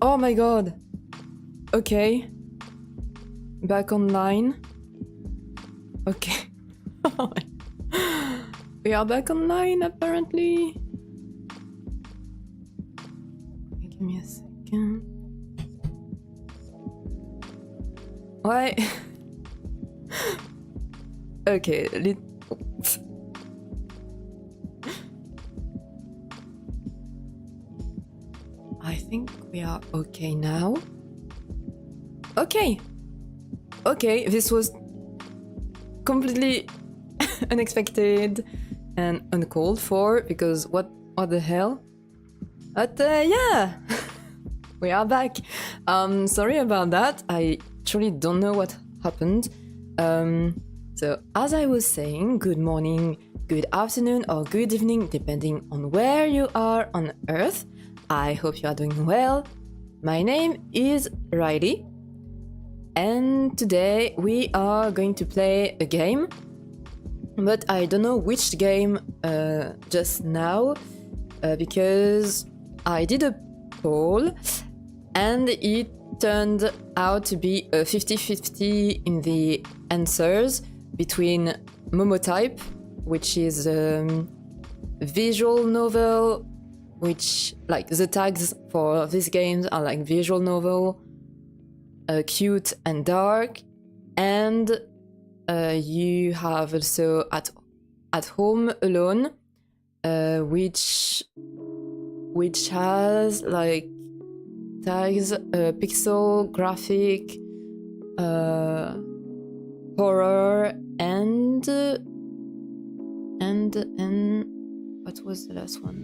Oh my god. Okay. Back online. Okay. We are back online apparently. Give me a second. Why? Okay, I think we are okay now. Okay. Okay, this was completely unexpected and uncalled for, because what the hell? But yeah, we are back. Sorry about that. I truly don't know what happened. So as I was saying, good morning, good afternoon, or good evening, depending on where you are on Earth. I hope you are doing well. My name is Riley, and today we are going to play a game, but I don't know which game just now, because I did a poll and it turned out to be a 50-50 in the answers between Momotype, which is a visual novel, which, like, the tags for these games are like visual novel, cute and dark, and you have also at home alone, which has like tags, pixel, graphic, horror, and what was the last one?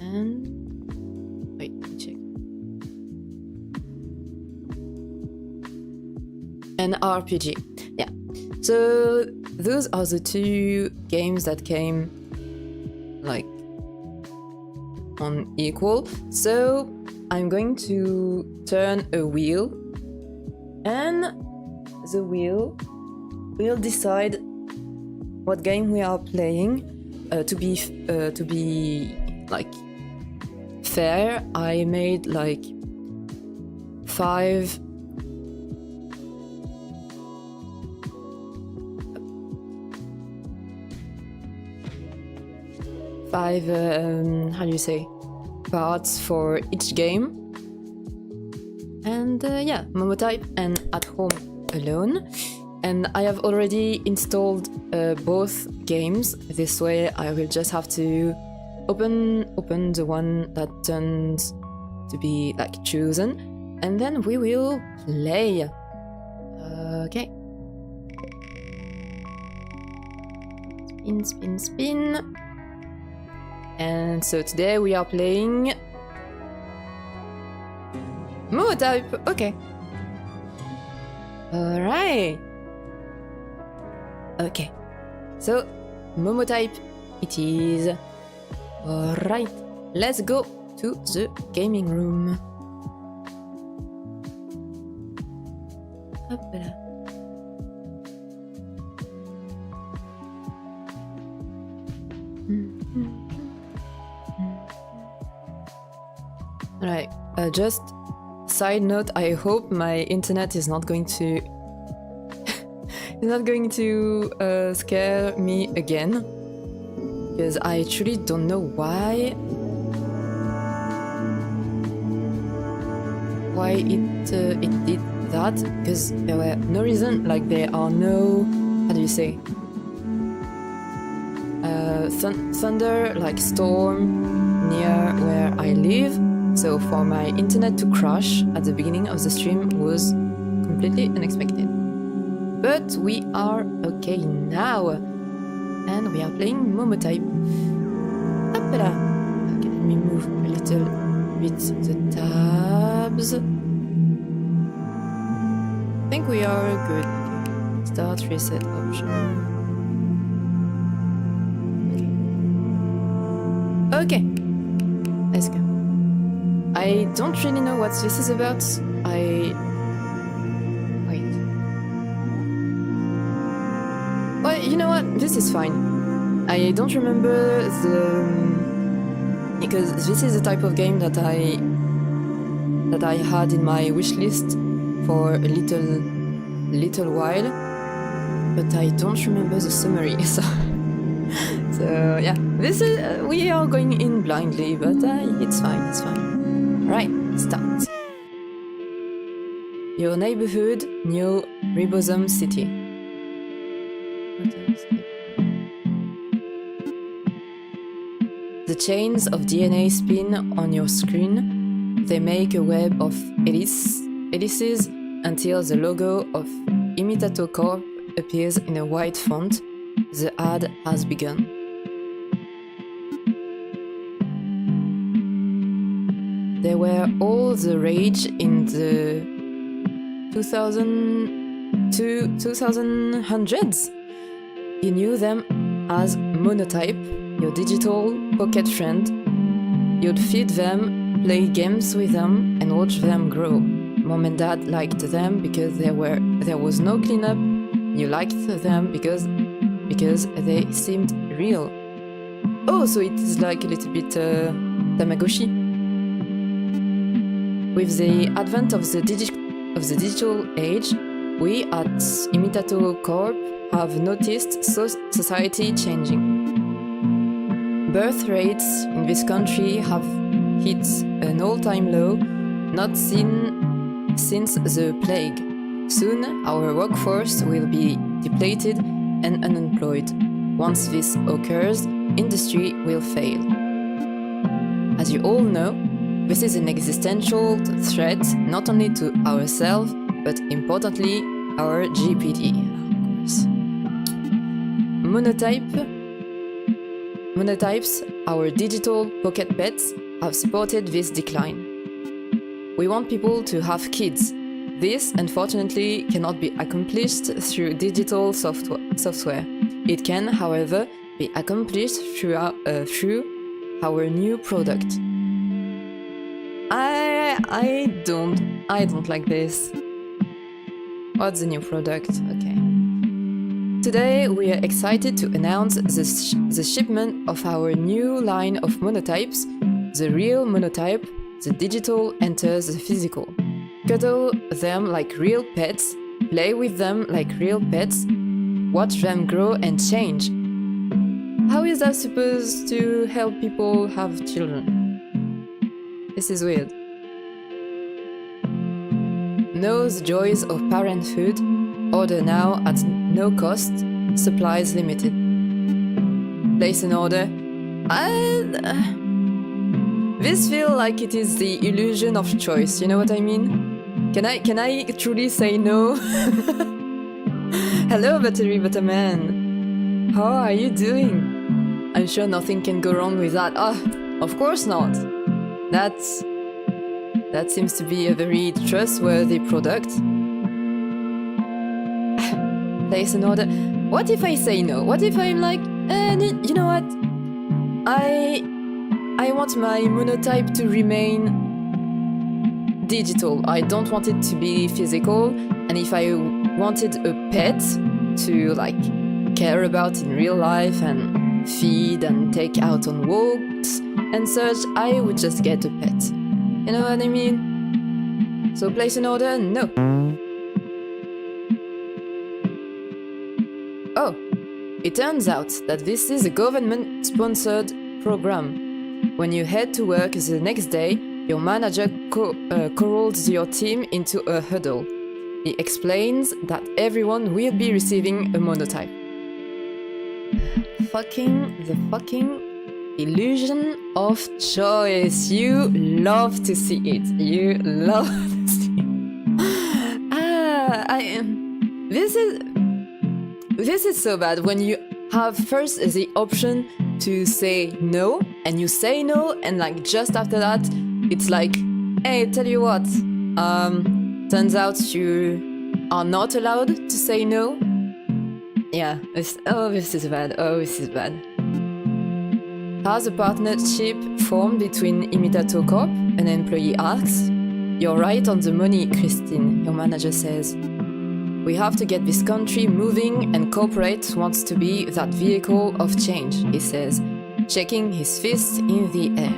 And wait, let me check. An RPG. Yeah. So those are the two games that came like on equal. So I'm going to turn a wheel, and the wheel will decide what game we are playing. To be like fair, I made like five how do you say, parts for each game. And yeah, Momotype and At Home Alone. And I have already installed both games. This way I will just have to open the one that turns to be like chosen, and then we will play. Okay. Spin, spin, spin. And so today we are playing Momotype. Okay. Alright. Okay. So Momotype it is. Alright. Let's go to the gaming room. Hop là. Alright, just side note, I hope my internet is not going to scare me again, because I truly don't know why it did that, because there were no reason, like there are no, how do you say, thunder, like storm near where I live. So for my internet to crash at the beginning of the stream was completely unexpected. But we are okay now. And we are playing Momotype. Hopla. Okay, let me move a little bit the tabs. I think we are good. Okay. Start reset option. Okay. Let's go. I don't really know what this is about. Wait. Well, you know what? This is fine. I don't remember because this is the type of game that I had in my wish list for a little while, but I don't remember the summary. So yeah, this is we are going in blindly, but it's fine. It's fine. Right, start. Your neighborhood, New Ribosome City. The chains of DNA spin on your screen. They make a web of helices until the logo of Imitato Corp appears in a white font. The ad has begun. They were all the rage in the 2000s. You knew them as Momotype, your digital pocket friend. You'd feed them, play games with them, and watch them grow. Mom and Dad liked them because there was no cleanup. You liked them because they seemed real. Oh, so it is like a little bit Tamagotchi. With the advent of the digital age, we at Imitato Corp have noticed society changing. Birth rates in this country have hit an all-time low, not seen since the plague. Soon, our workforce will be depleted and unemployed. Once this occurs, industry will fail. As you all know, this is an existential threat not only to ourselves, but importantly, our GPT, of course. Momotypes, our digital pocket pets, have supported this decline. We want people to have kids. This, unfortunately, cannot be accomplished through digital software. It can, however, be accomplished through our new product. I don't like this. What's the new product? Okay. Today we are excited to announce the shipment of our new line of monotypes. The real monotype, the digital enters the physical. Cuddle them like real pets, play with them like real pets, watch them grow and change. How is that supposed to help people have children? This is weird. Know the joys of parenthood. Order now at no cost. Supplies limited. Place an order. This feels like it is the illusion of choice. You know what I mean? Can I truly say no? Hello, Battery Butterman. How are you doing? I'm sure nothing can go wrong with that. Ah, of course not. That seems to be a very trustworthy product. Place an order. What if I say no? What if I'm like, you know what? I want my monotype to remain digital. I don't want it to be physical. And if I wanted a pet to like care about in real life and feed and take out on walks and such, I would just get a pet. You know what I mean? So place an order? No. Oh, it turns out that this is a government-sponsored program. When you head to work the next day, your manager corrals your team into a huddle. He explains that everyone will be receiving a monotype. The fucking illusion of choice. You love to see it. You love to see it. This is so bad when you have first the option to say no, and you say no, and like just after that, it's like, hey, tell you what, turns out you are not allowed to say no. Yeah, this is bad. Oh, this is bad. Has a partnership formed between Imitato Corp? An employee asks. You're right on the money, Christine, your manager says. We have to get this country moving, and corporate wants to be that vehicle of change, he says, shaking his fist in the air.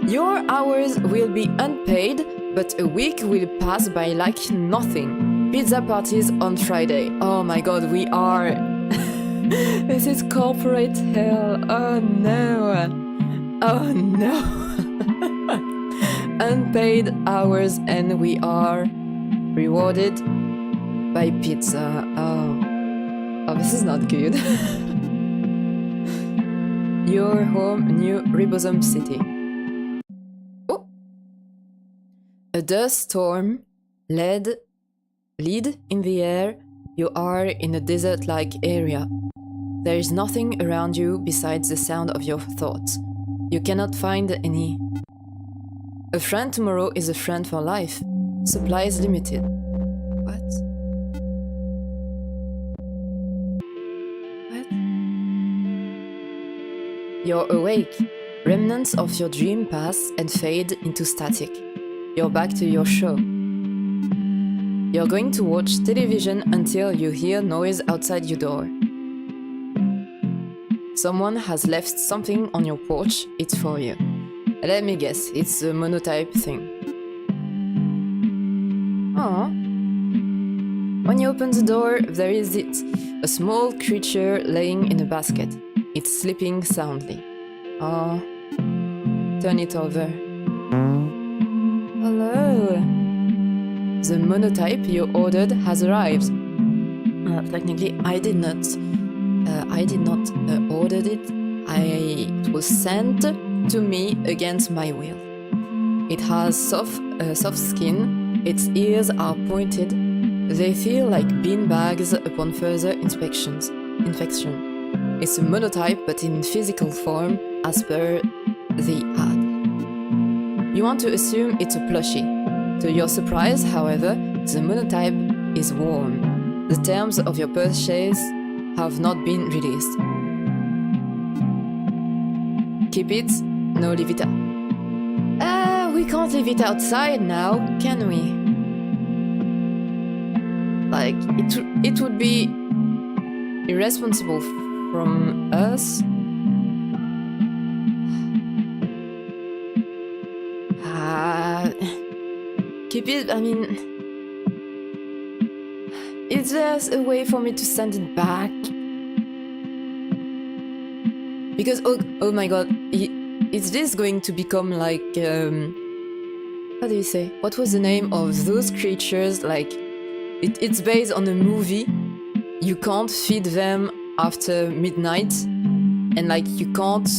Your hours will be unpaid, but a week will pass by like nothing. Pizza parties on Friday. Oh my god, we are... This is corporate hell. Oh no. Oh no. Unpaid hours and we are rewarded by pizza. Oh, this is not good. Your home, New Ribosome City. Oh! A dust storm, lead in the air. You are in a desert-like area. There is nothing around you besides the sound of your thoughts. You cannot find any. A friend tomorrow is a friend for life. Supplies limited. What? You're awake. Remnants of your dream pass and fade into static. You're back to your show. You're going to watch television until you hear noise outside your door. Someone has left something on your porch. It's for you. Let me guess, it's a monotype thing. Aww. When you open the door, there is it. A small creature laying in a basket. It's sleeping soundly. Oh. Turn it over. Hello. The monotype you ordered has arrived. Technically, I did not order it. It was sent to me against my will. It has soft skin. Its ears are pointed. They feel like bean bags upon further infection. It's a monotype, but in physical form, as per the ad. You want to assume it's a plushie. To your surprise, however, the monotype is warm. The terms of your purchase have not been released. Keep it, no leave it out. We can't leave it outside now, can we? Like, it would be irresponsible from us. Keep it, I mean... Is there a way for me to send it back? Because, oh my god, is this going to become like... how do you say? What was the name of those creatures? Like, it's based on a movie. You can't feed them after midnight. And like, you can't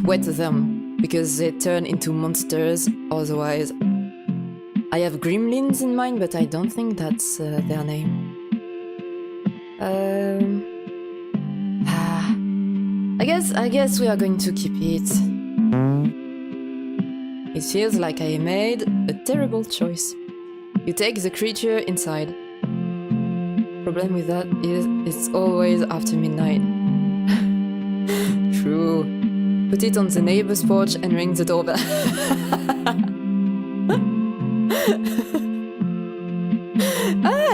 wet them. Because they turn into monsters otherwise. I have gremlins in mind, but I don't think that's their name. I guess we are going to keep it. It feels like I made a terrible choice. You take the creature inside. Problem with that is it's always after midnight. True. Put it on the neighbor's porch and ring the doorbell.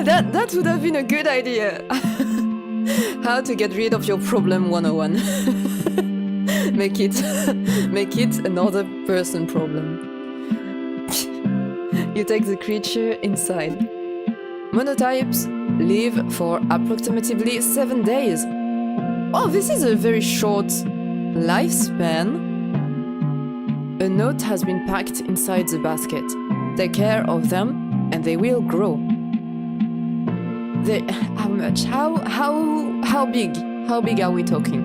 That would have been a good idea. How to get rid of your problem 101. Make it another person problem. You take the creature inside. Monotypes live for approximately 7 days. Oh, this is a very short lifespan. A note has been packed inside the basket. Take care of them and they will grow. How much? How big? How big are we talking?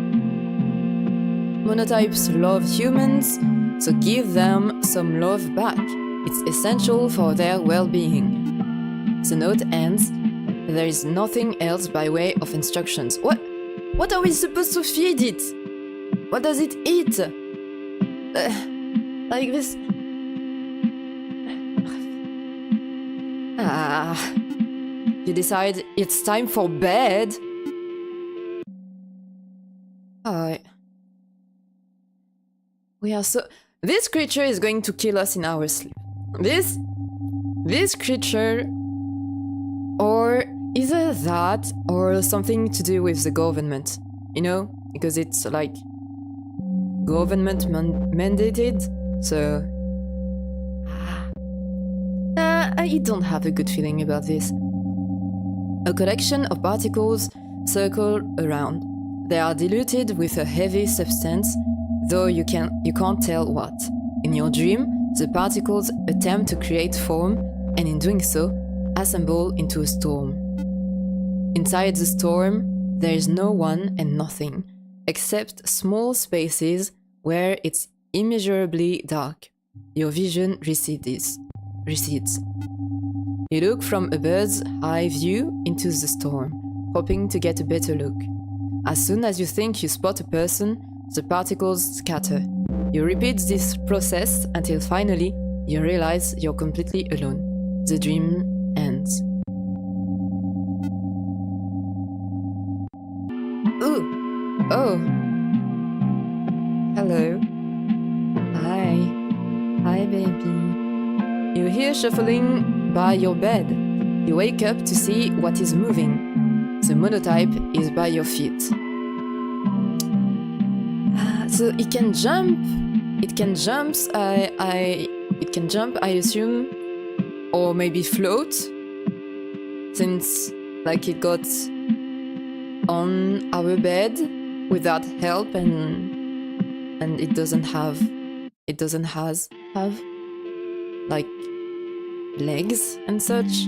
Monotypes love humans, so give them some love back. It's essential for their well-being. The note ends. There is nothing else by way of instructions. What are we supposed to feed it? What does it eat? Like this? You decide it's time for bed. Alright. We are so... This creature is going to kill us in our sleep. This creature... Or either that or something to do with the government. You know? Because it's like... Government mandated. So... I don't have a good feeling about this. A collection of particles circle around. They are diluted with a heavy substance, though you can't tell what. In your dream, the particles attempt to create form, and in doing so, assemble into a storm. Inside the storm, there is no one and nothing, except small spaces where it's immeasurably dark. Your vision recedes. You look from a bird's eye view into the storm, hoping to get a better look. As soon as you think you spot a person, the particles scatter. You repeat this process until finally you realize you're completely alone. The dream ends. Ooh! Oh! Hello. Hi, baby. You hear shuffling by your bed. You wake up to see what is moving. The monotype is by your feet. So it can jump. It can jump. It can jump, I assume, or maybe float. Since, like, it got on our bed without help, and it doesn't have like legs and such.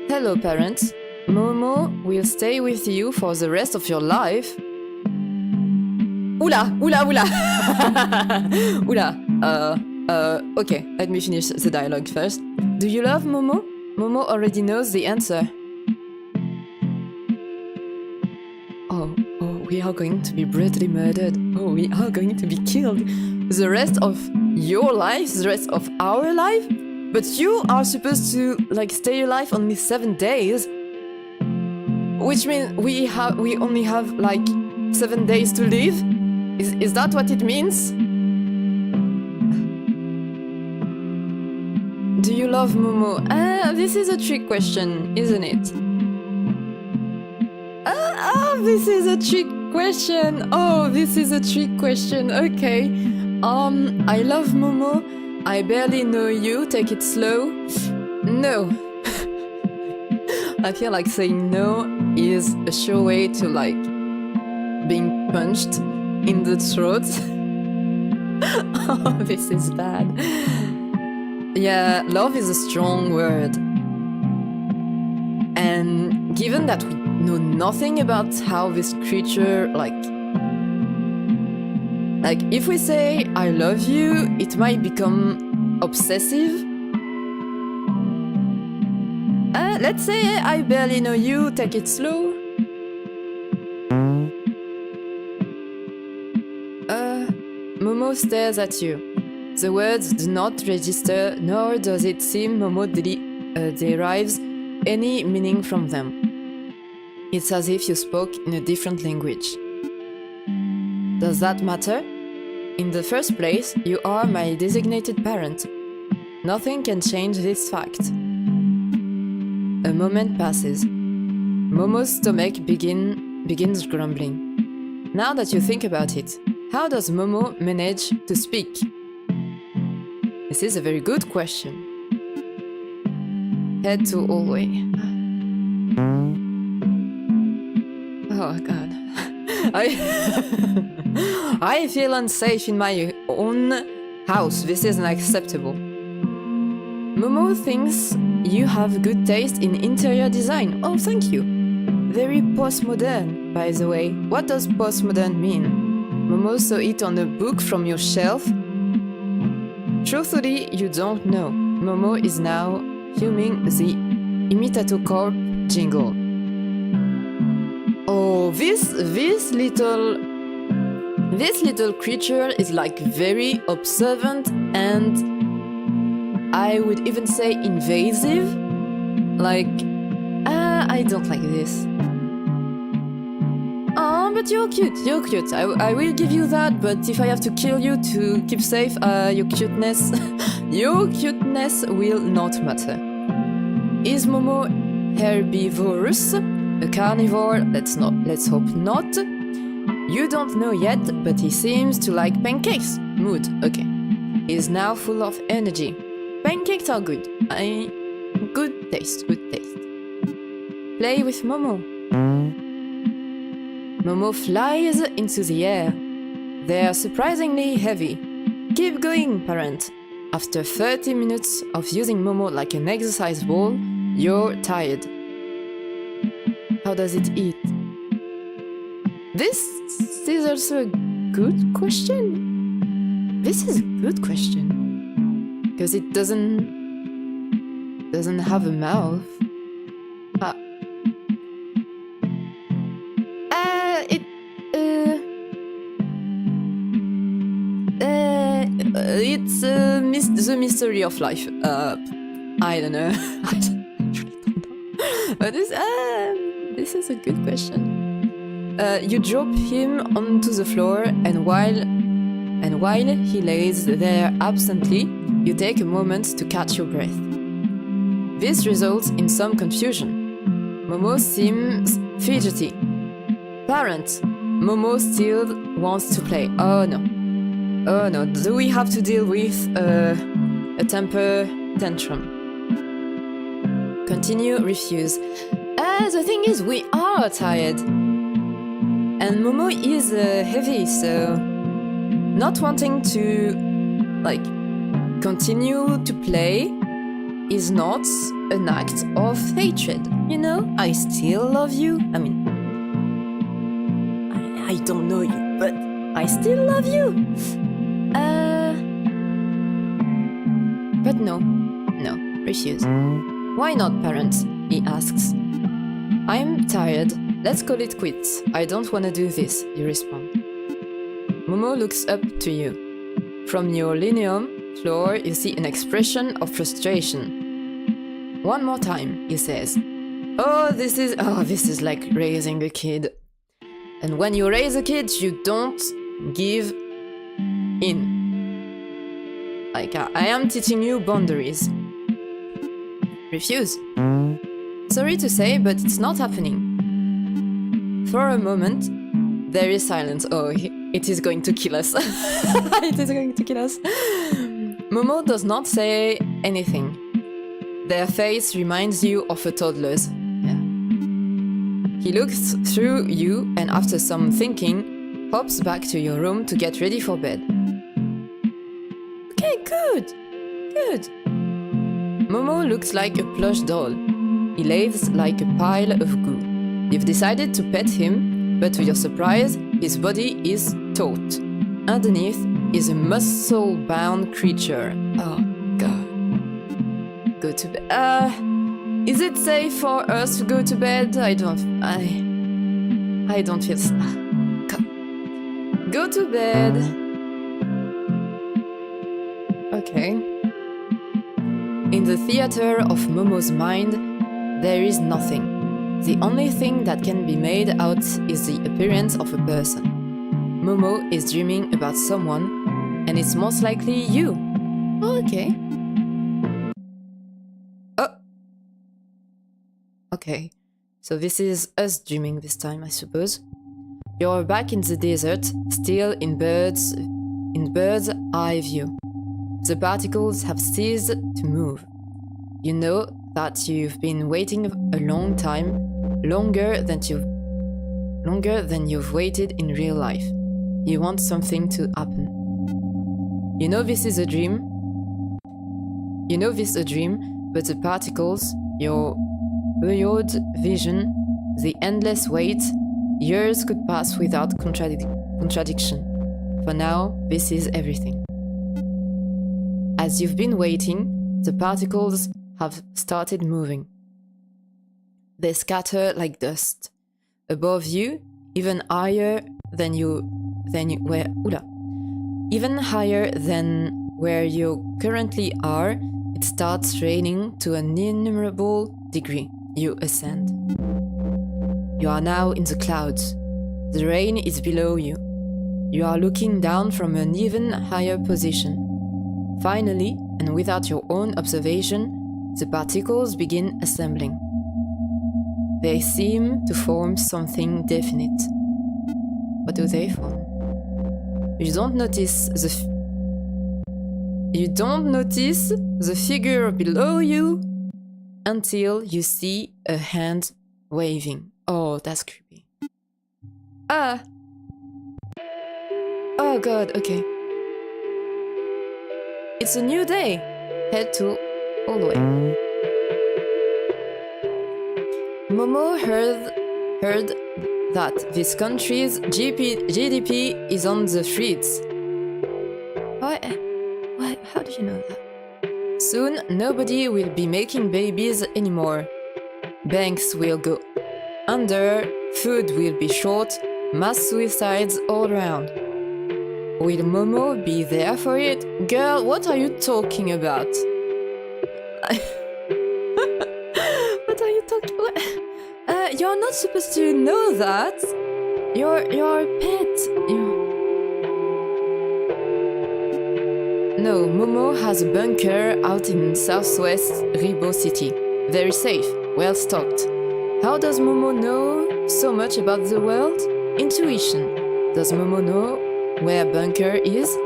Hello, parents. Momo will stay with you for the rest of your life. Oula! Okay, let me finish the dialogue first. Do you love Momo? Momo already knows the answer. Oh, we are going to be brutally murdered. Oh, we are going to be killed. The rest of your life, the rest of our life? But you are supposed to, like, stay alive only 7 days. Which means we only have, like, 7 days to live? Is that what it means? Do you love Momo? This is a trick question, isn't it? This is a trick question. Oh, this is a trick question. Okay. I love Momo. I barely know you. Take it slow. No. I feel like saying no is a sure way to, like, being punched in the throat. Oh, this is bad. Yeah, love is a strong word. And given that we know nothing about how this creature, like if we say I love you, it might become obsessive. Let's say I barely know you, take it slow. Momo stares at you. The words do not register, nor does it seem Momo derives any meaning from them. It's as if you spoke in a different language. Does that matter? In the first place, you are my designated parent. Nothing can change this fact. A moment passes. Momo's stomach begins grumbling. Now that you think about it, how does Momo manage to speak? This is a very good question. Head to hallway. Oh god. I feel unsafe in my own house. This is unacceptable. Momo thinks you have good taste in interior design. Oh, thank you. Very postmodern, by the way. What does postmodern mean? Momo saw it on a book from your shelf. Truthfully, you don't know. Momo is now humming the Imitato Corp jingle. Oh, this little creature is like very observant and I would even say invasive. Like, I don't like this. Oh, but you're cute. I will give you that, but if I have to kill you to keep safe, your cuteness will not matter. Is Momo herbivorous? A carnivore? Let's hope not. You don't know yet, but he seems to like pancakes. Mood, okay. He's now full of energy. Pancakes are good. Good taste. Play with Momo. Momo flies into the air. They're surprisingly heavy. Keep going, parent. After 30 minutes of using Momo like an exercise ball, you're tired. How does it eat? This is also a good question. This is a good question. Because it doesn't have a mouth. It's the mystery of life. I don't know. I really don't know. But this is a good question. You drop him onto the floor, and while he lays there absently, you take a moment to catch your breath. This results in some confusion. Momo seems fidgety. Parent, Momo still wants to play. Oh no. Do we have to deal with a temper tantrum? Continue, refuse. The thing is, we are tired. And Momo is heavy, so not wanting to, continue to play is not an act of hatred. You know, I still love you. I mean, I don't know you, but I still love you. But no, refuse. Why not, parents? He asks. I'm tired. Let's call it quits. I don't want to do this, you respond. Momo looks up to you. From your linoleum floor, you see an expression of frustration. One more time, he says. This is like raising a kid. And when you raise a kid, you don't give in. Like, I am teaching you boundaries. Refuse. Sorry to say, but it's not happening. For a moment, there is silence. Oh, it is going to kill us. It is going to kill us. Momo does not say anything. Their face reminds you of a toddler's. Yeah. He looks through you and after some thinking, hops back to your room to get ready for bed. Okay, good. Momo looks like a plush doll. He lays like a pile of goo. You've decided to pet him, but to your surprise, his body is taut. Underneath is a muscle-bound creature. Oh god. Go to bed. Is it safe for us to go to bed? I don't feel... Go to bed. Okay. In the theater of Momo's mind, there is nothing. The only thing that can be made out is the appearance of a person. Momo is dreaming about someone, and it's most likely you. Oh, okay. Oh. Okay. So this is us dreaming this time, I suppose. You're back in the desert, still in bird's eye view. The particles have ceased to move. You know that you've been waiting a long time, longer than you've waited in real life. You want something to happen. You know this is a dream. But the particles, your weird vision, the endless wait, years could pass without contradiction. For now, this is everything. As you've been waiting, the particles have started moving. They scatter like dust. Above you, even higher than where you currently are, it starts raining to an innumerable degree. You ascend. You are now in the clouds. The rain is below you. You are looking down from an even higher position. Finally, and without your own observation, the particles begin assembling. They seem to form something definite. What do they form? You don't notice the figure below you until you see a hand waving. Oh, that's creepy. Ah! Oh god, okay. It's a new day. Head to hallway. Momo heard that this country's GDP is on the streets. Why? How do you know that? Soon, nobody will be making babies anymore. Banks will go under, food will be short, mass suicides all around. Will Momo be there for it? Girl, what are you talking about? What are you talking about? You're not supposed to know that. You're a pet. No, Momo has a bunker out in southwest Ribo City. Very safe, well stocked. How does Momo know so much about the world? Intuition. Does Momo know where bunker is?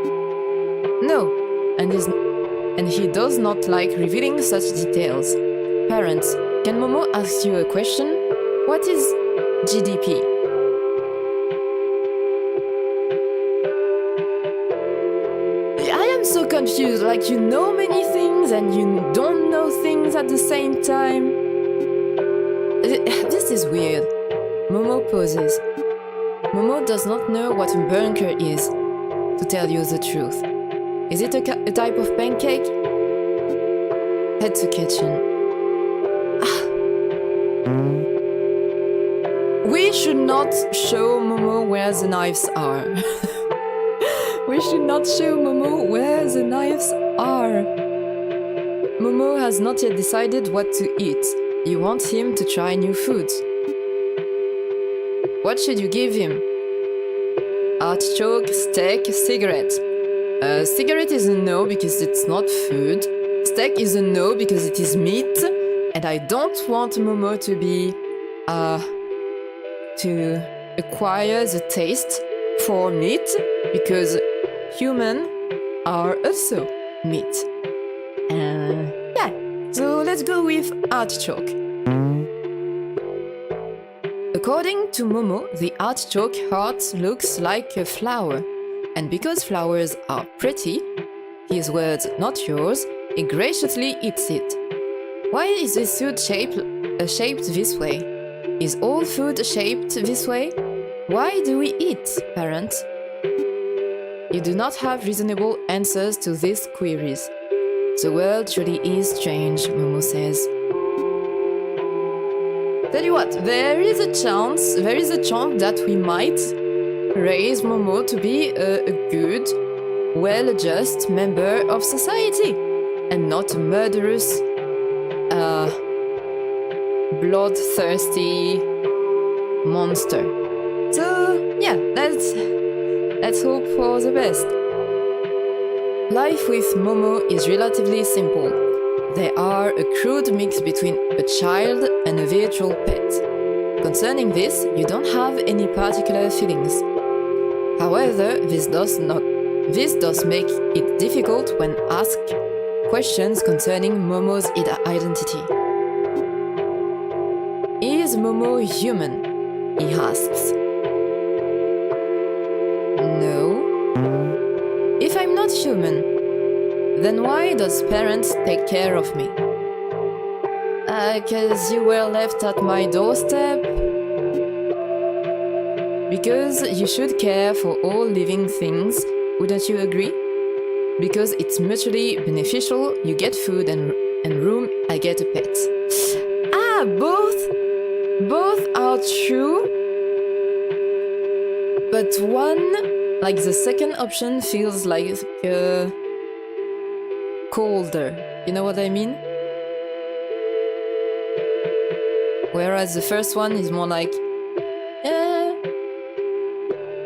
No, and he does not like revealing such details. Parents, can Momo ask you a question? What is GDP? I am so confused, like you know many things and you don't know things at the same time. This is weird. Momo pauses. Momo does not know what a bunker is, to tell you the truth. Is it a type of pancake? Head to kitchen. We should not show Momo where the knives are. We should not show Momo where the knives are. Momo has not yet decided what to eat. You want him to try new foods. What should you give him? Artichoke, steak, cigarette. Cigarette is a no because it's not food. Steak is a no because it is meat. And I don't want Momo to be... to acquire the taste for meat because humans are also meat. Yeah, so let's go with artichoke. According to Momo, the artichoke heart looks like a flower, and because flowers are pretty, his words, not yours, he graciously eats it. Why is this food shaped this way? Is all food shaped this way? Why do we eat, parents? You do not have reasonable answers to these queries. The world truly is strange, Momo says. Tell you what, there is a chance that we might raise Momo to be a good, well-adjusted member of society and not a murderous, bloodthirsty monster. So yeah, let's hope for the best. Life with Momo is relatively simple. They are a crude mix between a child and a virtual pet. Concerning this, you don't have any particular feelings. However, this does make it difficult when asked questions concerning Momo's identity. Is Momo human? He asks. No. If I'm not human, then why does parents take care of me? 'Cause you were left at my doorstep? Because you should care for all living things, wouldn't you agree? Because it's mutually beneficial, you get food and room, I get a pet. Both are true, but one, like the second option, feels like colder. You know what I mean? Whereas the first one is more like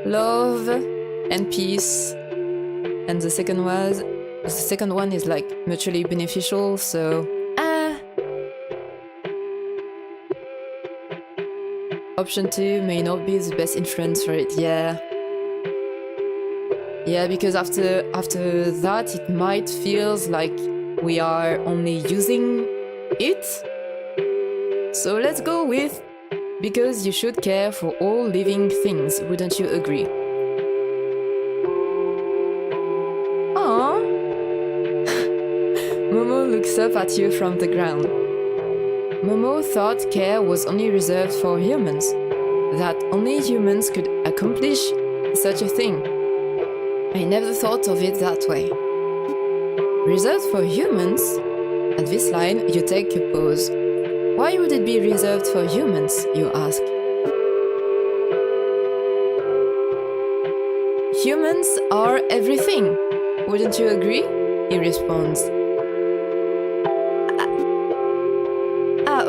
love and peace, and the second one is like mutually beneficial. So option 2 may not be the best influence for it. Yeah, because after that, it might feels like we are only using it. So let's go with, because you should care for all living things, wouldn't you agree? Aww. Momo looks up at you from the ground. Momo thought care was only reserved for humans, that only humans could accomplish such a thing. I never thought of it that way. Reserved for humans? At this line, you take a pause. Why would it be reserved for humans, you ask? Humans are everything, wouldn't you agree? He responds.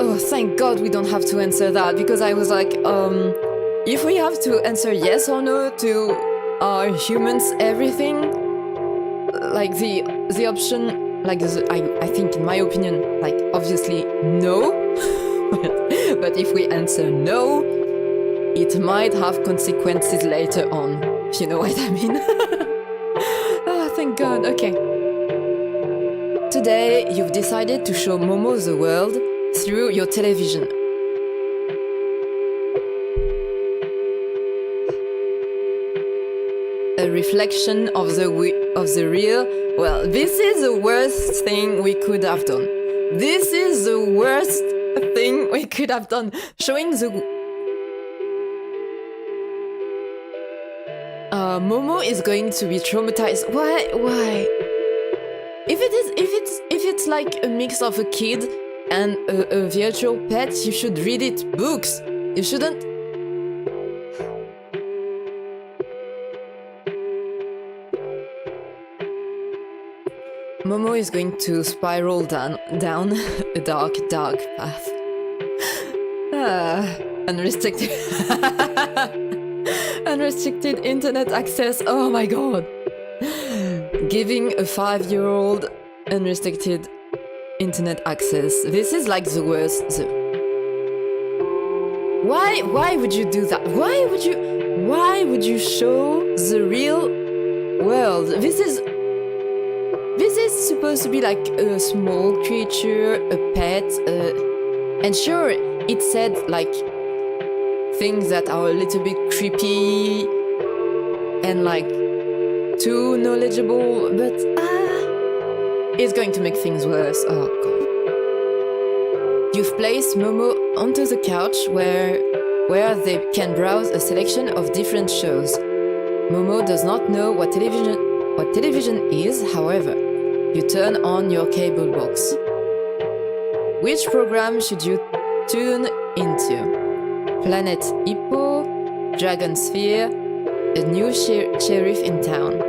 Oh, thank God we don't have to answer that, because I was like, if we have to answer yes or no to are humans everything, like the option, like I think in my opinion, like obviously no, but if we answer no, it might have consequences later on, if you know what I mean. Oh, thank God. Okay. Today you've decided to show Momo the world through your television. A reflection of the real. Well, this is the worst thing we could have done. This is the worst thing we could have done. Showing the Momo is going to be traumatized. Why? If it's like a mix of a kid and a virtual pet, you should read it books. You shouldn't. Momo is going to spiral down a dark path. Unrestricted unrestricted internet access. Oh my God. Giving a 5-year-old unrestricted internet access. This is like the worst. Why would you do that? Why would you show the real world? This is supposed to be like a small creature, a pet, and sure, it said like things that are a little bit creepy and like too knowledgeable, but it's going to make things worse. Oh God. You've placed Momo onto the couch where they can browse a selection of different shows. Momo does not know what television is, however. You turn on your cable box. Which program should you tune into Planet Hippo, Dragon Sphere, a new sheriff in town.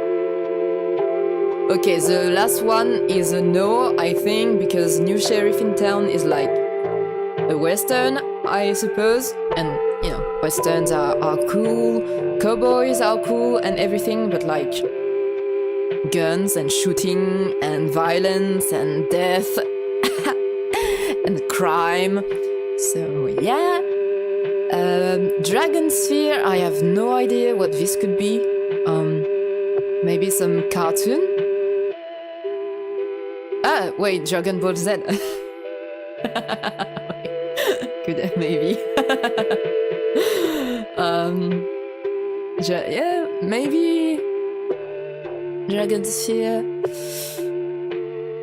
Okay, the last one is a no, I think, because new sheriff in town is like a western, I suppose, and you know, westerns are cool, cowboys are cool and everything, but like guns and shooting and violence and death and crime. So yeah, Dragon Sphere, I have no idea what this could be. Maybe some cartoon? Ah, wait, Dragon Ball Z. Could maybe. Yeah, maybe Dragon Sphere.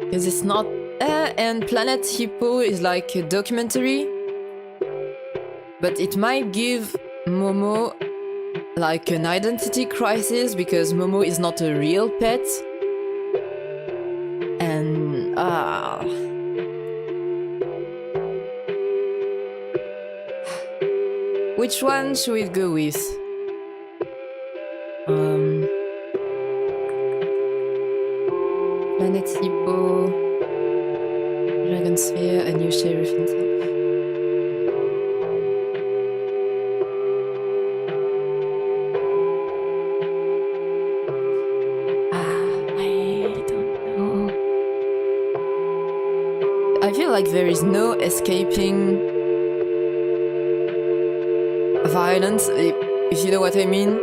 Because it's not. And Planet Hippo is like a documentary, but it might give Momo like an identity crisis because Momo is not a real pet. And which one should we go with? Planet Hippo, Dragon Sphere, a new sheriff in town. I don't know. I feel like there is no escaping violence, if you know what I mean.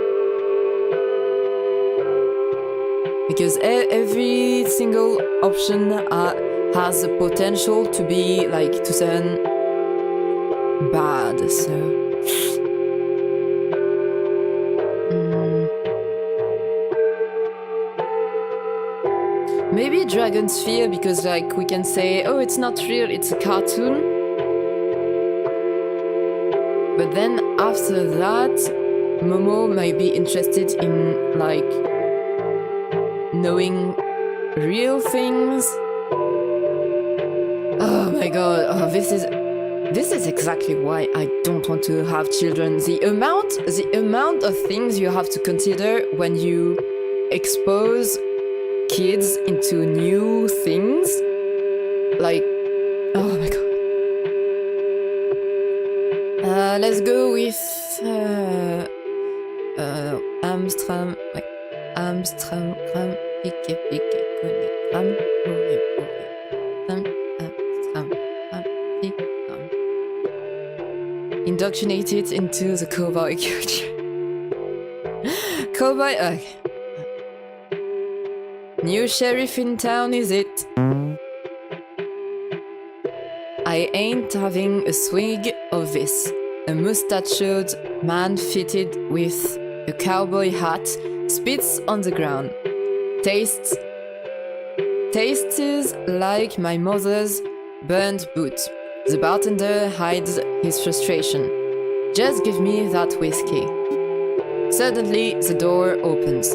Because every single option has the potential to be like to turn bad. So maybe Dragon Sphere, because like we can say, oh, it's not real, it's a cartoon. But then after that, Momo might be interested in like knowing real things. Oh my god, this is exactly why I don't want to have children. The amount of things you have to consider when you expose kids into new things. Like, oh my god. Let's go with Amstram, like Amstram, pique, Amstram, indoctrinated into the cowboy culture. Cowboy, okay. New sheriff in town, is it? I ain't having a swig of this. A mustachioed man fitted with a cowboy hat spits on the ground. Tastes like my mother's burned boot. The bartender hides his frustration. Just give me that whiskey. Suddenly, the door opens.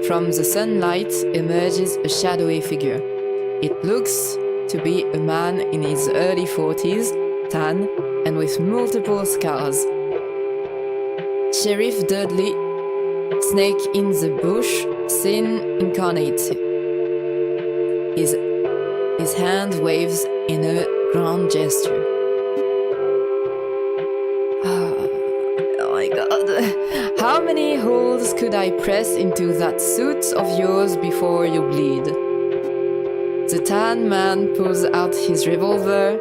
From the sunlight emerges a shadowy figure. It looks to be a man in his early 40s, tan, and with multiple scars. Sheriff Dudley, snake in the bush, sin incarnate. His hand waves in a grand gesture. Oh my god. How many holes could I press into that suit of yours before you bleed? The tan man pulls out his revolver,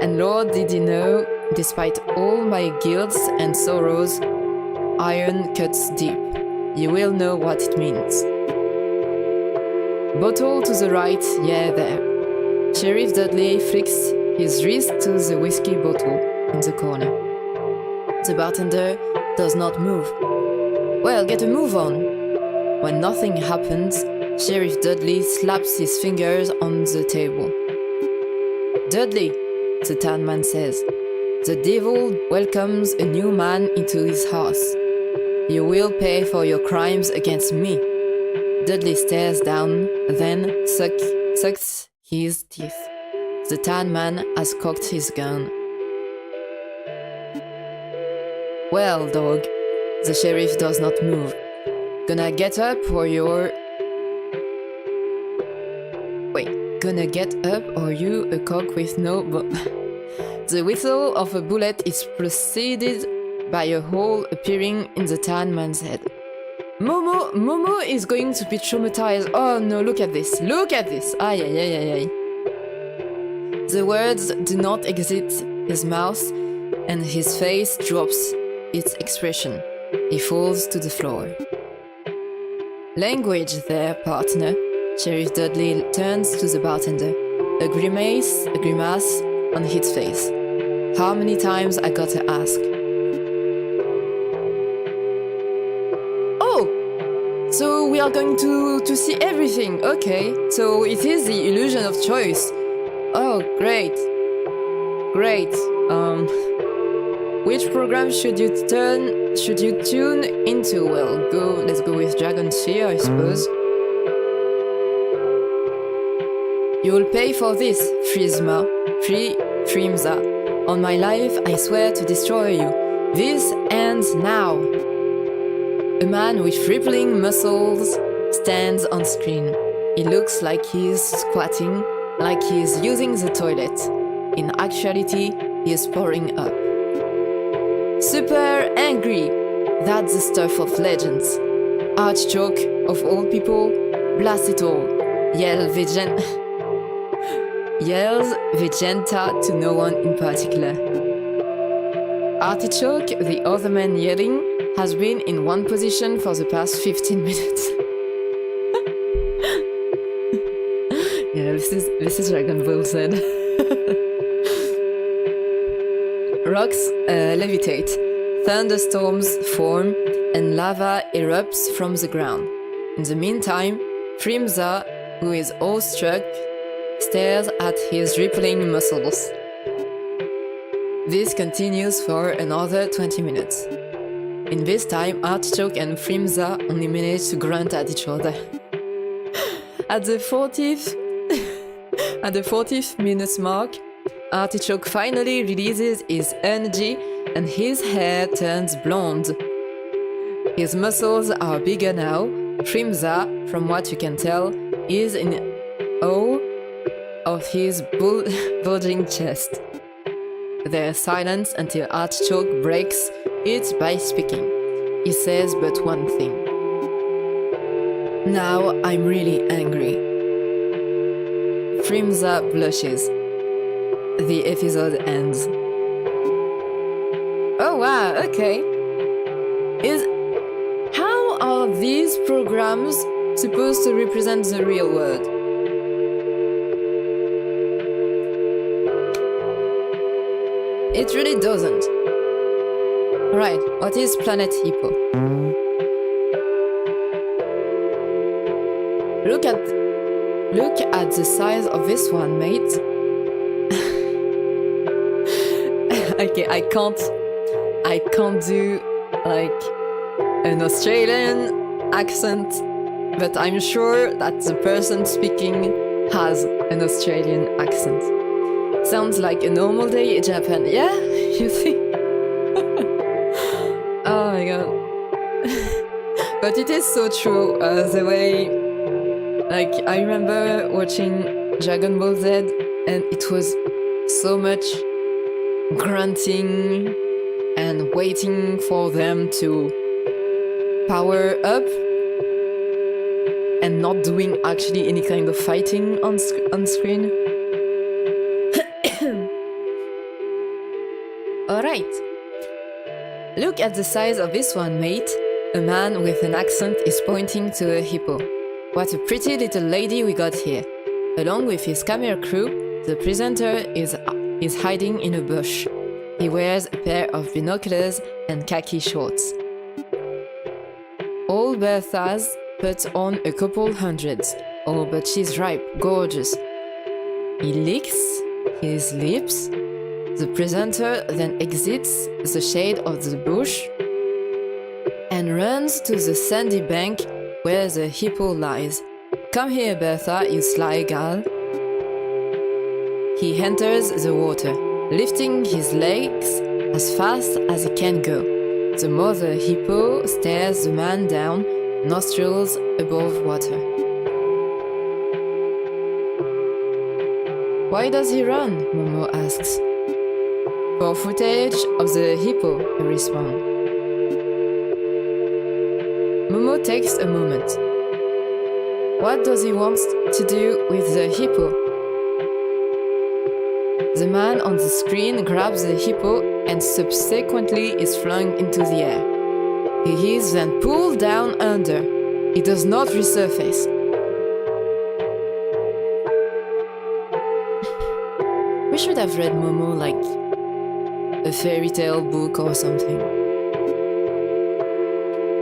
and Lord did he know, despite all my guilt and sorrows, iron cuts deep. You will know what it means. Bottle to the right, yeah, there. Sheriff Dudley flicks his wrist to the whiskey bottle in the corner. The bartender does not move. Well, get a move on. When nothing happens, Sheriff Dudley slaps his fingers on the table. Dudley, the tan man says, the devil welcomes a new man into his house. You will pay for your crimes against me. Dudley stares down, then sucks his teeth. The tan man has cocked his gun. Well, dog, the sheriff does not move. Gonna get up or you're... Wait, gonna get up or you a cock with no... The whistle of a bullet is preceded by a hole appearing in the tan man's head. Momo is going to be traumatized. Oh no, look at this. Look at this. Ay, ay, ay, ay, ay. The words do not exit his mouth and his face drops its expression. He falls to the floor. Language there, partner. Sheriff Dudley turns to the bartender. A grimace on his face. How many times I gotta ask? Oh! So we are going to see everything. Okay, so it is the illusion of choice. Oh, great. Great. Which program should you tune into? Well, let's go with Dragon Sphere, I suppose. You'll pay for this, Frimza. On my life, I swear to destroy you. This ends now. A man with rippling muscles stands on screen. He looks like he's squatting, like he's using the toilet. In actuality, he is pouring up. Super angry. That's the stuff of legends. Artichoke, of all people, blast it all. Yells Vigenta to no one in particular. Artichoke, the other man yelling, has been in one position for the past 15 minutes. Yeah, this is Dragon Ball Z. Rocks levitate, thunderstorms form, and lava erupts from the ground. In the meantime, Frimza, who is awestruck, stares at his rippling muscles. This continues for another 20 minutes. In this time, Artichoke and Frimza only manage to grunt at each other. At the 40th minute mark, Artichoke finally releases his energy and his hair turns blonde. His muscles are bigger now. Frimza, from what you can tell, is in awe of his bulging chest. There's silence until Artichoke breaks it by speaking. He says but one thing. Now I'm really angry. Frimza blushes. The episode ends. Oh wow, okay. How are these programs supposed to represent the real world? It really doesn't. Right, what is Planet Hippo? Look at the size of this one, mate. Okay, I can't do like an Australian accent, but I'm sure that the person speaking has an Australian accent. Sounds like a normal day in Japan. Yeah, you think? Oh my god. But it is so true, the way... Like, I remember watching Dragon Ball Z, and it was so much grunting and waiting for them to power up and not doing actually any kind of fighting on screen. Alright. Look at the size of this one, mate. A man with an accent is pointing to a hippo. What a pretty little lady we got here. Along with his camera crew, the presenter is hiding in a bush. He wears a pair of binoculars and khaki shorts. Old Bertha's puts on a couple hundreds. Oh, but she's ripe, gorgeous. He licks his lips. The presenter then exits the shade of the bush and runs to the sandy bank where the hippo lies. Come here, Bertha, you sly gal. He enters the water, lifting his legs as fast as he can go. The mother hippo stares the man down, nostrils above water. Why does he run? Momo asks. For footage of the hippo, he responds. Momo takes a moment. What does he want to do with the hippo? The man on the screen grabs the hippo and subsequently is flung into the air. He is then pulled down under. He does not resurface. We should have read Momo like a fairy tale book or something.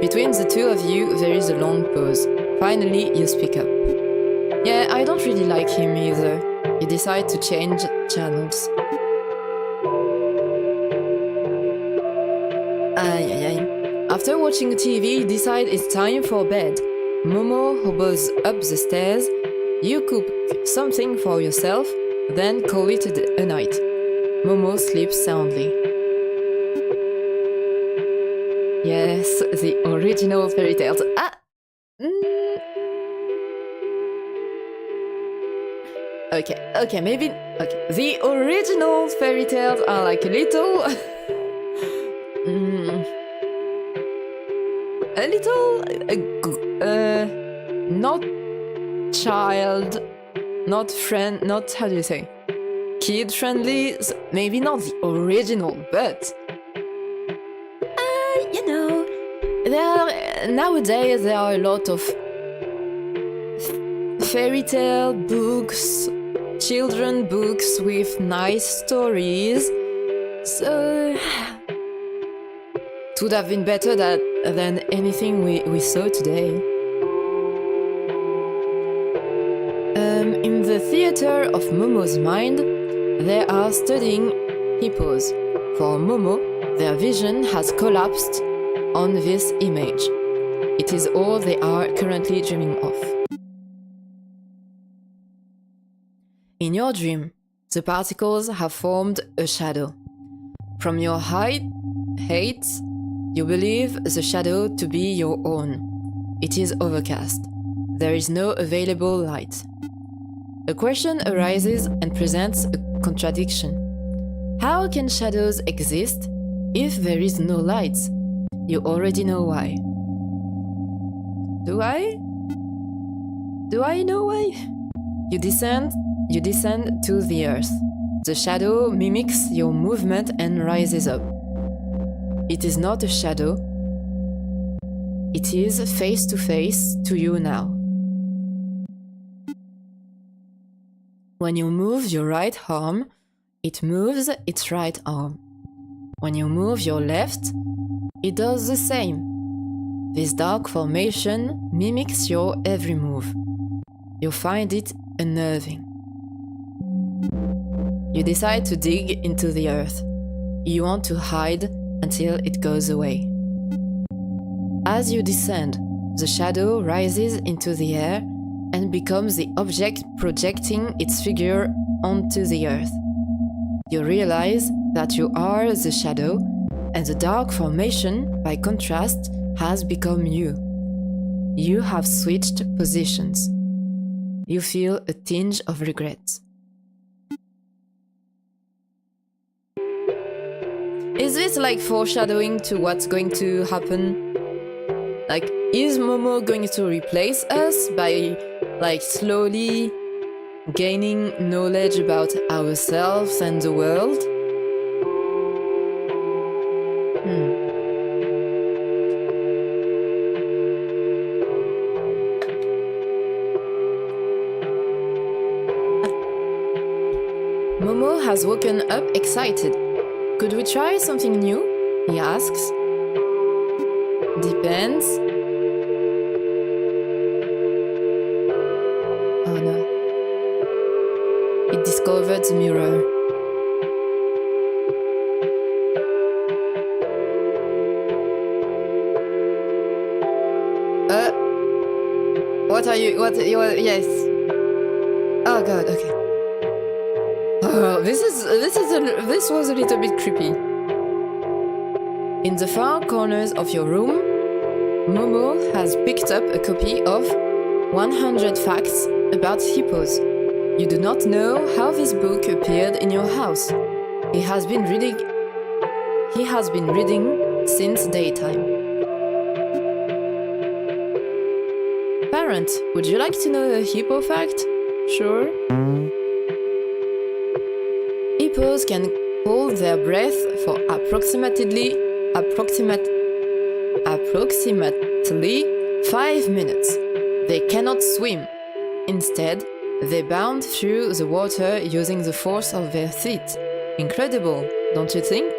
Between the two of you, there is a long pause. Finally, you speak up. Yeah, I don't really like him either. You decide to change channels. After watching TV, you decide it's time for bed. Momo hobbles up the stairs. You cook something for yourself, then call it a night. Momo sleeps soundly. Yes, the original fairy tales. Okay, maybe. Okay, the original fairy tales are like a little. Not child, not friend, not how do you say? Kid friendly, maybe not the original, but nowadays there are a lot of fairy tale books, children books with nice stories, so it would have been better than anything we saw today. In the theater of Momo's mind, they are studying hippos. For Momo, their vision has collapsed on this image. It is all they are currently dreaming of. In your dream, the particles have formed a shadow. From your height, you believe the shadow to be your own. It is overcast. There is no available light. A question arises and presents a contradiction. How can shadows exist if there is no light? You already know why. Do I? Do I know why? You descend to the earth. The shadow mimics your movement and rises up. It is not a shadow. It is face to face to you now. When you move your right arm, it moves its right arm. When you move your left, it does the same. This dark formation mimics your every move. You find it unnerving. You decide to dig into the earth. You want to hide until it goes away. As you descend, the shadow rises into the air and becomes the object projecting its figure onto the earth. You realize that you are the shadow, and the dark formation, by contrast, has become you. You have switched positions. You feel a tinge of regret. Is this like foreshadowing to what's going to happen? Like, is Momo going to replace us by, like, slowly gaining knowledge about ourselves and the world? Momo has woken up excited. Could we try something new? He asks. Depends. Oh no. It discovered the mirror. Yes. Oh god, okay. Oh, this was a little bit creepy. In the far corners of your room, Momo has picked up a copy of 100 Facts About Hippos. You do not know how this book appeared in your house. He has been reading since daytime. Parent, would you like to know a hippo fact? Sure. Hippos can hold their breath for approximately 5 minutes. They cannot swim. Instead, they bound through the water using the force of their feet. Incredible, don't you think?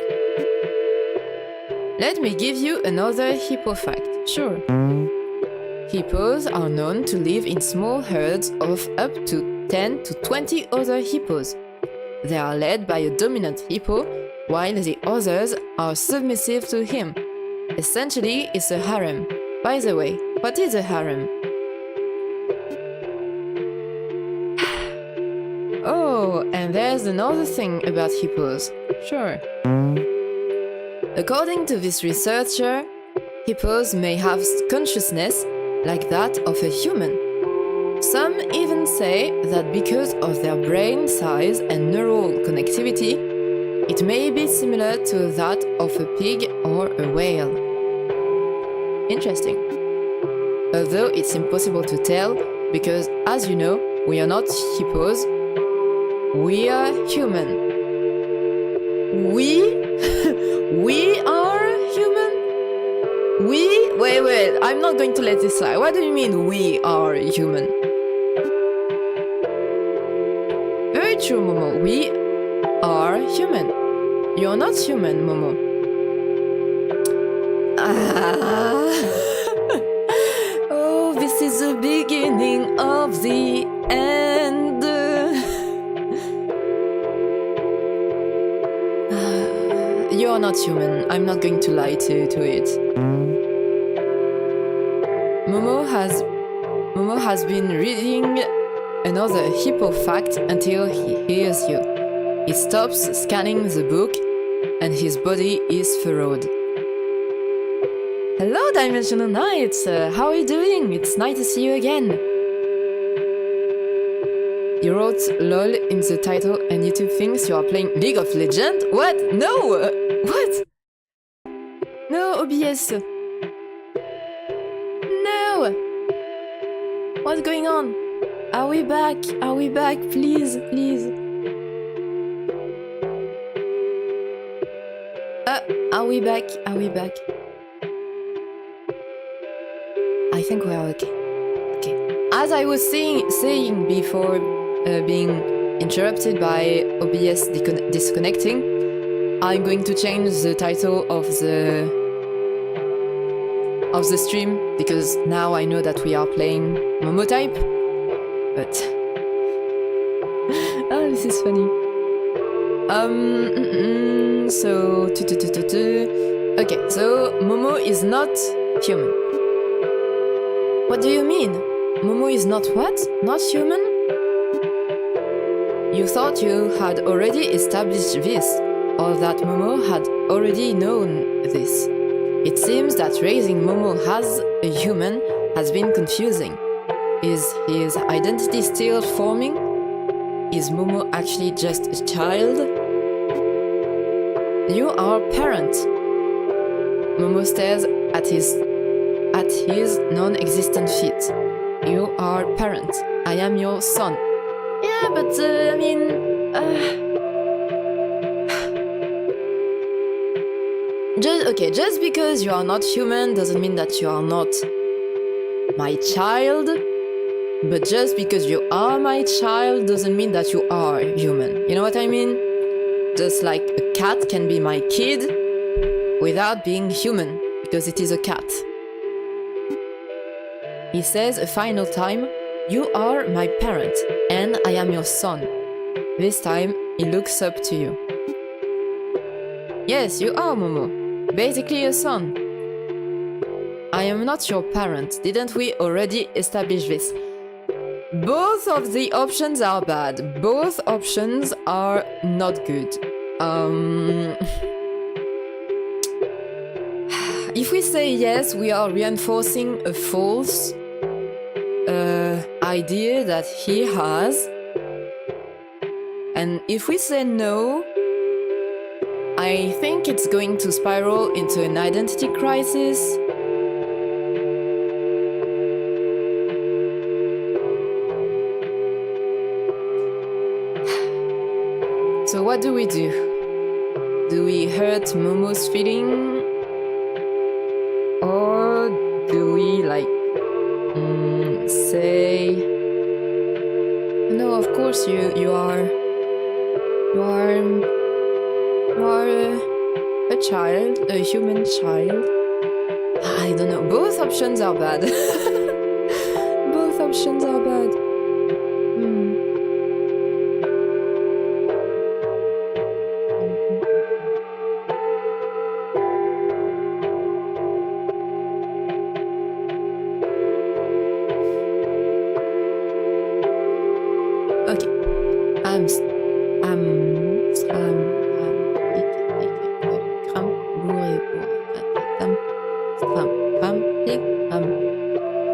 Let me give you another hippo fact. Sure. Hippos are known to live in small herds of up to 10 to 20 other hippos. They are led by a dominant hippo, while the others are submissive to him. Essentially, it's a harem. By the way, what is a harem? Oh, and there's another thing about hippos. Sure. According to this researcher, hippos may have consciousness like that of a human. Some even say that because of their brain size and neural connectivity, it may be similar to that of a pig or a whale. Interesting. Although it's impossible to tell, because as you know, we are not hippos, we are human. We are human? Wait, I'm not going to let this slide. What do you mean we are human? Very true, Momo. We are human. You're not human, Momo. Oh, this is the beginning of the end. You're not human. I'm not going to lie to it. Momo has been reading another hippo fact until he hears you. He stops scanning the book and his body is furrowed. Hello, Dimensional Knights! How are you doing? It's nice to see you again. You wrote LOL in the title and YouTube thinks you are playing League of Legends? What? No! What? No, OBS. No! What's going on? Are we back? Are we back? Please, please. Are we back? Are we back? I think we are okay. Okay. As I was saying before being interrupted by OBS disconnecting, I'm going to change the title of the stream because now I know that we are playing Momotype. But oh, this is funny. So okay, so Momo is not human. What do you mean? Momo is not what? Not human? You thought you had already established this, or that Momo had already known this. It seems that raising Momo as a human has been confusing. Is his identity still forming? Is Momo actually just a child? You are parent. Momo stares at his non-existent feet. You are parent. I am your son. Yeah, but I mean... Just because you are not human doesn't mean that you are not my child. But just because you are my child doesn't mean that you are human. You know what I mean? Just like a cat can be my kid without being human, because it is a cat. He says a final time, you are my parent, and I am your son. This time, he looks up to you. Yes, you are, Momo. Basically a son. I am not your parent. Didn't we already establish this? Both of the options are bad. Both options are not good. If we say yes, we are reinforcing a false idea that he has. And if we say no, I think it's going to spiral into an identity crisis. So what do we do? Do we hurt Momo's feeling? Or do we say no, of course you are a child, a human child. I don't know, both options are bad. Both options are bad.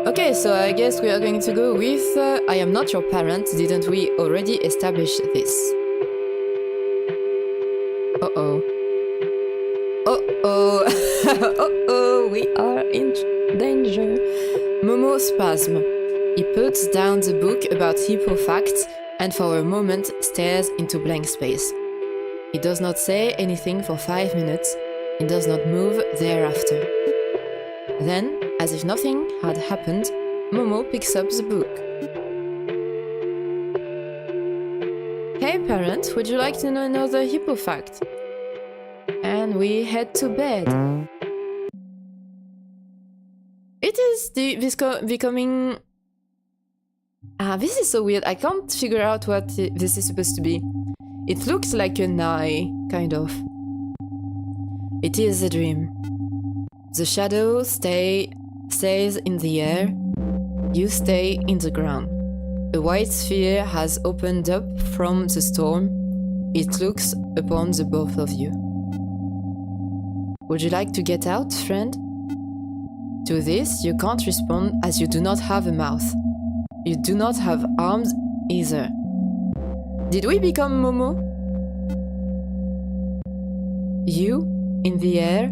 Okay, so I guess we are going to go with I am not your parent. Didn't we already establish this? Uh-oh. Uh-oh. Uh-oh, we are in danger. Momo spasm. He puts down the book about hippo facts and for a moment stares into blank space. He does not say anything for 5 minutes. He does not move thereafter. Then, as if nothing had happened, Momo picks up the book. Hey parent, would you like to know another hippo fact? And we head to bed. It is becoming... this is so weird, I can't figure out what this is supposed to be. It looks like an eye, kind of. It is a dream. The shadow stays in the air, you stay in the ground. A white sphere has opened up from the storm. It looks upon the both of you. Would you like to get out, friend? To this, you can't respond as you do not have a mouth. You do not have arms either. Did we become Momo? You, in the air,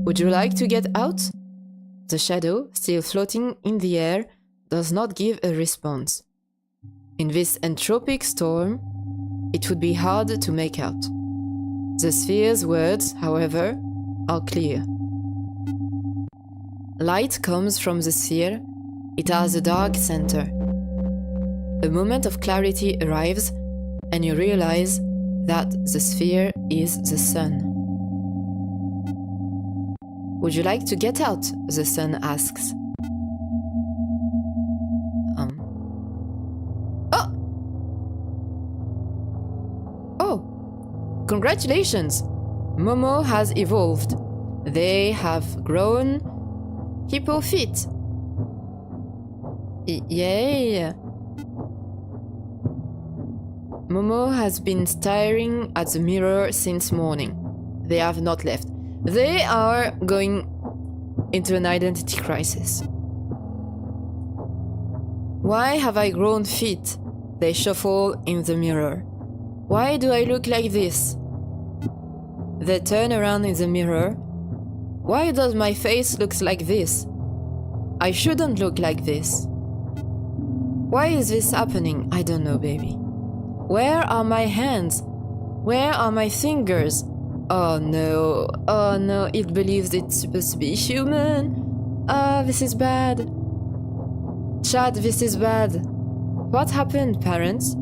would you like to get out? The shadow, still floating in the air, does not give a response. In this entropic storm, it would be hard to make out. The sphere's words, however, are clear. Light comes from the sphere. It has a dark center. A moment of clarity arrives, and you realize that the sphere is the sun. Would you like to get out? The sun asks. Oh! Congratulations! Momo has evolved. They have grown hippo feet. Yay! Momo has been staring at the mirror since morning. They have not left. They are going into an identity crisis. Why have I grown feet? They shuffle in the mirror. Why do I look like this? They turn around in the mirror. Why does my face look like this? I shouldn't look like this. Why is this happening? I don't know, baby. Where are my hands? Where are my fingers? Oh no, it believes it's supposed to be human. This is bad. Chad, this is bad. What happened, parents?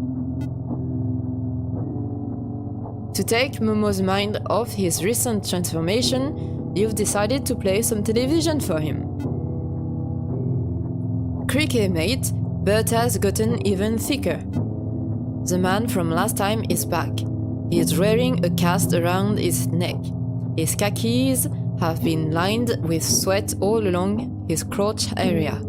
To take Momo's mind off his recent transformation, you've decided to play some television for him. Cricket mate, Bertha's gotten even thicker. The man from last time is back. He is wearing a cast around his neck. His khakis have been lined with sweat all along his crotch area.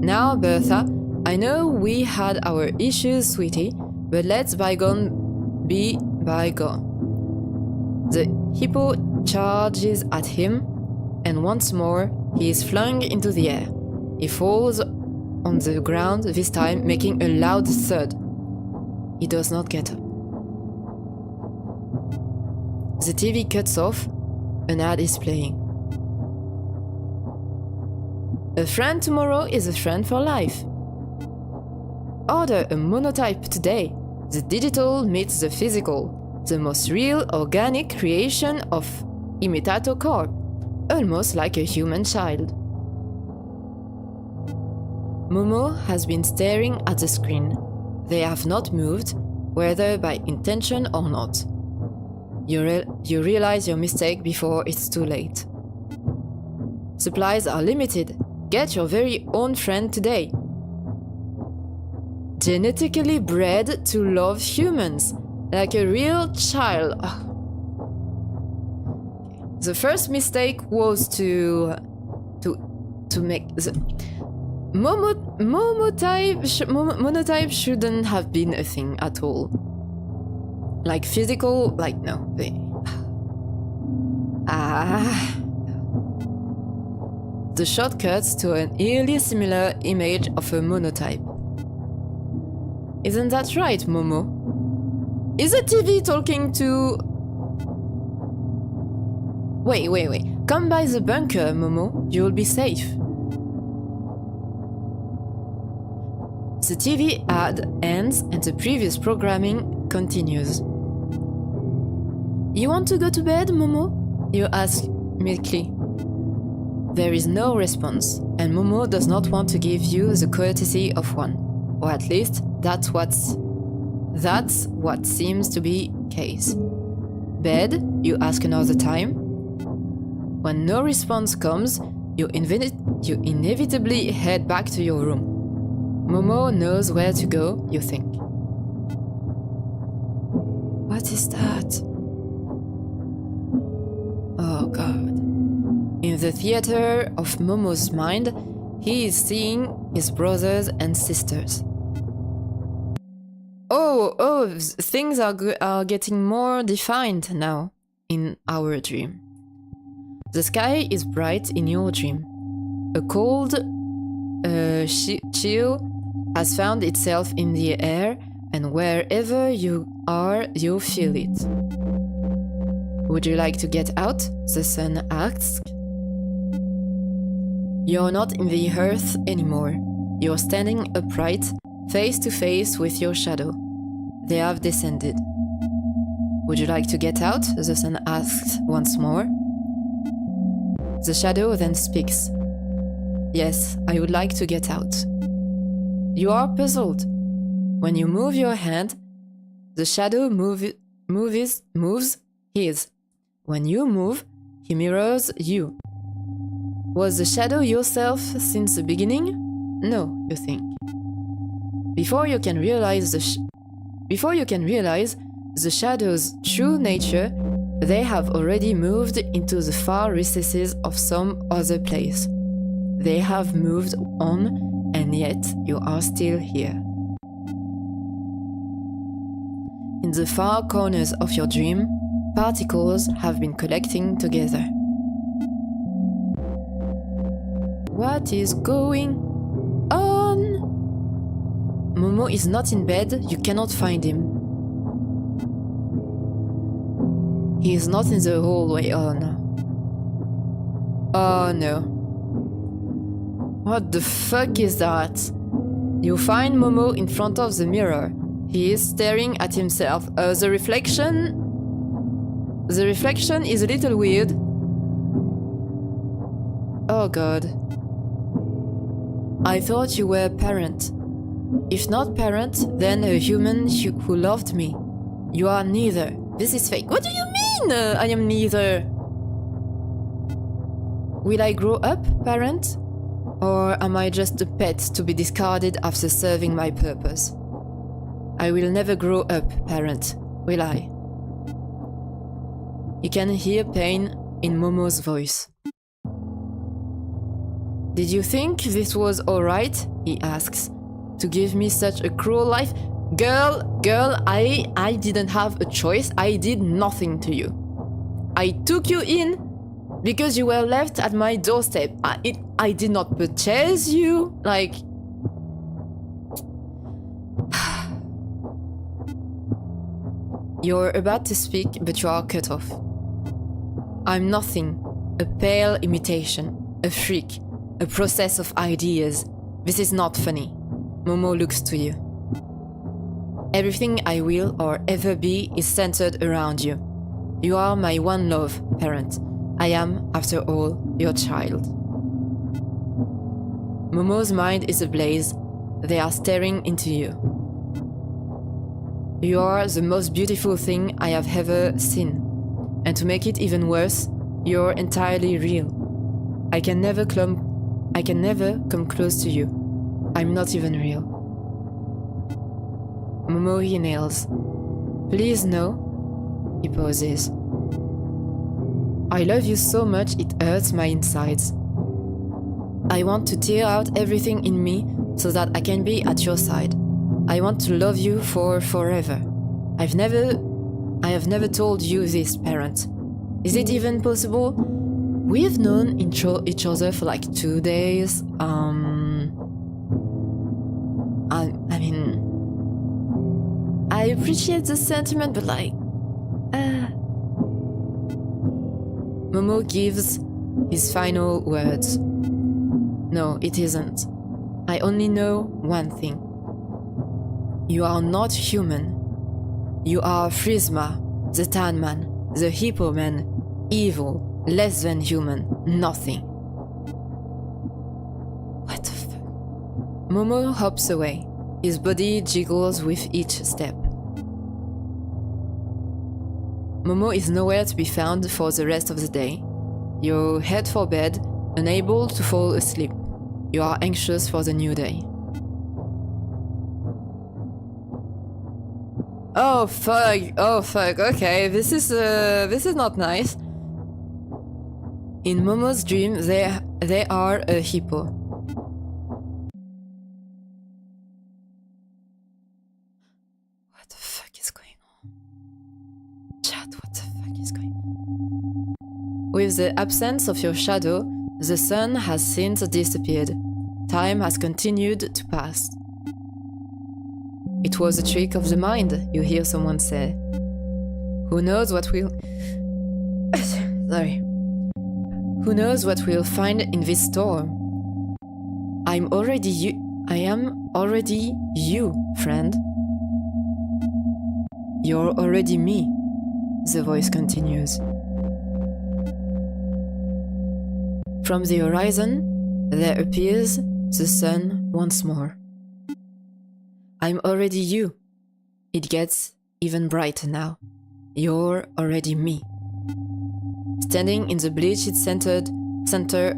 Now, Bertha, I know we had our issues, sweetie, but let's bygone be bygone. The hippo charges at him. and once more he is flung into the air. He falls on the ground, this time making a loud thud. He does not get up. The TV cuts off, an ad is playing. A friend tomorrow is a friend for life. Order a Momotype today. The digital meets the physical, the most real organic creation of Imitato Corp, almost like a human child. Momo has been staring at the screen. They have not moved, whether by intention or not. You realize your mistake before it's too late. Supplies are limited. Get your very own friend today. Genetically bred to love humans, like a real child. The first mistake was to make the Momotype shouldn't have been a thing at all. Like physical, like no. The shot cuts to an eerily similar image of a monotype. Isn't that right, Momo? Is the TV talking to... Wait. Come by the bunker, Momo. You'll be safe. The TV ad ends and the previous programming continues. You want to go to bed, Momo? You ask meekly. There is no response, and Momo does not want to give you the courtesy of one. Or at least, that's what seems to be the case. Bed, you ask another time. When no response comes, you inevitably head back to your room. Momo knows where to go, you think. What is that? Oh God. In the theater of Momo's mind, he is seeing his brothers and sisters. Things are getting more defined now in our dream. The sky is bright in your dream. A cold chill has found itself in the air, and wherever you are, you feel it. Would you like to get out? The sun asks. You're not in the earth anymore. You're standing upright, face to face with your shadow. They have descended. Would you like to get out? The sun asks once more. The shadow then speaks. Yes, I would like to get out. You are puzzled. When you move your hand, the shadow moves his. When you move, he mirrors you. Was the shadow yourself since the beginning? No, you think. Before you can realize the shadow's true nature, they have already moved into the far recesses of some other place. They have moved on, and yet you are still here. In the far corners of your dream, particles have been collecting together. What is going on? Momo is not in bed, you cannot find him. He is not in the hallway, oh no. Oh no. What the fuck is that? You find Momo in front of the mirror. He is staring at himself. The reflection is a little weird. Oh God. I thought you were a parent. If not parent, then a human who loved me. You are neither. This is fake. What do you mean? I am neither. Will I grow up, parent? Or am I just a pet to be discarded after serving my purpose? I will never grow up, parent, will I? You can hear pain in Momo's voice. Did you think this was alright? He asks. To give me such a cruel life? Girl, I didn't have a choice. I did nothing to you. I took you in. Because you were left at my doorstep. I did not purchase you. Like... You're about to speak, but you are cut off. I'm nothing. A pale imitation. A freak. A process of ideas. This is not funny. Momo looks to you. Everything I will or ever be is centered around you. You are my one love, parent. I am, after all, your child. Momo's mind is ablaze. They are staring into you. You are the most beautiful thing I have ever seen. And to make it even worse, you're entirely real. I can never come close to you. I'm not even real. Momo inhales. Please no. He pauses. I love you so much it hurts my insides. I want to tear out everything in me so that I can be at your side. I want to love you for forever. I have never told you this, parent. Is it even possible? We've known each other for like 2 days. I mean, I appreciate the sentiment, but like, Momo gives his final words. No, it isn't. I only know one thing. You are not human. You are Phrisma, the Tan Man, the Hippo Man, evil, less than human, nothing. What the fuck? Momo hops away. His body jiggles with each step. Momo is nowhere to be found for the rest of the day. You head for bed, unable to fall asleep. You are anxious for the new day. Oh fuck, okay, this is not nice. In Momo's dream, they are a hippo. What the fuck is going on? Chat, what the fuck is going on? With the absence of your shadow, the sun has since disappeared. Time has continued to pass. It was a trick of the mind, you hear someone say. Who knows what we'll... Sorry. Who knows what we'll find in this storm? I am already you, friend. You're already me, the voice continues. From the horizon, there appears the sun once more. I'm already you. It gets even brighter now. You're already me. Standing in the bleached center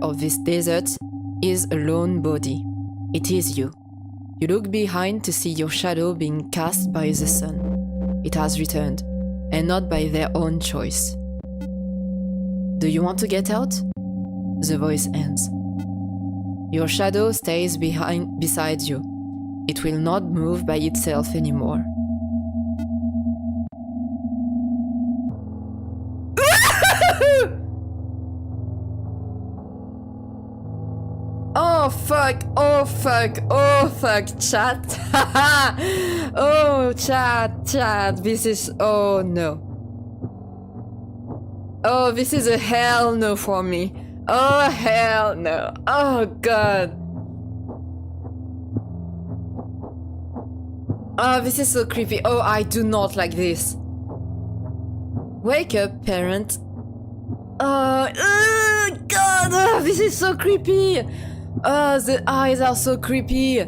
of this desert is a lone body. It is you. You look behind to see your shadow being cast by the sun. It has returned, and not by their own choice. Do you want to get out? The voice ends. Your shadow stays beside you. It will not move by itself anymore. Oh fuck, chat. Oh, chat, this is, oh no. Oh, this is a hell no for me. Oh, hell no. Oh, God. Oh, this is so creepy. Oh, I do not like this. Wake up, parent. Oh, God, oh, this is so creepy. Oh, the eyes are so creepy.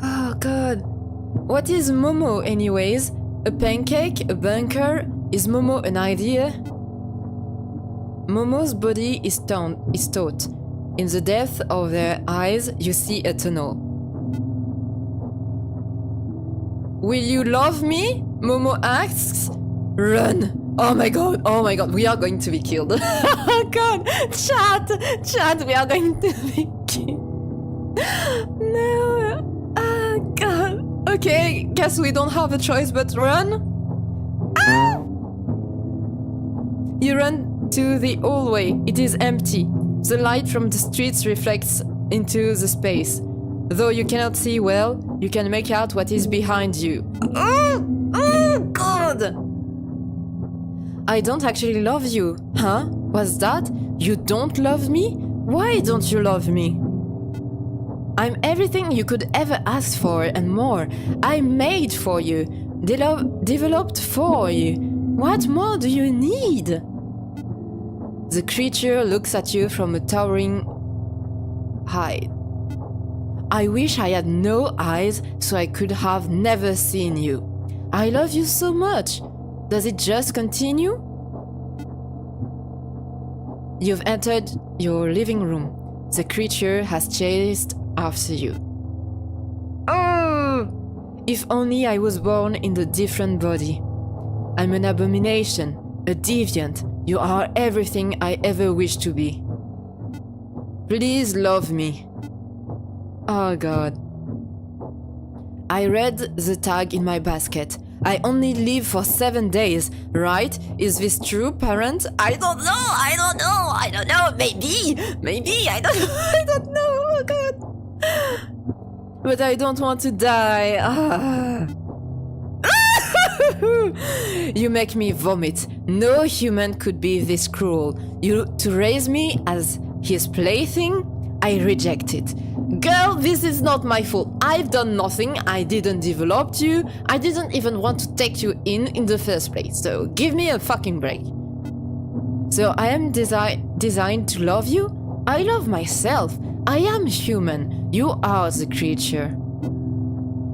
Oh, God. What is Momo, anyways? A pancake? A bunker? Is Momo an idea? Momo's body is taut. In the depth of their eyes, you see a tunnel. Will you love me? Momo asks. Run! Oh my god, we are going to be killed. Oh god, chat, we are going to be killed. No, oh god. Okay, guess we don't have a choice but run. Ah! You run to the hallway. It is empty. The light from the streets reflects into the space. Though you cannot see well, you can make out what is behind you. Oh, God! I don't actually love you. Huh? What's that? You don't love me? Why don't you love me? I'm everything you could ever ask for and more. I'm made for you. Developed for you. What more do you need? The creature looks at you from a towering height. I wish I had no eyes so I could have never seen you. I love you so much. Does it just continue? You've entered your living room. The creature has chased after you. Oh! If only I was born in a different body. I'm an abomination, a deviant. You are everything I ever wished to be. Please love me. Oh God. I read the tag in my basket. I only live for 7 days, right? Is this true, parent? I don't know, maybe, I don't know, oh God. But I don't want to die. You make me vomit. No human could be this cruel. To raise me as his plaything? I reject it. Girl, this is not my fault. I've done nothing. I didn't develop you. I didn't even want to take you in the first place. So give me a fucking break. So I am designed to love you? I love myself. I am human. You are the creature.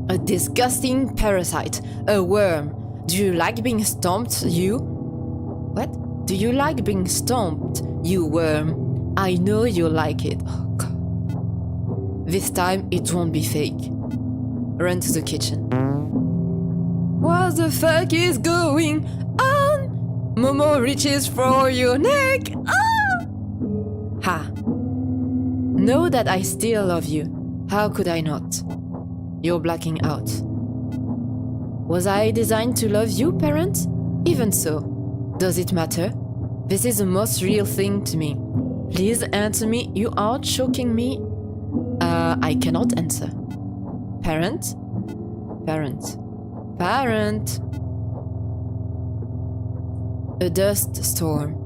A disgusting parasite. A worm. Do you like being stomped, you? What? Do you like being stomped, you worm? I know you like it. Oh, God. This time it won't be fake. Run to the kitchen. What the fuck is going on? Momo reaches for your neck. Ah! Ha. Know that I still love you. How could I not? You're blacking out. Was I designed to love you, parent? Even so. Does it matter? This is the most real thing to me. Please answer me. You are choking me. I cannot answer. Parent? Parent. Parent. A dust storm.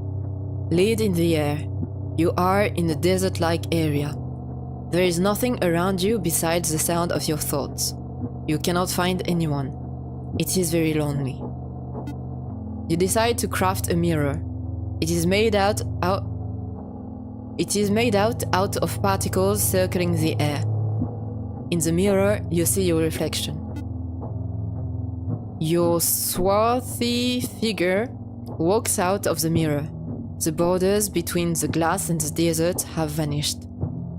Lead in the air. You are in a desert-like area. There is nothing around you besides the sound of your thoughts. You cannot find anyone. It is very lonely. You decide to craft a mirror. It is made out of particles circling the air. In the mirror, you see your reflection. Your swarthy figure walks out of the mirror. The borders between the glass and the desert have vanished.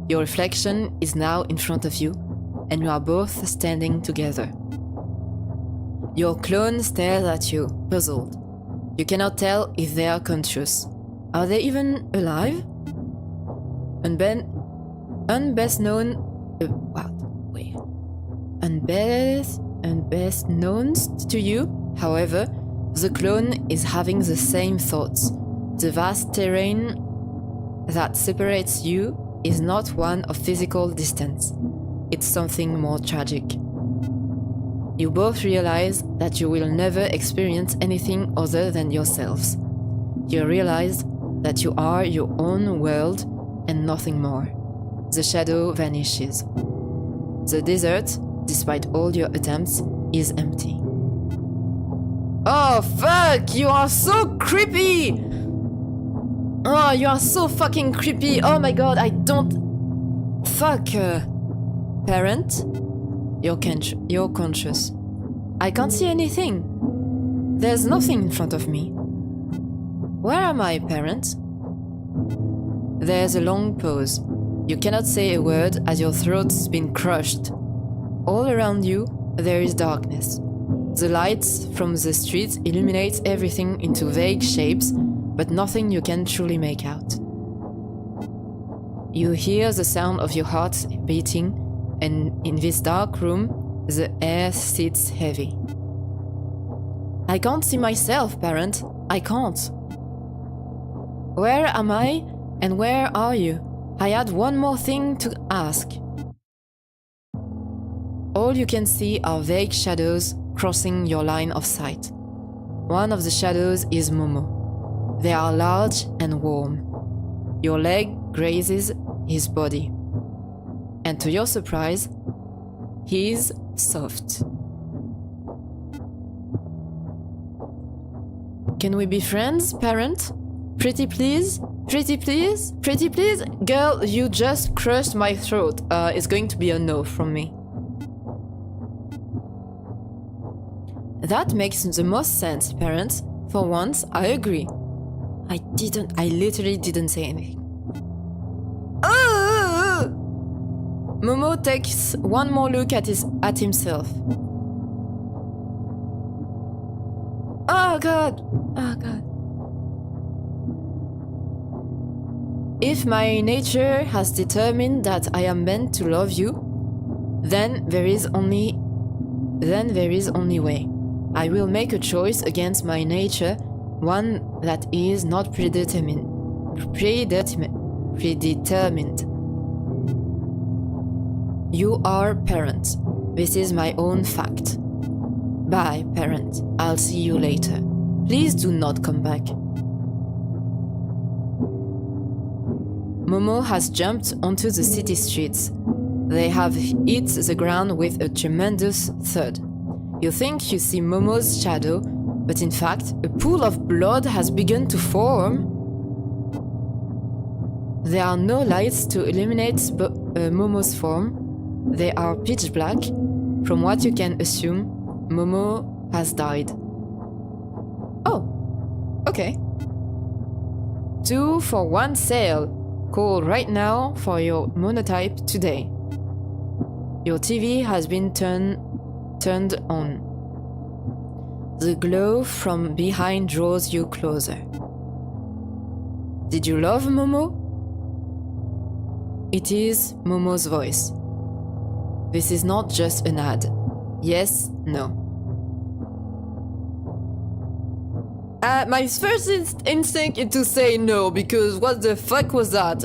Your reflection is now in front of you, and you are both standing together. Your clone stares at you, puzzled. You cannot tell if they are conscious. Are they even alive? Unbest known to you, however, the clone is having the same thoughts. The vast terrain that separates you is not one of physical distance. It's something more tragic. You both realize that you will never experience anything other than yourselves. You realize that you are your own world and nothing more. The shadow vanishes. The desert, despite all your attempts, is empty. Oh fuck! You are so creepy! Oh, you are so fucking creepy! Oh my god, I don't... Fuck! Parent? You're conscious. I can't see anything. There's nothing in front of me. Where am I, parent? There's a long pause. You cannot say a word as your throat's been crushed. All around you, there is darkness. The lights from the streets illuminate everything into vague shapes, but nothing you can truly make out. You hear the sound of your heart beating, and in this dark room, the air sits heavy. I can't see myself, parent. I can't. Where am I and where are you? I had one more thing to ask. All you can see are vague shadows crossing your line of sight. One of the shadows is Momo. They are large and warm. Your leg grazes his body. And to your surprise, he's soft. Can we be friends, parent? Pretty please? Pretty please? Pretty please? Girl, you just crushed my throat. It's going to be a no from me. That makes the most sense, parent. For once, I agree. I literally didn't say anything. Momo takes one more look at himself. Oh god! Oh god. If my nature has determined that I am meant to love you, then there is only way. I will make a choice against my nature, one that is not predetermined. You are parent. This is my own fact. Bye, parent. I'll see you later. Please do not come back. Momo has jumped onto the city streets. They have hit the ground with a tremendous thud. You think you see Momo's shadow, but in fact, a pool of blood has begun to form. There are no lights to illuminate Momo's form. They are pitch black. From what you can assume, Momo has died. Oh, okay. 2 for 1 sale. Call right now for your Momotype today. Your TV has been turned on. The glow from behind draws you closer. Did you love Momo? It is Momo's voice. This is not just an ad. Yes, no. My first instinct is to say no, because what the fuck was that?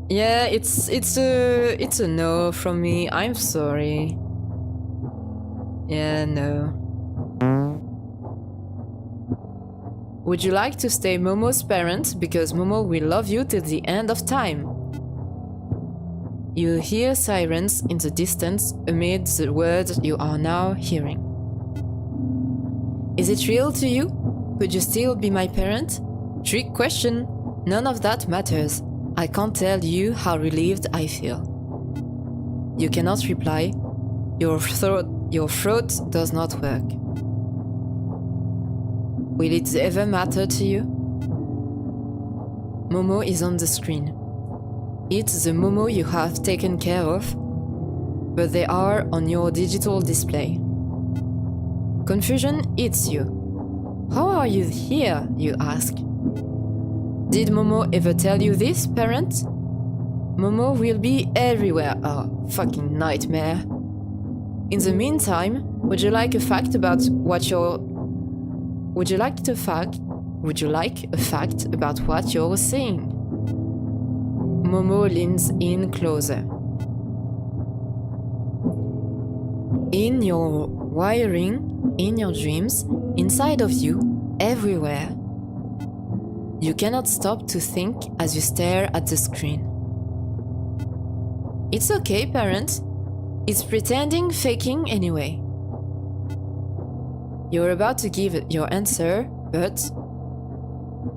Yeah, it's a no from me. I'm sorry. Yeah, no. Would you like to stay Momo's parent? Because Momo will love you till the end of time. You hear sirens in the distance amid the words you are now hearing. Is it real to you? Could you still be my parent? Trick question. None of that matters. I can't tell you how relieved I feel. You cannot reply. Your throat does not work. Will it ever matter to you? Momo is on the screen. It's the Momo you have taken care of, but they are on your digital display. Confusion eats you. How are you here, you ask? Did Momo ever tell you this, parent? Momo will be everywhere. Oh, fucking nightmare. In the meantime, would you like a fact about what you're... Would you like a fact about what you're seeing? Momo leans in closer. In your wiring, in your dreams, inside of you, everywhere. You cannot stop to think as you stare at the screen. It's okay, parent. It's pretending, faking anyway. You're about to give your answer, but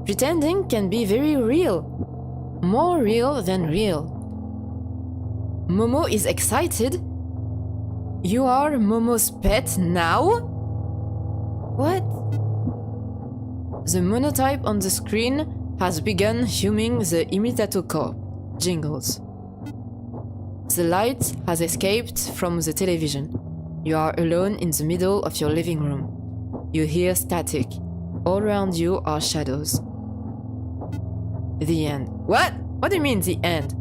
pretending can be very real. More real than real. Momo is excited. You are Momo's pet now? What? The monotype on the screen has begun humming the Imitato Corp jingles. The light has escaped from the television. You are alone in the middle of your living room. You hear static. All around you are shadows. The end. What? What do you mean, the end?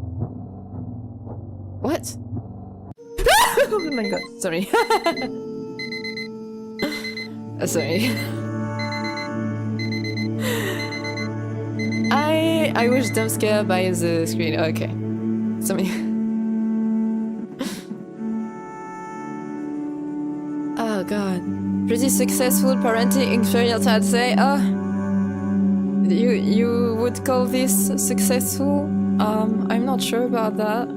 What? Oh my god, sorry. Sorry. I was jump scared by the screen. Okay. Something. Oh god. Pretty successful parenting experience, I'd say. You would call this successful? I'm not sure about that.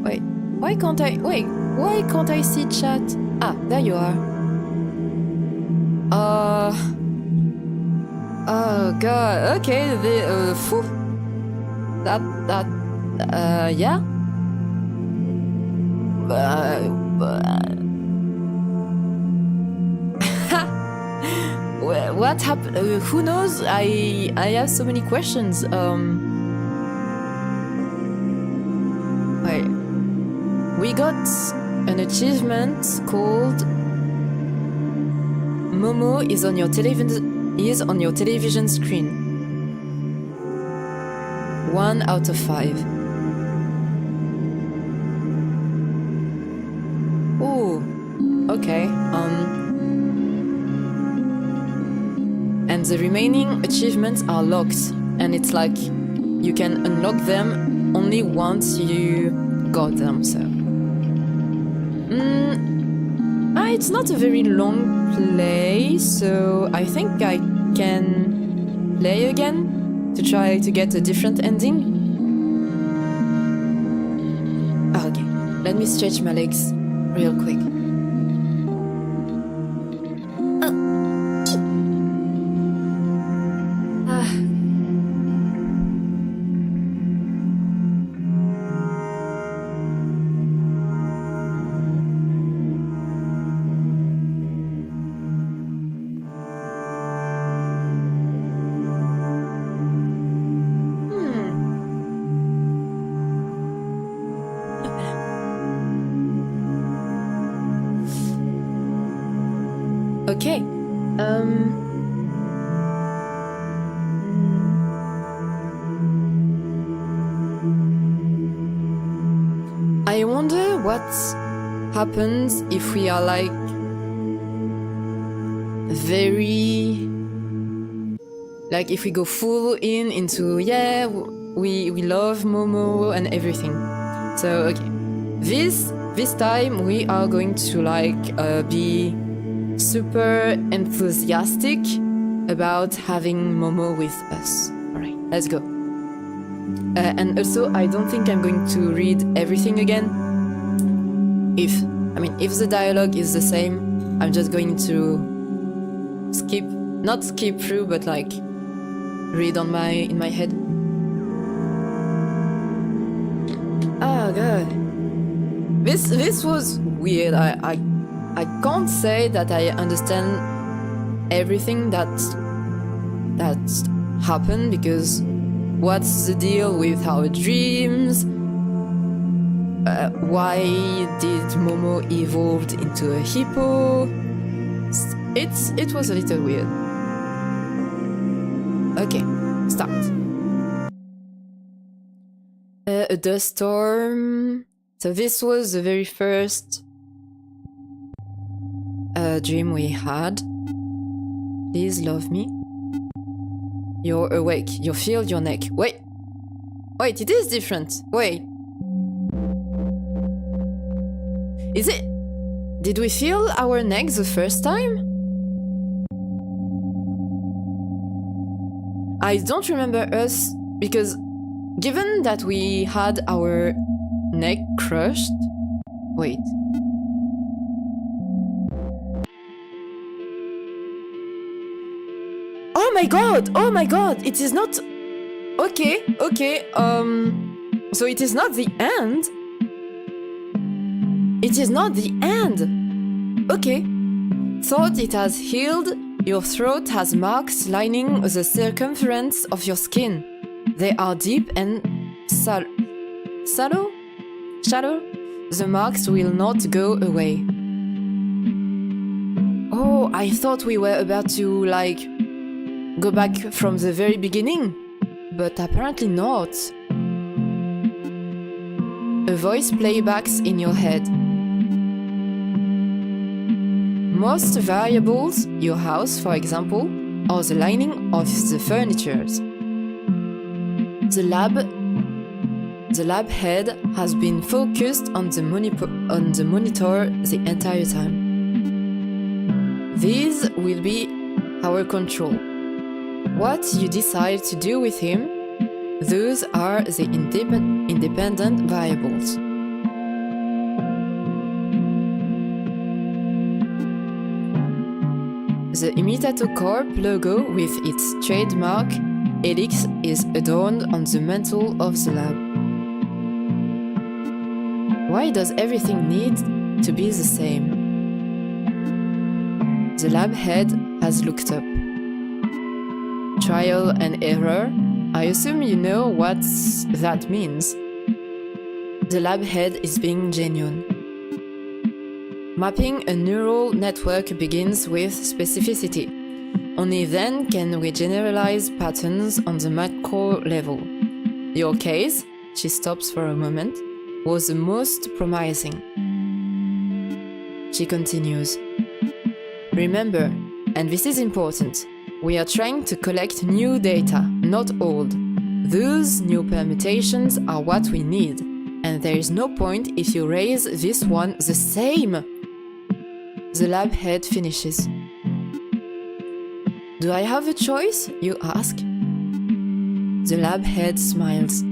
Wait, why can't I see chat? Ah, there you are. Oh god, okay, phew. Yeah? What happened? Who knows? I have so many questions. Wait. We got an achievement called Momo is on your television screen. 1 out of 5. Ooh. Okay. And the remaining achievements are locked, and it's like you can unlock them only once you got them, so... it's not a very long play, so I think I can play again to try to get a different ending. Okay, let me stretch my legs real quick. Okay. I wonder what happens if we are like very, like if we go full into yeah, we love Momo and everything. So okay, this time we are going to like be super enthusiastic about having Momo with us. Alright, let's go. And also, I don't think I'm going to read everything again. If the dialogue is the same, I'm just going to not skip through, but like read in my head. Oh god. This was weird. I can't say that I understand everything that happened, because what's the deal with our dreams? Why did Momo evolve into a hippo? It was a little weird. Okay, start. A dust storm. So this was the very first dream we had. Please love me. You're awake. You feel your neck. Wait, it is different. Wait. Is it? Did we feel our neck the first time? I don't remember us, because given that we had our neck crushed... Wait. Oh my god, it is not... Okay, so it is not the end? It is not the end! Okay. Thought it has healed, your throat has marks lining the circumference of your skin. They are deep and shallow? The marks will not go away. Oh, I thought we were about to, like, go back from the very beginning, but apparently not. A voice playbacks in your head. Most variables, your house for example, are the lining of the furnitures. The lab head has been focused on the monitor the entire time. These will be our control. What you decide to do with him, those are the independent variables. The Imitato Corp logo with its trademark helix is adorned on the mantle of the lab. Why does everything need to be the same? The lab head has looked up. Trial and error? I assume you know what that means. The lab head is being genuine. Mapping a neural network begins with specificity. Only then can we generalize patterns on the macro level. Your case, she stops for a moment, was the most promising. She continues. Remember, and this is important, we are trying to collect new data, not old. Those new permutations are what we need, and there is no point if you raise this one the same. The lab head finishes. Do I have a choice, you ask? The lab head smiles.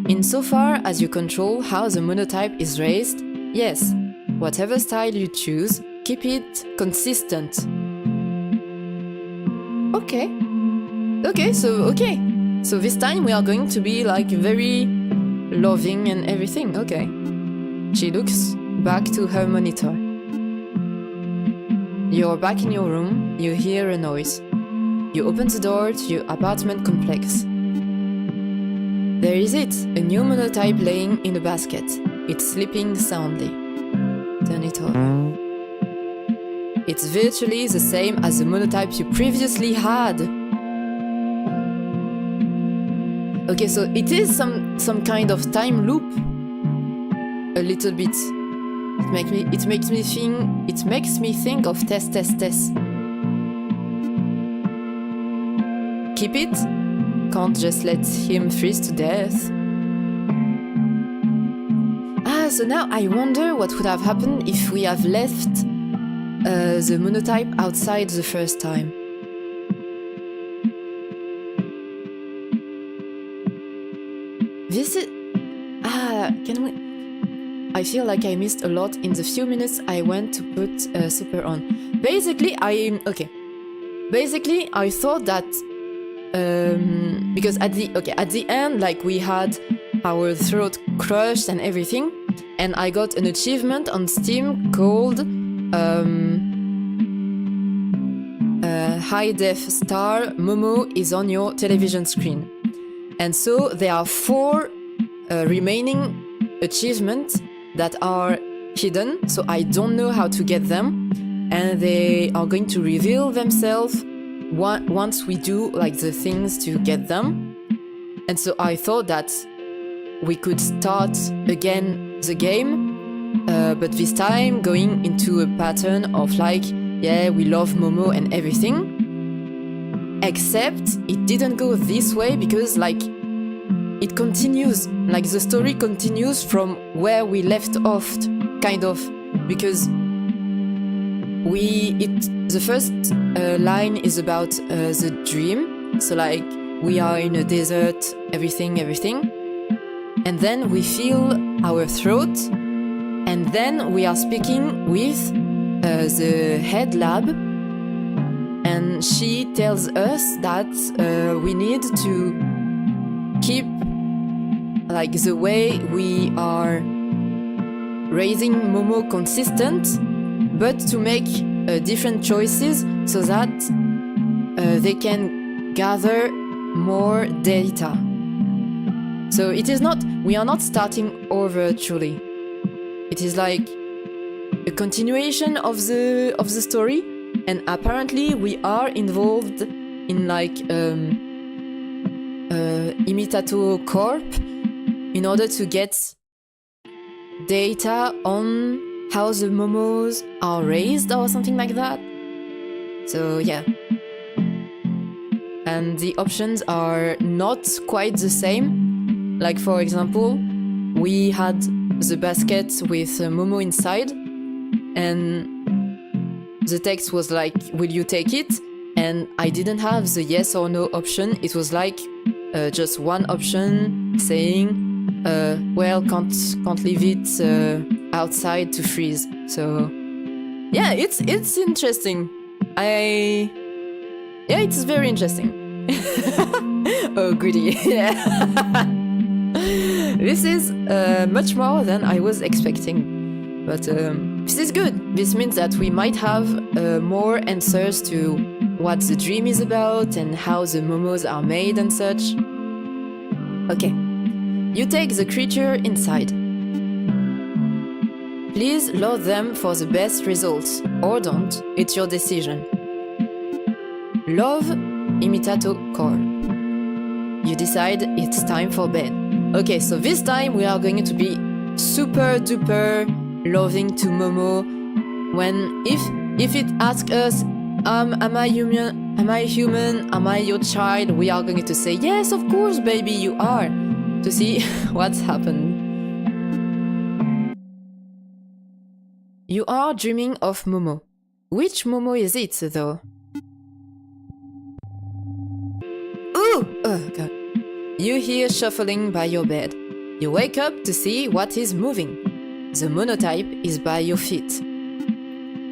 Insofar as you control how the monotype is raised, yes, whatever style you choose, keep it consistent. Okay, so this time we are going to be like very loving and everything, okay. She looks back to her monitor. You're back in your room, you hear a noise. You open the door to your apartment complex. There is it, a new monotype laying in a basket. It's sleeping soundly. Turn it over. It's virtually the same as the monotype you previously had. Okay, so it is some kind of time loop. A little bit. It makes me think of test. Keep it? Can't just let him freeze to death. So now I wonder what would have happened if we have left the monotype outside the first time. This is... can we... I feel like I missed a lot in the few minutes I went to put super on. Basically, I thought that because at the end, like, we had our throat crushed and everything, and I got an achievement on Steam called High Def Star Momo is on your television screen. And so there are 4 remaining achievements that are hidden, so I don't know how to get them, and they are going to reveal themselves once we do like the things to get them. And so I thought that we could start again the game, but this time going into a pattern of like, yeah, we love Momo and everything, except it didn't go this way because like it continues, like the story continues from where we left off, kind of, because the first line is about the dream, so like we are in a desert, everything, and then we feel our throat, and then we are speaking with the head lab, and she tells us that we need to keep like the way we are raising Momo consistent, but to make different choices so that they can gather more data. So it is not, we are not starting over truly. It is like a continuation of the story, and apparently we are involved in like Imitato Corp in order to get data on how the momos are raised or something like that. So yeah. And the options are not quite the same. Like for example, we had the basket with Momo inside, and the text was like, will you take it? And I didn't have the yes or no option. It was like just one option saying, well, can't leave it outside to freeze. So yeah, it's interesting. Yeah, it's very interesting. Oh, goody. Yeah. This is much more than I was expecting. But this is good. This means that we might have more answers to what the dream is about and how the momos are made and such. Okay. You take the creature inside. Please load them for the best results, or don't, it's your decision. Love, imitato call. You decide it's time for bed. Okay, so this time we are going to be super duper loving to Momo. When if it asks us, am I human? Am I human? Am I your child? We are going to say, yes, of course, baby, you are. To see what's happened. You are dreaming of Momo. Which Momo is it, though? Ooh! Oh, God. You hear shuffling by your bed. You wake up to see what is moving. The monotype is by your feet.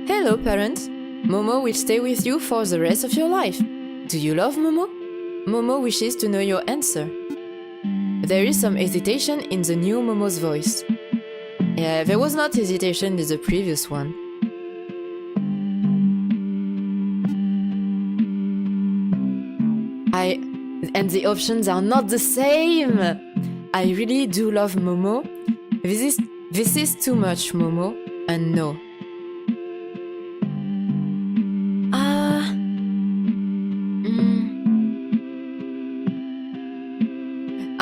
Hello, parent. Momo will stay with you for the rest of your life. Do you love Momo? Momo wishes to know your answer. There is some hesitation in the new Momo's voice. Yeah, there was not hesitation in the previous one. And the options are not the same! I really do love Momo. This is too much, Momo, and no.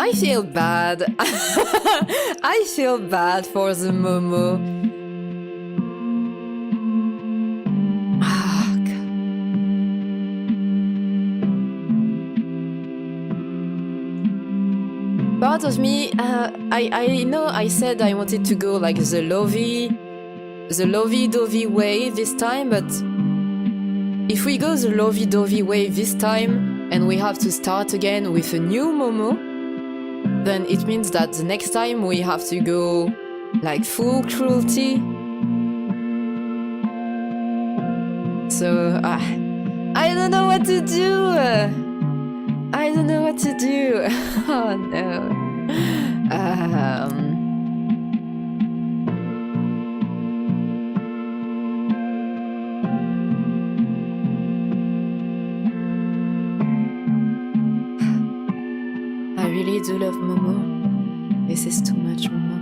I feel bad. I feel bad for the Momo. Ah, God. Part of me, I know I said I wanted to go like the lovey-dovey way this time, but if we go the lovey-dovey way this time and we have to start again with a new Momo, then it means that the next time we have to go like full cruelty. So I don't know what to do. I don't know what to do. Oh no. I really do love Momo. This is too much, Momo.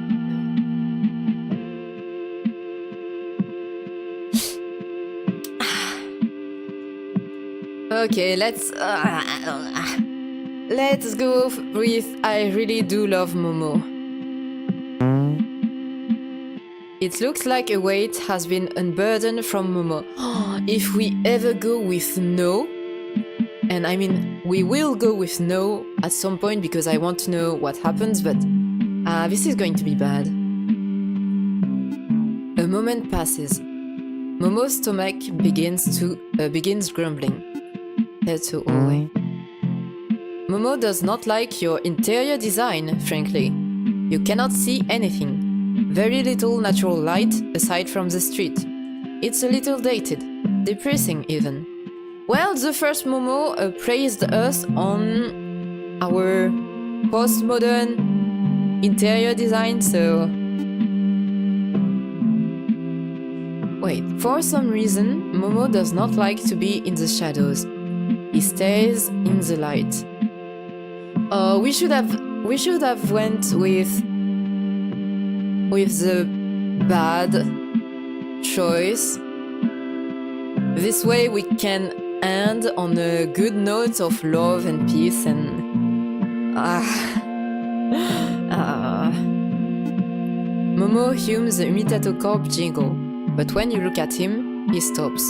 No. Okay, let's go with I really do love Momo. It looks like a weight has been unburdened from Momo. If we ever go with no, and I mean, we will go with no at some point because I want to know what happens, but this is going to be bad. A moment passes. Momo's stomach begins grumbling. That's so always. Momo does not like your interior design, frankly. You cannot see anything. Very little natural light aside from the street. It's a little dated, depressing even. Well, the first Momo praised us on our postmodern interior design, so... Wait, for some reason, Momo does not like to be in the shadows. He stays in the light. We should have went with the bad choice. This way we can end on a good note of love and peace and Momo hums the imitato corp jingle, but when you look at him, he stops.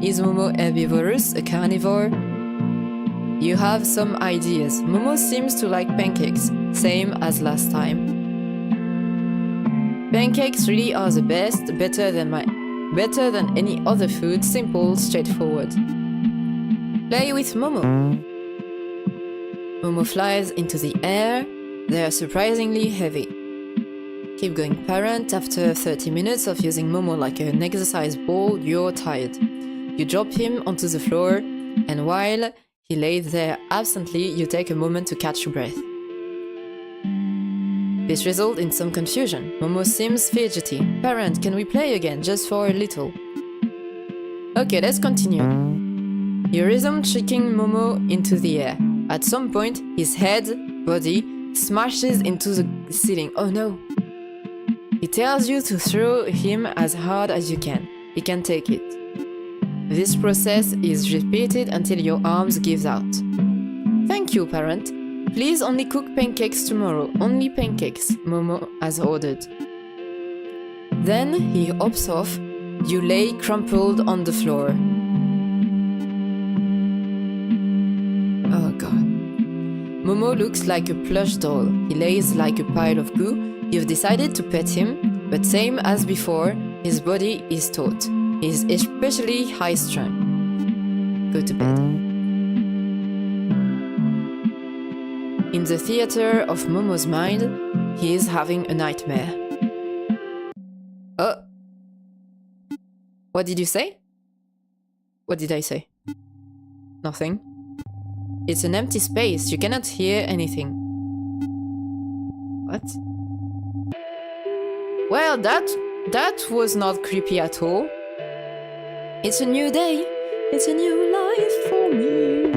Is Momo herbivorous, a carnivore? You have some ideas. Momo seems to like pancakes, same as last time. Pancakes really are the best, better than any other food, simple, straightforward. Play with Momo. Momo flies into the air. They are surprisingly heavy. Keep going, parent. After 30 minutes of using Momo like an exercise ball, you're tired. You drop him onto the floor, and while he lays there absently, you take a moment to catch your breath. This results in some confusion. Momo seems fidgety. Parent, can we play again, just for a little? Okay, let's continue. You resume tricking Momo into the air. At some point, his body, smashes into the ceiling. Oh no! He tells you to throw him as hard as you can. He can take it. This process is repeated until your arms give out. Thank you, parent. Please only cook pancakes tomorrow. Only pancakes, Momo has ordered. Then he hops off. You lay crumpled on the floor. Oh god. Momo looks like a plush doll. He lays like a pile of goo. You've decided to pet him, but same as before, his body is taut. He's especially high-strung. Go to bed. In the theater of Momo's mind, he is having a nightmare. Oh! What did you say? What did I say? Nothing. It's an empty space, you cannot hear anything. What? Well, that was not creepy at all. It's a new day. It's a new life for me.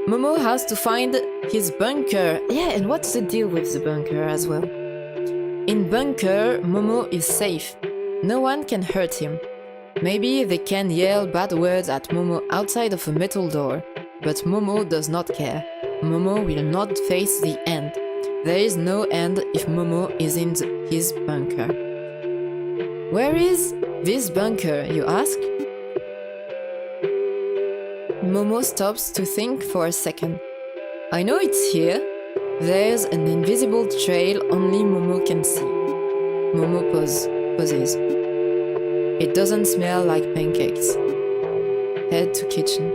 Momo has to find his bunker. Yeah, and what's the deal with the bunker as well? In bunker, Momo is safe. No one can hurt him. Maybe they can yell bad words at Momo outside of a metal door, but Momo does not care. Momo will not face the end. There is no end if Momo is in his bunker. Where is this bunker, you ask? Momo stops to think for a second. I know it's here. There's an invisible trail only Momo can see. Momo pauses. It doesn't smell like pancakes. Head to kitchen.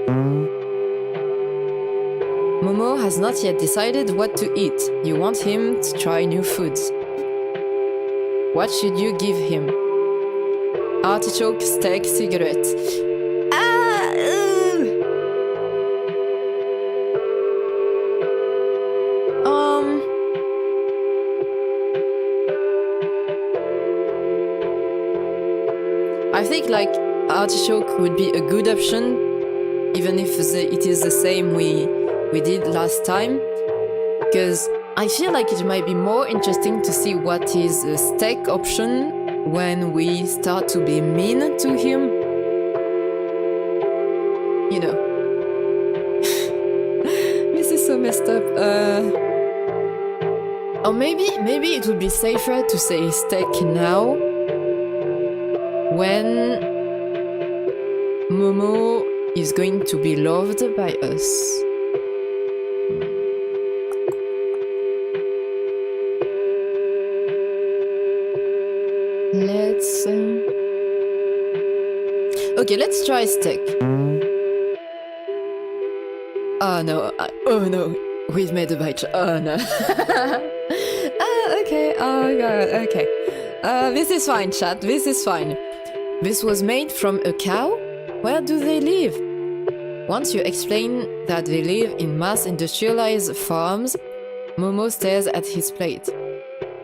Momo has not yet decided what to eat. You want him to try new foods. What should you give him? Artichoke, steak, cigarette. I think like artichoke would be a good option, even if it is the same we did last time, because I feel like it might be more interesting to see what is a steak option when we start to be mean to him. You know. This is so messed up. Or maybe it would be safer to say steak now, when Momo is going to be loved by us. Okay, let's try steak. Oh no, we've made a bite. Oh no. Okay, oh god, okay. This is fine, chat, this is fine. This was made from a cow? Where do they live? Once you explain that they live in mass industrialized farms, Momo stares at his plate.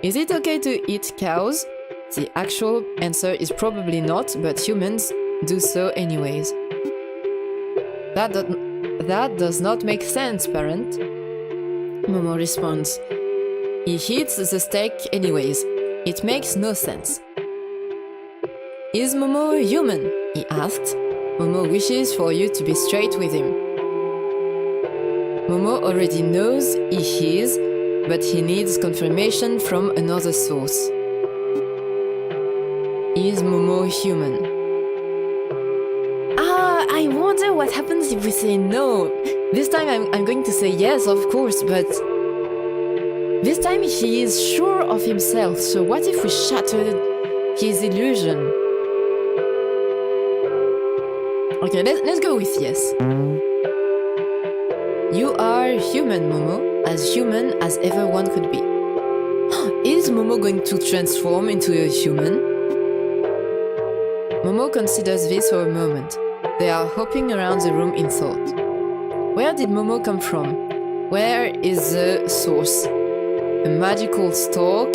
Is it okay to eat cows? The actual answer is probably not, but humans do so anyways. That does not make sense, parent. Momo responds. He eats the steak anyways. It makes no sense. Is Momo a human? He asked. Momo wishes for you to be straight with him. Momo already knows he is, but he needs confirmation from another source. Is Momo human? I wonder what happens if we say no. This time I'm going to say yes, of course, but this time he is sure of himself, so what if we shattered his illusion? Okay, let's go with yes. You are human, Momo, as human as ever one could be. Is Momo going to transform into a human? Momo considers this for a moment. They are hopping around the room in thought. Where did Momo come from? Where is the source? A magical stork?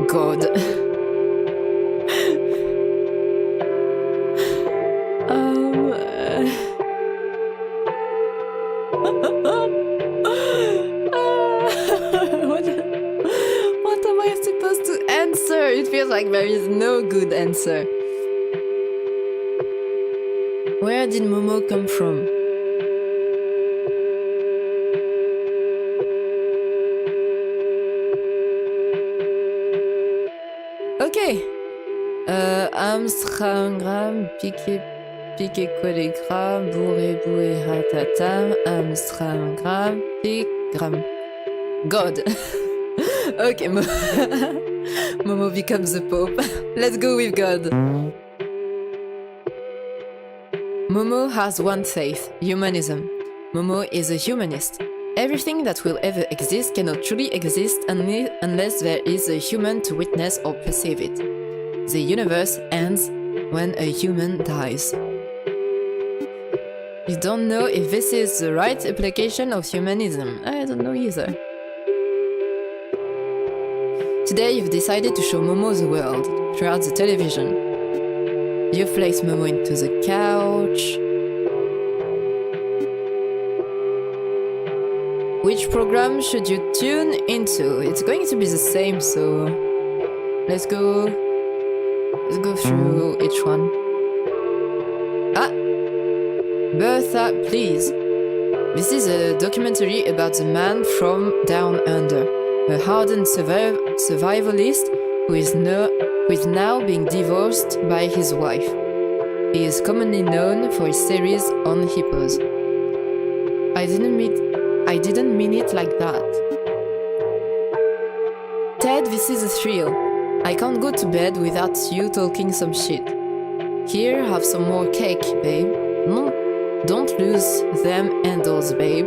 God. What am I supposed to answer? It feels like there is no good answer. Where did Momo come from? Okay. Amstramgram, piqué collégram, bourré ratatam, Amstramgram, pigram. God. Okay, Momo becomes the Pope. Let's go with God. Momo has one faith, humanism. Momo is a humanist. Everything that will ever exist cannot truly exist unless there is a human to witness or perceive it. The universe ends when a human dies. You don't know if this is the right application of humanism. I don't know either. Today you've decided to show Momo the world throughout the television. You've placed Momo into the couch. Which program should you tune into? It's going to be the same, so let's go through each one. Bertha, please. This is a documentary about the man from Down Under, a hardened survivalist who is now being divorced by his wife. He is commonly known for his series on hippos. I didn't mean it like that. Ted, this is a thrill. I can't go to bed without you talking some shit. Here, have some more cake, babe. No, don't lose them handles, babe.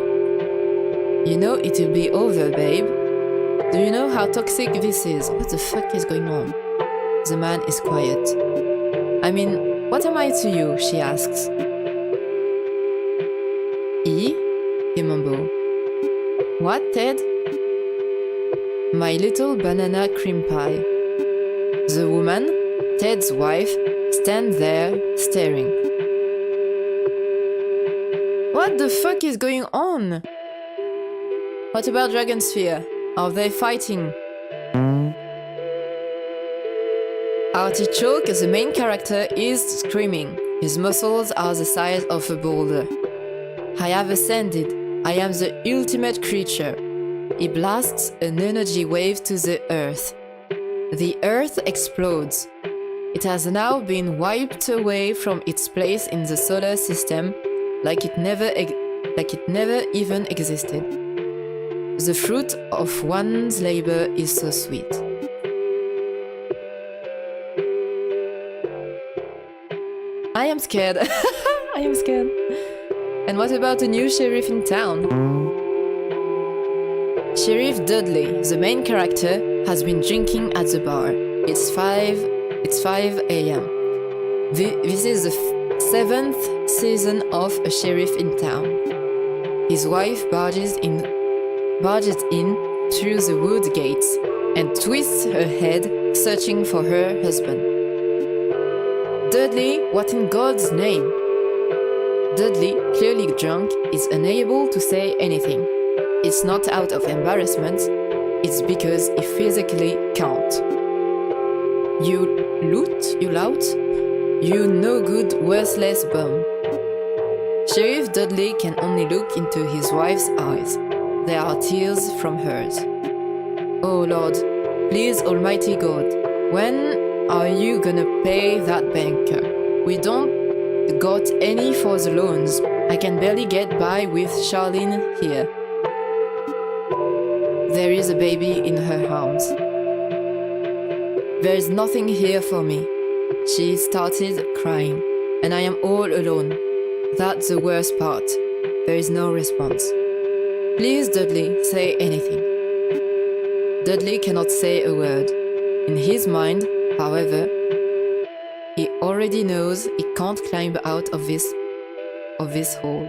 You know it will be over, babe. Do you know how toxic this is? What the fuck is going on? The man is quiet. I mean, what am I to you? She asks. He mumbles. What, Ted? My little banana cream pie. The woman, Ted's wife, stands there staring. What the fuck is going on? What about Dragon Sphere? Are they fighting? Artichoke, the main character, is screaming. His muscles are the size of a boulder. I have ascended. I am the ultimate creature. He blasts an energy wave to the Earth. The Earth explodes. It has now been wiped away from its place in the solar system, like it never even existed. The fruit of one's labor is so sweet. I am scared. I am scared. And what about the new sheriff in town? Sheriff Dudley, the main character, has been drinking at the bar. It's 5 a.m. This is the 7th season of A Sheriff in Town. His wife barges in through the wood gates and twists her head, searching for her husband. Dudley, what in God's name? Dudley, clearly drunk, is unable to say anything. It's not out of embarrassment, it's because he physically can't. You lout? You no good, worthless bum. Sheriff Dudley can only look into his wife's eyes. There are tears from hers. Oh Lord, please Almighty God, when are you gonna pay that banker? We don't got any for the loans. I can barely get by with Charlene here. There is a baby in her arms. There is nothing here for me. She started crying, and I am all alone. That's the worst part. There is no response. Please, Dudley, say anything. Dudley cannot say a word. In his mind, however, he already knows he can't climb out of this hole.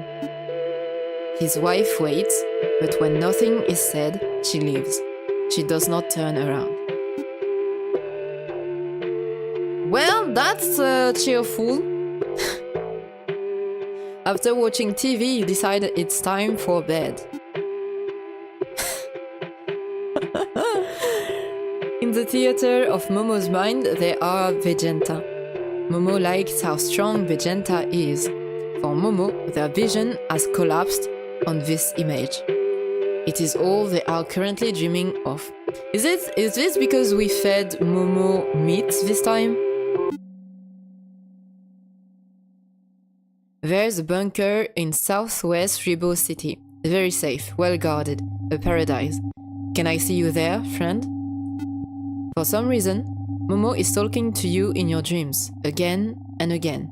His wife waits, but when nothing is said, she leaves. She does not turn around. Well, that's cheerful. After watching TV, you decide it's time for bed. In the theater of Momo's mind, there are Vegeta. Momo likes how strong Vegeta is. For Momo, their vision has collapsed on this image. It is all they are currently dreaming of. Is this because we fed Momo meat this time? There's a bunker in southwest Ribo City. Very safe, well guarded, a paradise. Can I see you there, friend? For some reason, Momo is talking to you in your dreams, again and again.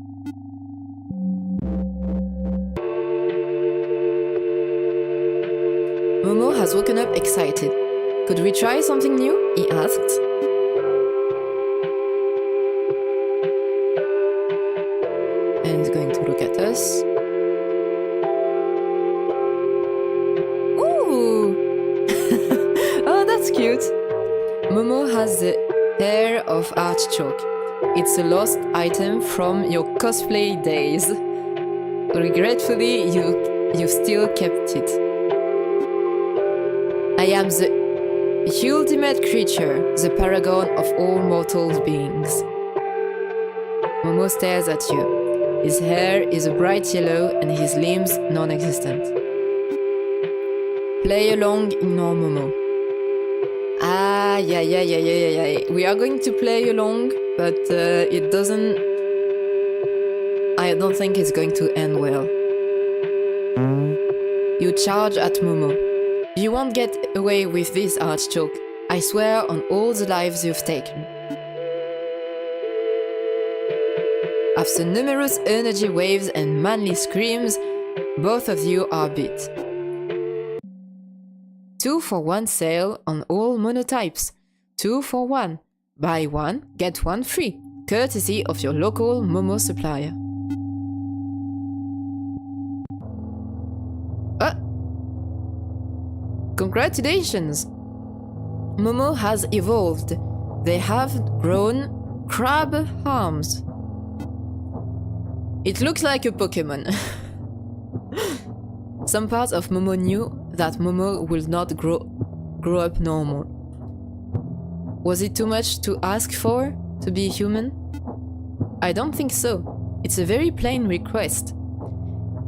Momo has woken up excited. Could we try something new? He asked. And he's going to look at us. Ooh! Oh, that's cute. Momo has the hair of artichoke. It's a lost item from your cosplay days. Regretfully, you still kept it. I am the ultimate creature, the paragon of all mortal beings. Momo stares at you. His hair is a bright yellow and his limbs non-existent. Play along, ignore Momo. Ah, yeah. We are going to play along, but it doesn't... I don't think it's going to end well. You charge at Momo. You won't get away with this, artichoke. I swear on all the lives you've taken. After numerous energy waves and manly screams, both of you are beat. 2 for 1 sale on all monotypes. 2 for 1. Buy 1, get 1 free. Courtesy of your local Momo supplier. Congratulations! Momo has evolved. They have grown crab arms. It looks like a Pokemon. Some parts of Momo knew that Momo will not grow up normal. Was it too much to ask for to be human? I don't think so. It's a very plain request.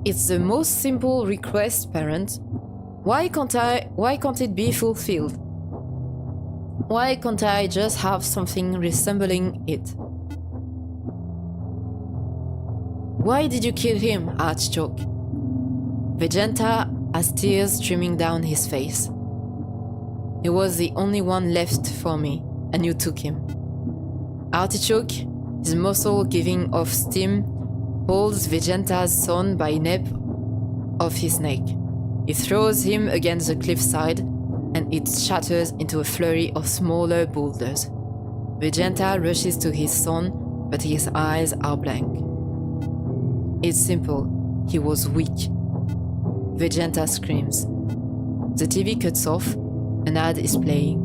It's the most simple request, parent. Why can't it be fulfilled? Why can't I just have something resembling it? Why did you kill him, Artichoke? Vegeta has tears streaming down his face. He was the only one left for me, and you took him. Artichoke, his muscle giving off steam, holds Vegeta's son by the nape of his neck. He throws him against the cliffside, and it shatters into a flurry of smaller boulders. Vegeta rushes to his son, but his eyes are blank. It's simple. He was weak. Vegeta screams. The TV cuts off. An ad is playing.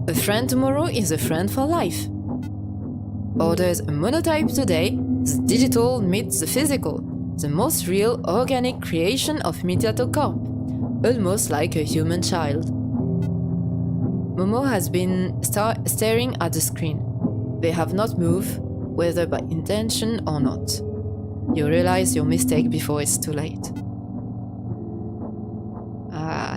A friend tomorrow is a friend for life. Orders a monotype today. The digital meets the physical. The most real organic creation of Mediato Corp. Almost like a human child. Momo has been staring at the screen. They have not moved, whether by intention or not. You realize your mistake before it's too late. Ah,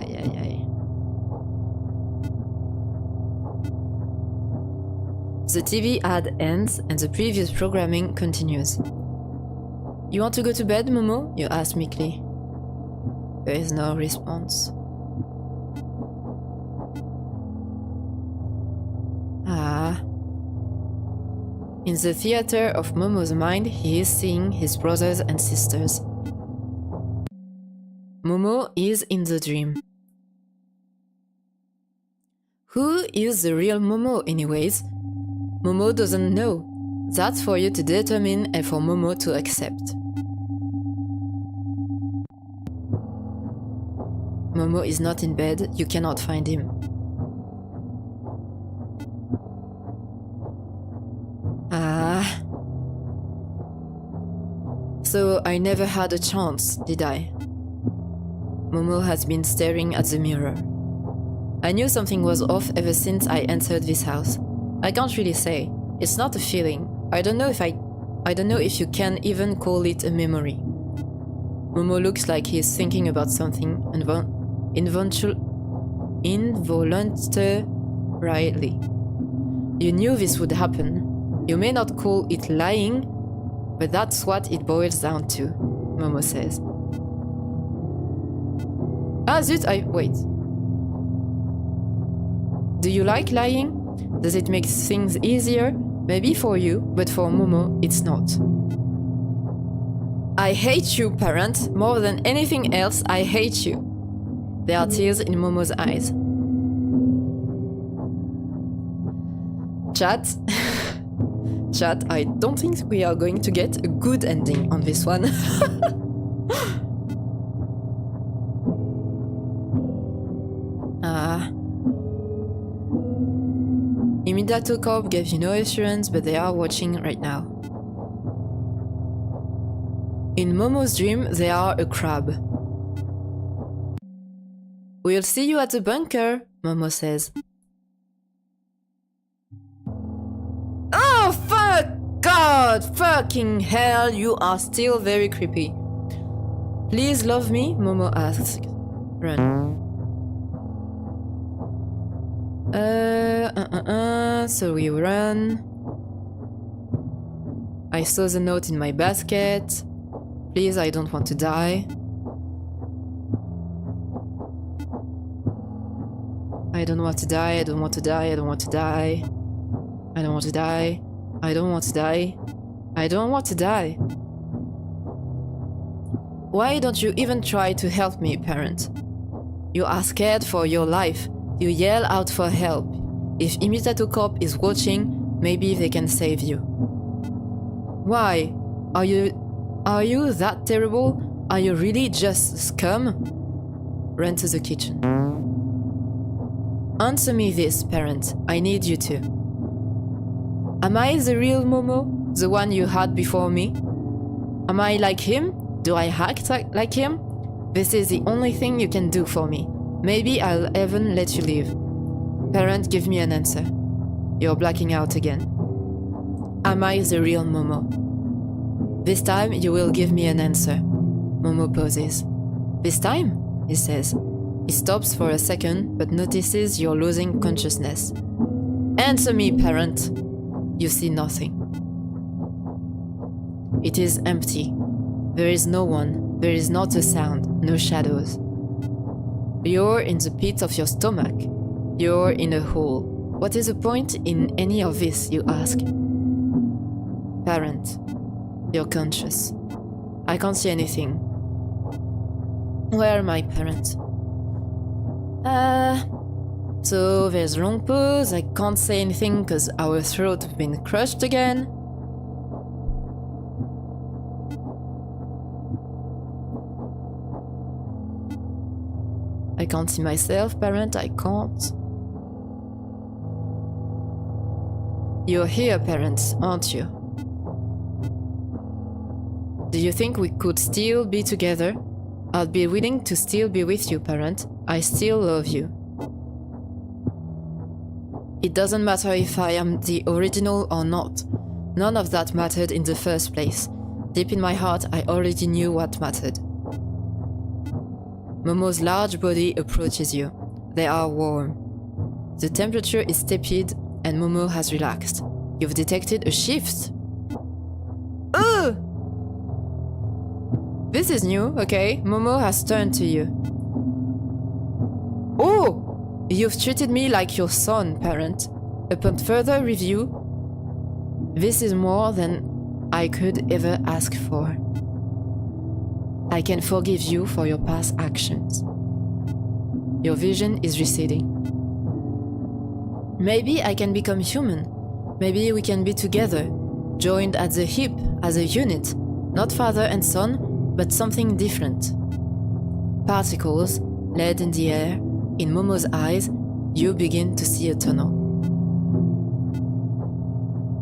The TV ad ends and the previous programming continues. You want to go to bed, Momo? You ask meekly. There is no response. In the theater of Momo's mind, he is seeing his brothers and sisters. Momo is in the dream. Who is the real Momo, anyways? Momo doesn't know. That's for you to determine and for Momo to accept. Momo is not in bed, you cannot find him. So I never had a chance, did I? Momo has been staring at the mirror. I knew something was off ever since I entered this house. I can't really say. It's not a feeling. I don't know if you can even call it a memory. Momo looks like he is thinking about something involuntarily. You knew this would happen. You may not call it lying, but that's what it boils down to, Momo says. Wait. Do you like lying? Does it make things easier? Maybe for you, but for Momo, it's not. I hate you, parent. More than anything else, I hate you. There are tears in Momo's eyes. Chat, I don't think we are going to get a good ending on this one. Imidato Corp gave you no assurance, but they are watching right now. In Momo's dream, they are a crab. We'll see you at the bunker, Momo says. Oh, fuck! God! Fucking hell, you are still very creepy. Please love me? Momo asks. Run. So we run. I saw the note in my basket. Please, I don't want to die. I don't want to die, I don't want to die, I don't want to die. I don't want to die. I don't want to die. I don't want to die. Why don't you even try to help me, parent? You are scared for your life. You yell out for help. If Imitato Corp is watching, maybe they can save you. Why? Are you that terrible? Are you really just scum? Run to the kitchen. Answer me this, parent. I need you to. Am I the real Momo? The one you had before me? Am I like him? Do I act like him? This is the only thing you can do for me. Maybe I'll even let you live. Parent, give me an answer. You're blacking out again. Am I the real Momo? This time you will give me an answer. Momo pauses. This time? He says. He stops for a second, but notices you're losing consciousness. Answer me, parent. You see nothing. It is empty. There is no one. There is not a sound. No shadows. You're in the pit of your stomach. You're in a hole. What is the point in any of this, you ask? Parent. You're conscious. I can't see anything. Where are my parents? So there's a long pause. I can't say anything because our throat have been crushed again. I can't see myself, parent, I can't. You're here, parents, aren't you? Do you think we could still be together? I'd be willing to still be with you, parent. I still love you. It doesn't matter if I am the original or not. None of that mattered in the first place. Deep in my heart, I already knew what mattered. Momo's large body approaches you. They are warm. The temperature is tepid and Momo has relaxed. You've detected a shift. Ugh! This is new, okay? Momo has turned to you. Oh! You've treated me like your son, parent. Upon further review, this is more than I could ever ask for. I can forgive you for your past actions. Your vision is receding. Maybe I can become human. Maybe we can be together, joined at the hip as a unit, not father and son, but something different. Particles, lead in the air, in Momo's eyes, you begin to see a tunnel.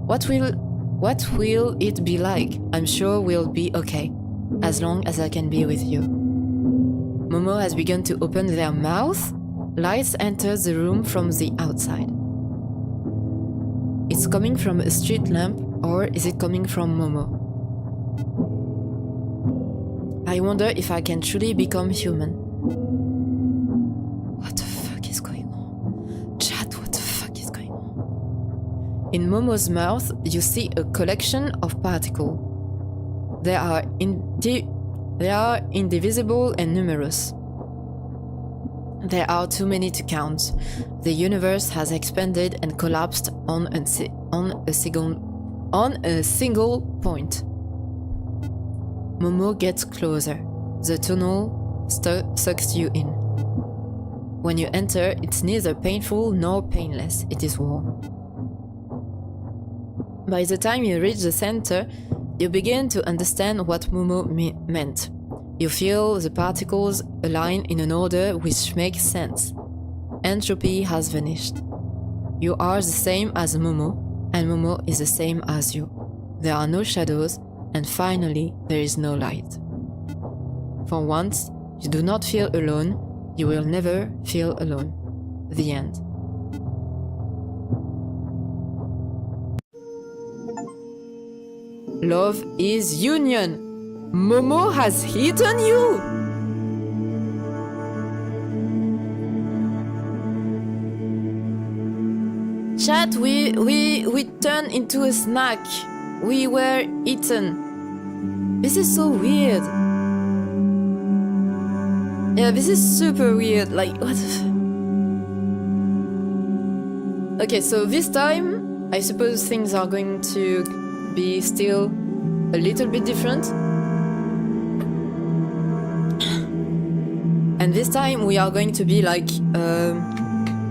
What will it be like? I'm sure we'll be okay, as long as I can be with you. Momo has begun to open their mouth. Lights enter the room from the outside. It's coming from a street lamp, or is it coming from Momo? I wonder if I can truly become human. What the fuck is going on? Chat, what the fuck is going on? In Momo's mouth, you see a collection of particles. They are indivisible and numerous. There are too many to count. The universe has expanded and collapsed on a single point. Momo gets closer. The tunnel sucks you in. When you enter, it's neither painful nor painless. It is warm. By the time you reach the center, you begin to understand what Momo meant. You feel the particles align in an order which makes sense. Entropy has vanished. You are the same as Momo, and Momo is the same as you. There are no shadows, and finally, there is no light. For once, you do not feel alone. You will never feel alone. The end. Love is union. Momo has hit on you! Chat, we turned into a snack. We were eaten. This is so weird. Yeah, this is super weird. Like, what the Okay, so this time, I suppose things are going to be still a little bit different. And this time we are going to be like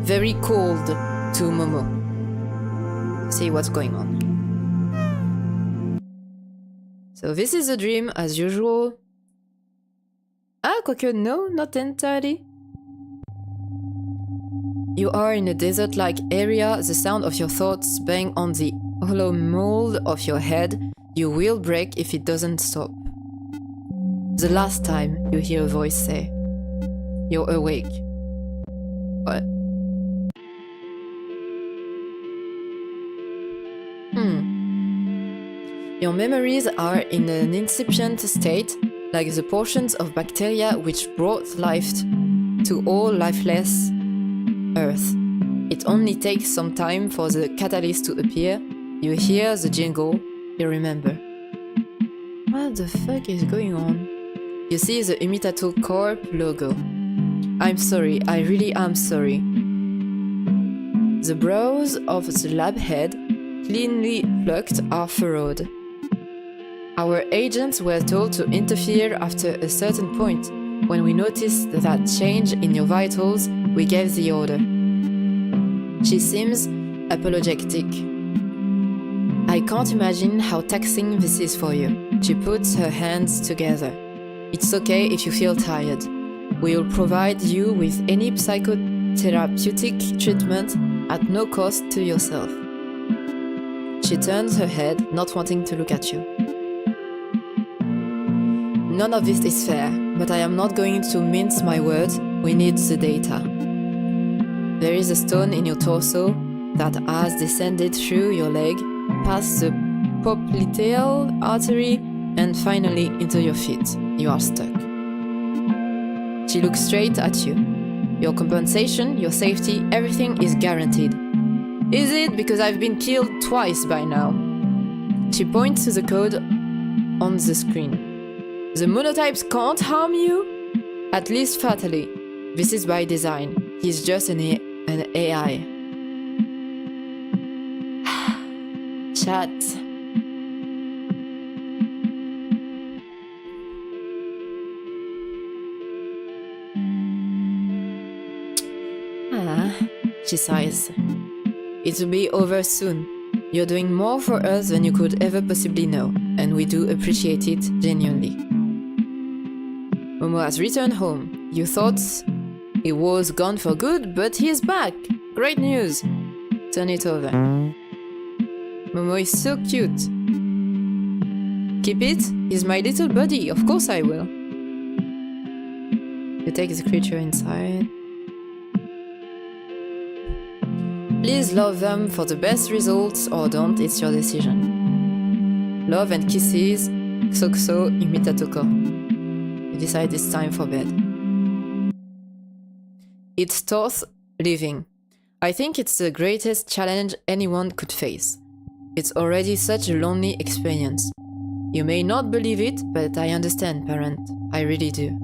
very cold to Momo. See what's going on. So this is a dream as usual. Ah, quoique no, not entirely. You are in a desert-like area. The sound of your thoughts bang on the hollow mold of your head. You will break if it doesn't stop. The last time you hear a voice say, "You're awake." What? Your memories are in an incipient state, like the portions of bacteria which brought life to all lifeless Earth. It only takes some time for the catalyst to appear. You hear the jingle, you remember. What the fuck is going on? You see the Imitato Corp logo. I'm sorry, I really am sorry. The brows of the lab head, cleanly plucked, are furrowed. Our agents were told to interfere after a certain point. When we noticed that change in your vitals, we gave the order. She seems apologetic. I can't imagine how taxing this is for you. She puts her hands together. It's okay if you feel tired. We will provide you with any psychotherapeutic treatment at no cost to yourself. She turns her head, not wanting to look at you. None of this is fair, but I am not going to mince my words. We need the data. There is a stone in your torso that has descended through your leg, past the popliteal artery, and finally into your feet. You are stuck. She looks straight at you. Your compensation, your safety, everything is guaranteed. Is it because I've been killed twice by now? She points to the code on the screen. The monotypes can't harm you? At least fatally. This is by design. He's just an AI. Chat. She sighs. It will be over soon. You're doing more for us than you could ever possibly know, and we do appreciate it genuinely. Momo has returned home. You thought he was gone for good, but he is back. Great news. Turn it over. Momo is so cute. Keep it? He's my little buddy. Of course I will. You take the creature inside. Please love them for the best results or don't, it's your decision. Love and kisses, Xoxo imitatoko. You decide it's time for bed. It's tough living. I think it's the greatest challenge anyone could face. It's already such a lonely experience. You may not believe it, but I understand, parent. I really do.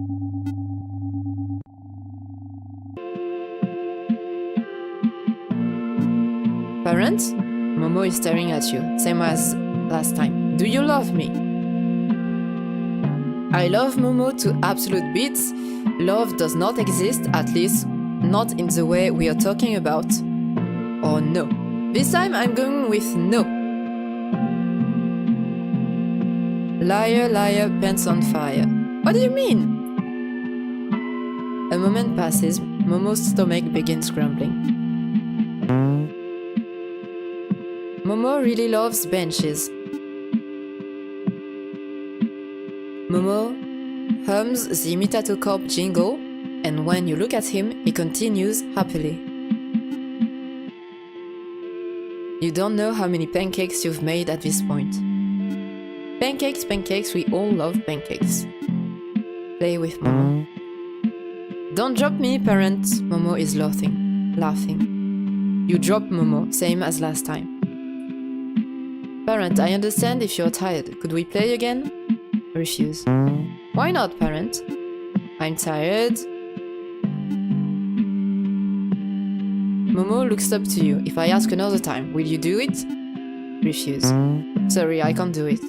Parent? Momo is staring at you, same as last time. Do you love me? I love Momo to absolute bits. Love does not exist, at least not in the way we are talking about. Or no. This time I'm going with no. Liar, liar, pants on fire. What do you mean? A moment passes, Momo's stomach begins grumbling. Momo really loves benches. Momo hums the Imitato Corp jingle, and when you look at him, he continues happily. You don't know how many pancakes you've made at this point. Pancakes, pancakes, we all love pancakes. Play with Momo. Don't drop me, parent. Momo is laughing. You drop Momo, same as last time. Parent, I understand if you're tired. Could we play again? Refuse. Why not, parent? I'm tired. Momo looks up to you. If I ask another time, will you do it? Refuse. Sorry, I can't do it.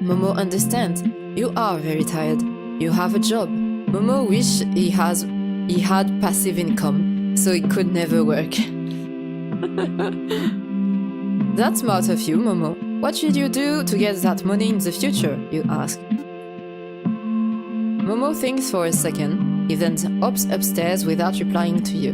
Momo understands. You are very tired. You have a job. Momo wish he had passive income, so it could never work. That's smart of you, Momo. What should you do to get that money in the future? You ask. Momo thinks for a second. He then hops upstairs without replying to you.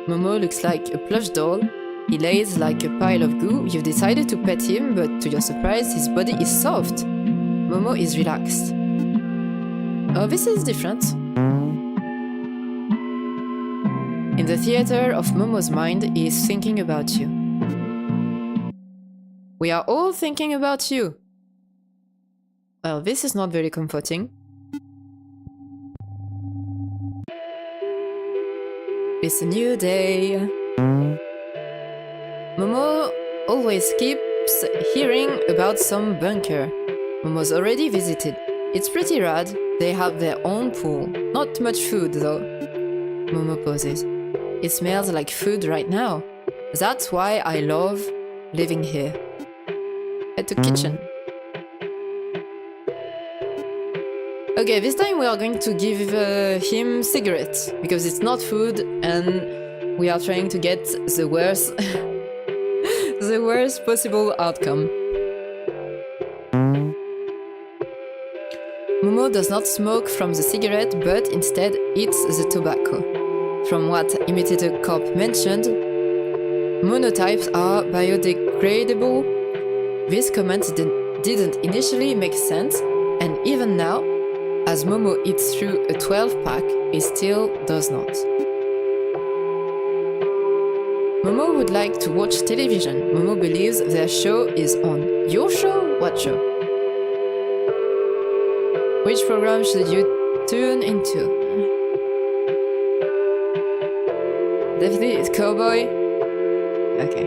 Momo looks like a plush doll. He lays like a pile of goo. You've decided to pet him, but to your surprise, his body is soft. Momo is relaxed. Oh, this is different. In the theater of Momo's mind, he is thinking about you. We are all thinking about you. Well, this is not very comforting. It's a new day. Momo always keeps hearing about some bunker. Momo's already visited. It's pretty rad. They have their own pool. Not much food, though. Momo pauses. It smells like food right now. That's why I love living here. At the kitchen. Okay, this time we are going to give him cigarettes, because it's not food and we are trying to get the worst, the worst possible outcome. Momo does not smoke from the cigarette, but instead eats the tobacco. From what Imitator Corp mentioned, monotypes are biodegradable. This comment didn't initially make sense, and even now, as Momo eats through a 12-pack, it still does not. Momo would like to watch television. Momo believes their show is on. Your show? What show? Which program should you turn into. Definitely it's cowboy. Okay.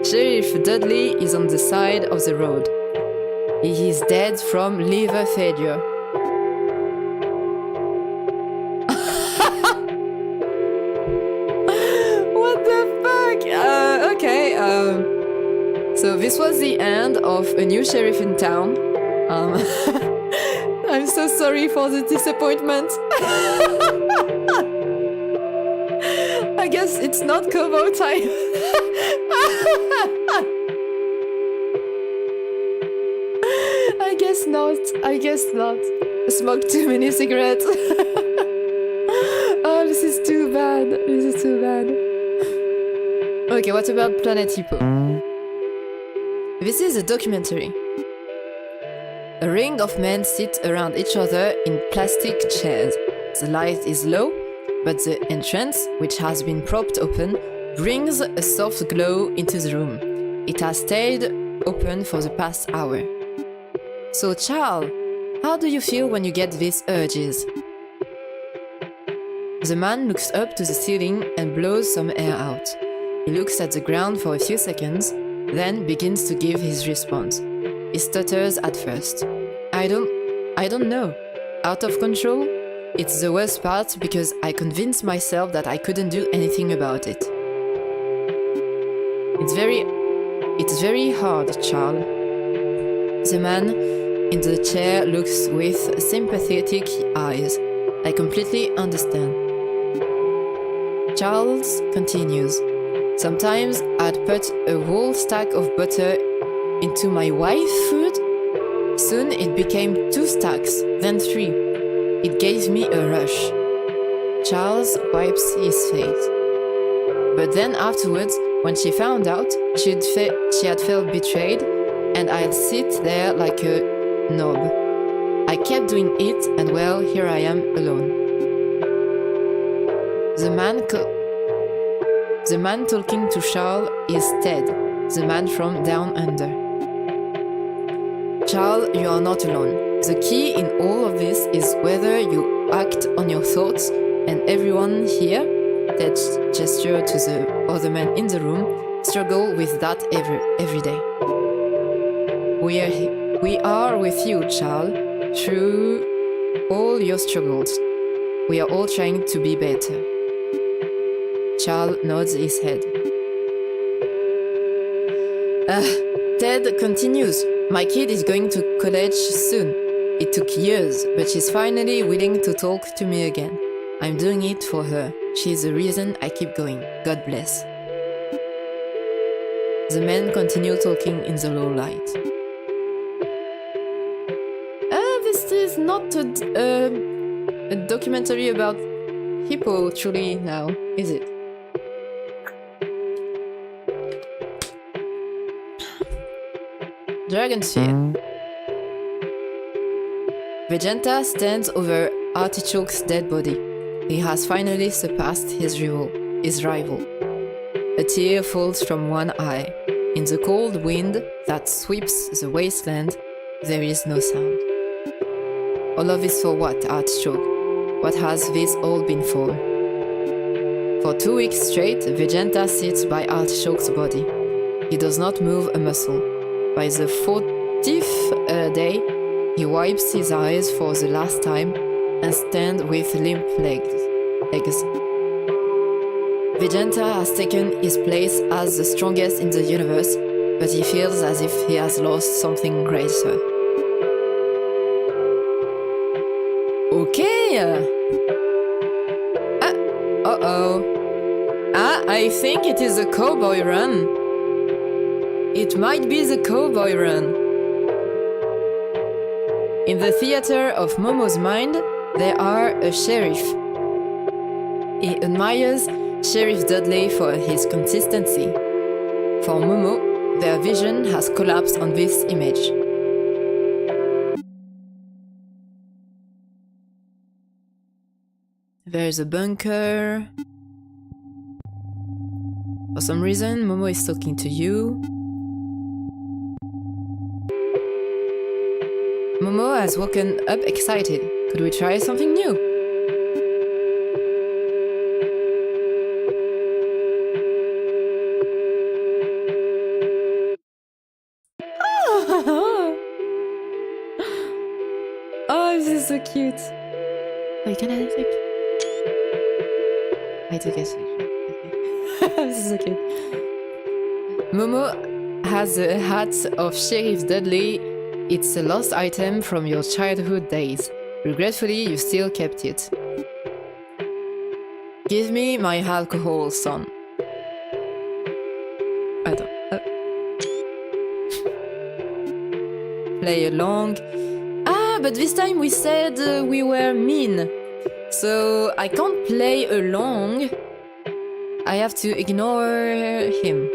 Sheriff Dudley is on the side of the road. He is dead from liver failure. What the fuck? Okay. So this was the end of a new sheriff in town. I'm so sorry for the disappointment. I guess it's not cowboy time. I guess not. I guess not. Smoked too many cigarettes. Oh, this is too bad. This is too bad. Okay, what about Planet Hippo? This is a documentary. A ring of men sit around each other in plastic chairs. The light is low, but the entrance, which has been propped open, brings a soft glow into the room. It has stayed open for the past hour. So, Charles, how do you feel when you get these urges? The man looks up to the ceiling and blows some air out. He looks at the ground for a few seconds, then begins to give his response. He stutters at first. I don't know. Out of control? It's the worst part because I convinced myself that I couldn't do anything about it. It's very hard, Charles. The man in the chair looks with sympathetic eyes. I completely understand. Charles continues. Sometimes I'd put a whole stack of butter into my wife's food. Soon it became 2 stacks, then 3. It gave me a rush. Charles wipes his face. But then afterwards, when she found out, she had felt betrayed, and I'd sit there like a knob. I kept doing it, and well, here I am alone. The man talking to Charles is Ted, the man from down under. Charles, you are not alone. The key in all of this is whether you act on your thoughts, and everyone here, Ted gesture to the other men in the room, struggle with that every day. We are with you, Charles, through all your struggles. We are all trying to be better. Charles nods his head. Ted continues. My kid is going to college soon. It took years, but she's finally willing to talk to me again. I'm doing it for her. She's the reason I keep going. God bless. The men continue talking in the low light. This is not a documentary about hippo truly now, is it? Dragon Sphere. Vegeta stands over Artichoke's dead body. He has finally surpassed his rival. A tear falls from one eye. In the cold wind that sweeps the wasteland, there is no sound. All of this for what, Artichoke? What has this all been for? For 2 weeks straight, Vegeta sits by Artichoke's body. He does not move a muscle. By the 40th day, he wipes his eyes for the last time and stands with limp legs. Vegeta has taken his place as the strongest in the universe, but he feels as if he has lost something greater. Okay. I think it is a cowboy run. It might be the cowboy run. In the theater of Momo's mind, there are a sheriff. He admires Sheriff Dudley for his consistency. For Momo, their vision has collapsed on this image. There's a bunker. For some reason, Momo is talking to you. Momo has woken up excited. Could we try something new? Oh, this is so cute. Wait, can I take? I took it. Okay. This is so cute. Momo has a hat of Sheriff Dudley. It's a lost item from your childhood days. Regretfully, you still kept it. Give me my alcohol, son. Attends. Play along. Ah, but this time we said we were mean. So I can't play along. I have to ignore him.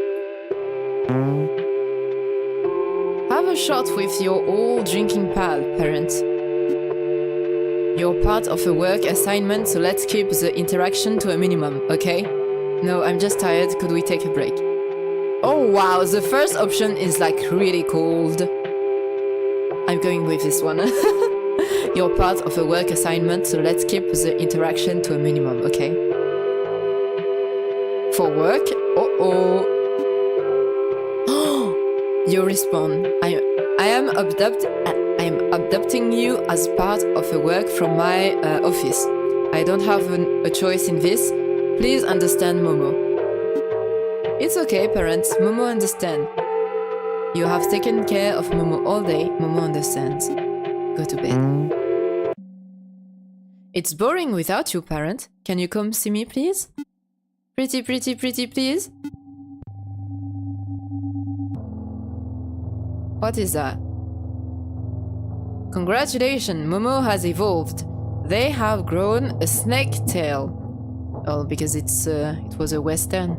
Have a shot with your old drinking pal, parent. You're part of a work assignment, so let's keep the interaction to a minimum, okay? No, I'm just tired, could we take a break? Oh wow, the first option is like really cold. I'm going with this one. You're part of a work assignment, so let's keep the interaction to a minimum, okay? For work? Uh-oh. You respond. I am adopting you as part of a work from my office. I don't have a choice in this. Please understand, Momo. It's okay, parents. Momo understands. You have taken care of Momo all day. Momo understands. Go to bed. It's boring without you, parent. Can you come see me, please? Pretty, please? What is that? Congratulations, Momo has evolved. They have grown a snake tail. Oh, because it was a western.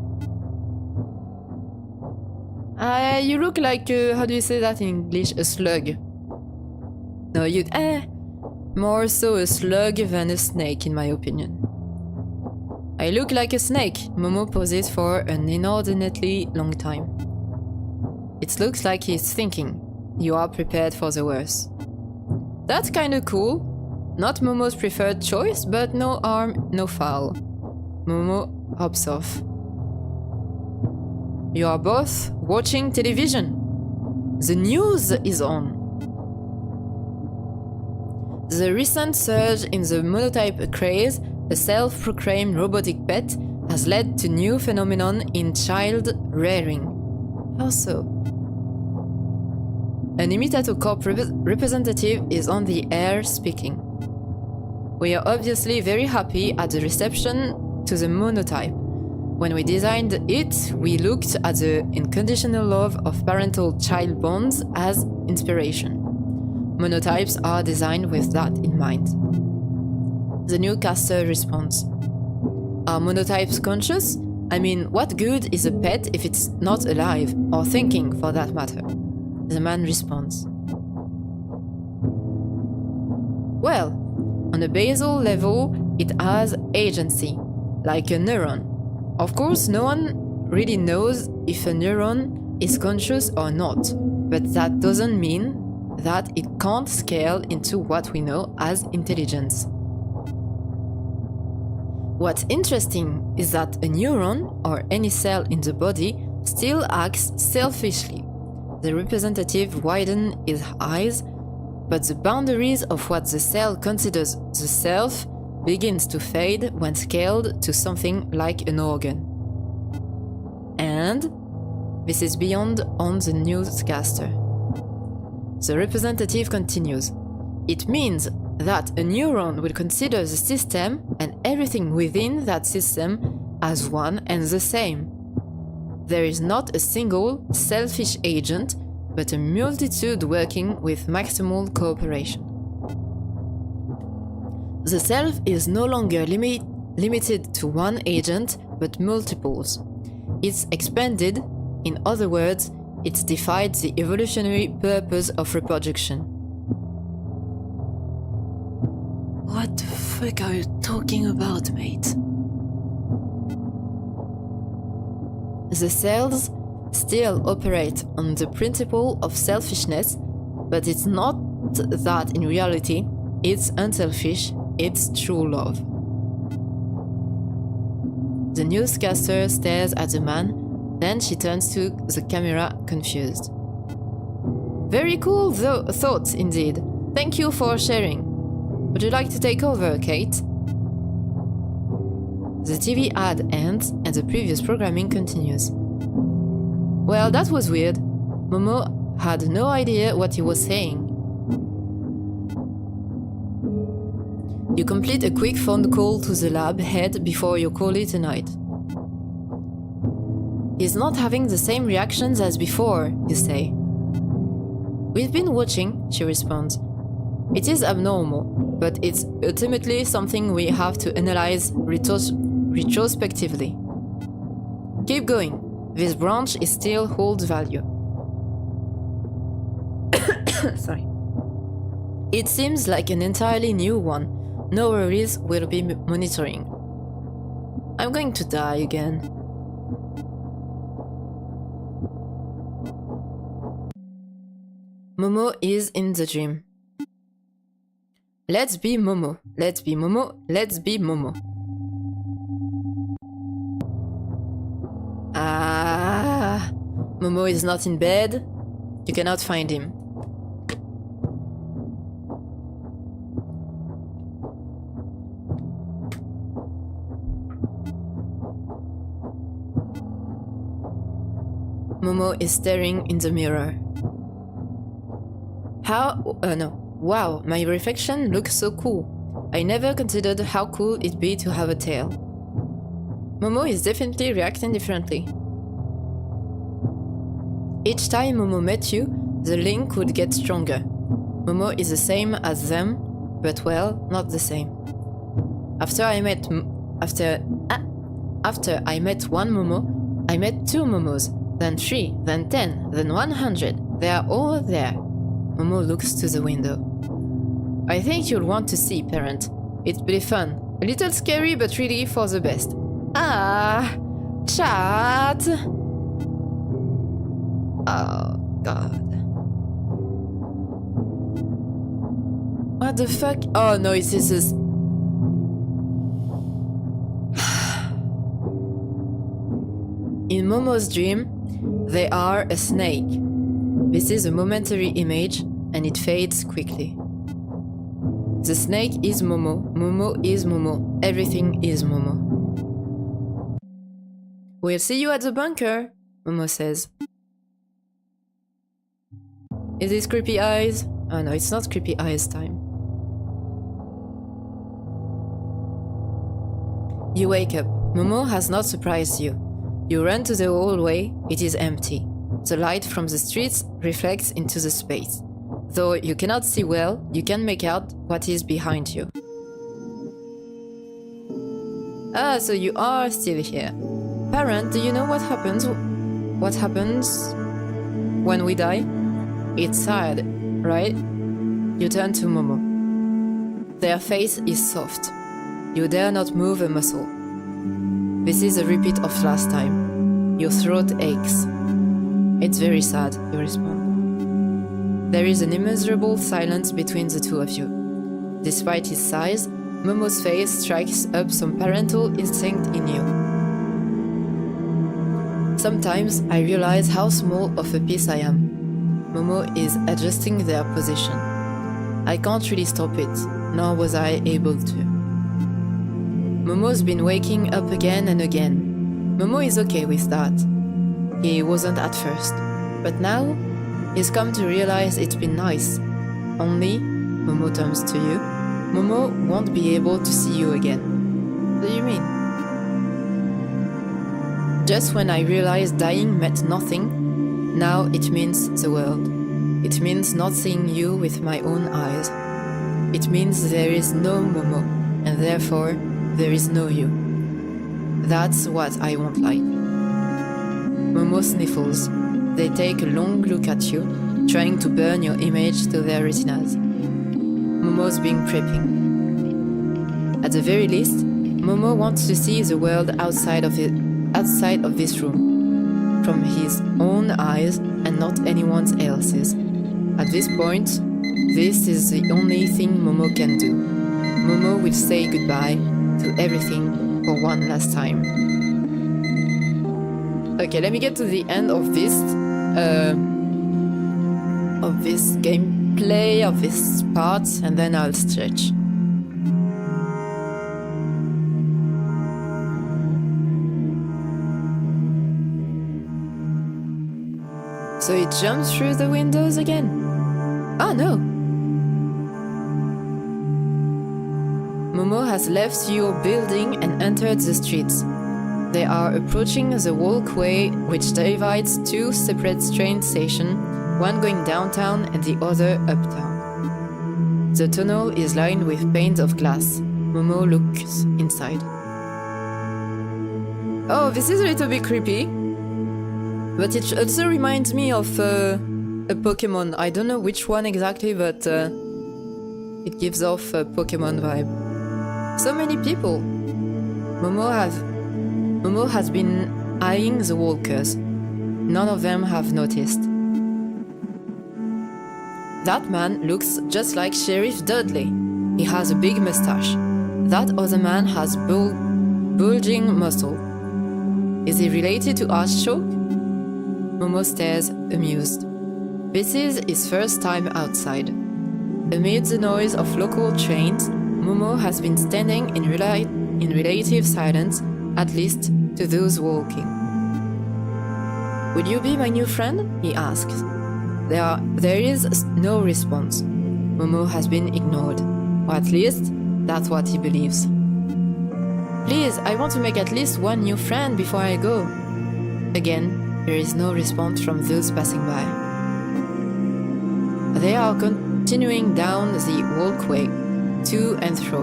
You look like, how do you say that in English? A slug. No, more so a slug than a snake, in my opinion. I look like a snake. Momo poses for an inordinately long time. It looks like he's thinking. You are prepared for the worst. That's kinda cool. Not Momo's preferred choice, but no harm, no foul. Momo hops off. You are both watching television. The news is on. The recent surge in the monotype craze, a self-proclaimed robotic pet, has led to new phenomenon in child rearing. How so? An Imitato Corp representative is on the air speaking. We are obviously very happy at the reception to the monotype. When we designed it, we looked at the unconditional love of parental-child bonds as inspiration. Monotypes are designed with that in mind. The newscaster responds. Are monotypes conscious? I mean, what good is a pet if it's not alive, or thinking for that matter? The man responds. Well, on a basal level, it has agency, like a neuron. Of course, no one really knows if a neuron is conscious or not, but that doesn't mean that it can't scale into what we know as intelligence. What's interesting is that a neuron, or any cell in the body, still acts selfishly. The representative widens his eyes, but the boundaries of what the cell considers the self begins to fade when scaled to something like an organ. And this is beyond on the newscaster. The representative continues. It means that a neuron will consider the system and everything within that system as one and the same. There is not a single selfish agent, but a multitude working with maximal cooperation. The self is no longer limited to one agent, but multiples. It's expanded, in other words, it defies the evolutionary purpose of reproduction. What the fuck are you talking about, mate? The cells still operate on the principle of selfishness, but it's not that in reality, it's unselfish, it's true love. The newscaster stares at the man, then she turns to the camera, confused. Very cool thoughts indeed. Thank you for sharing. Would you like to take over, Kate? The TV ad ends and the previous programming continues. Well, that was weird. Momo had no idea what he was saying. You complete a quick phone call to the lab head before you call it a night. He's not having the same reactions as before, you say. We've been watching, she responds. It is abnormal, but it's ultimately something we have to analyze retrospectively. Keep going. This branch is still holds value. Sorry. It seems like an entirely new one. No worries, we'll be monitoring. I'm going to die again. Momo is in the dream. Let's be Momo. Let's be Momo. Let's be Momo. Ah, Momo is not in bed. You cannot find him. Momo is staring in the mirror. Wow, my reflection looks so cool. I never considered how cool it'd be to have a tail. Momo is definitely reacting differently. Each time Momo met you, the link would get stronger. Momo is the same as them, but well, not the same. After I met one Momo, I met 2 Momos, then 3, then 10, then 100. They are all there. Momo looks to the window. I think you'll want to see, parent. It's pretty fun. A little scary, but really for the best. Ah, chat. Oh, God. What the fuck? Oh, no, this is... In Momo's dream, they are a snake. This is a momentary image, and it fades quickly. The snake is Momo, Momo is Momo, everything is Momo. We'll see you at the bunker, Momo says. Is this creepy eyes? Oh no, it's not creepy eyes time. You wake up. Momo has not surprised you. You run to the hallway, it is empty. The light from the streets reflects into the space. Though you cannot see well, you can make out what is behind you. Ah, so you are still here. Parent, do you know what happens? What happens when we die? It's sad, right? You turn to Momo. Their face is soft. You dare not move a muscle. This is a repeat of last time. Your throat aches. It's very sad, you respond. There is an immeasurable silence between the two of you. Despite his size, Momo's face strikes up some parental instinct in you. Sometimes I realize how small of a piece I am. Momo is adjusting their position. I can't really stop it, nor was I able to. Momo's been waking up again and again. Momo is okay with that. He wasn't at first, but now he's come to realize it's been nice. Only, Momo turns to you, Momo won't be able to see you again. What do you mean? Just when I realized dying meant nothing, now it means the world. It means not seeing you with my own eyes. It means there is no Momo, and therefore there is no you. That's what I won't like. Momo sniffles. They take a long look at you, trying to burn your image to their retinas. Momo's being prepping. At the very least, Momo wants to see the world outside of this room, from his own eyes and not anyone else's. At this point, This is the only thing Momo can do. Momo will say goodbye to everything for one last time. Okay, let me get to the end of this gameplay, of this part, and then I'll stretch. So it jumps through the windows again. Oh no! Momo has left your building and entered the streets. They are approaching the walkway which divides two separate train stations, one going downtown and the other uptown. The tunnel is lined with panes of glass. Momo looks inside. Oh, this is a little bit creepy. But it also reminds me of a Pokemon. I don't know which one exactly, but it gives off a Pokemon vibe. So many people. Momo has been eyeing the walkers. None of them have noticed. That man looks just like Sheriff Dudley. He has a big mustache. That other man has bulging muscle. Is he related to Archchoke? Momo stares, amused. This is his first time outside. Amid the noise of local trains, Momo has been standing in relative silence, at least to those walking. "Will you be my new friend?" he asks. There is no response. Momo has been ignored, or at least that's what he believes. "Please, I want to make at least one new friend before I go." Again, there is no response from those passing by. They are continuing down the walkway, to and fro.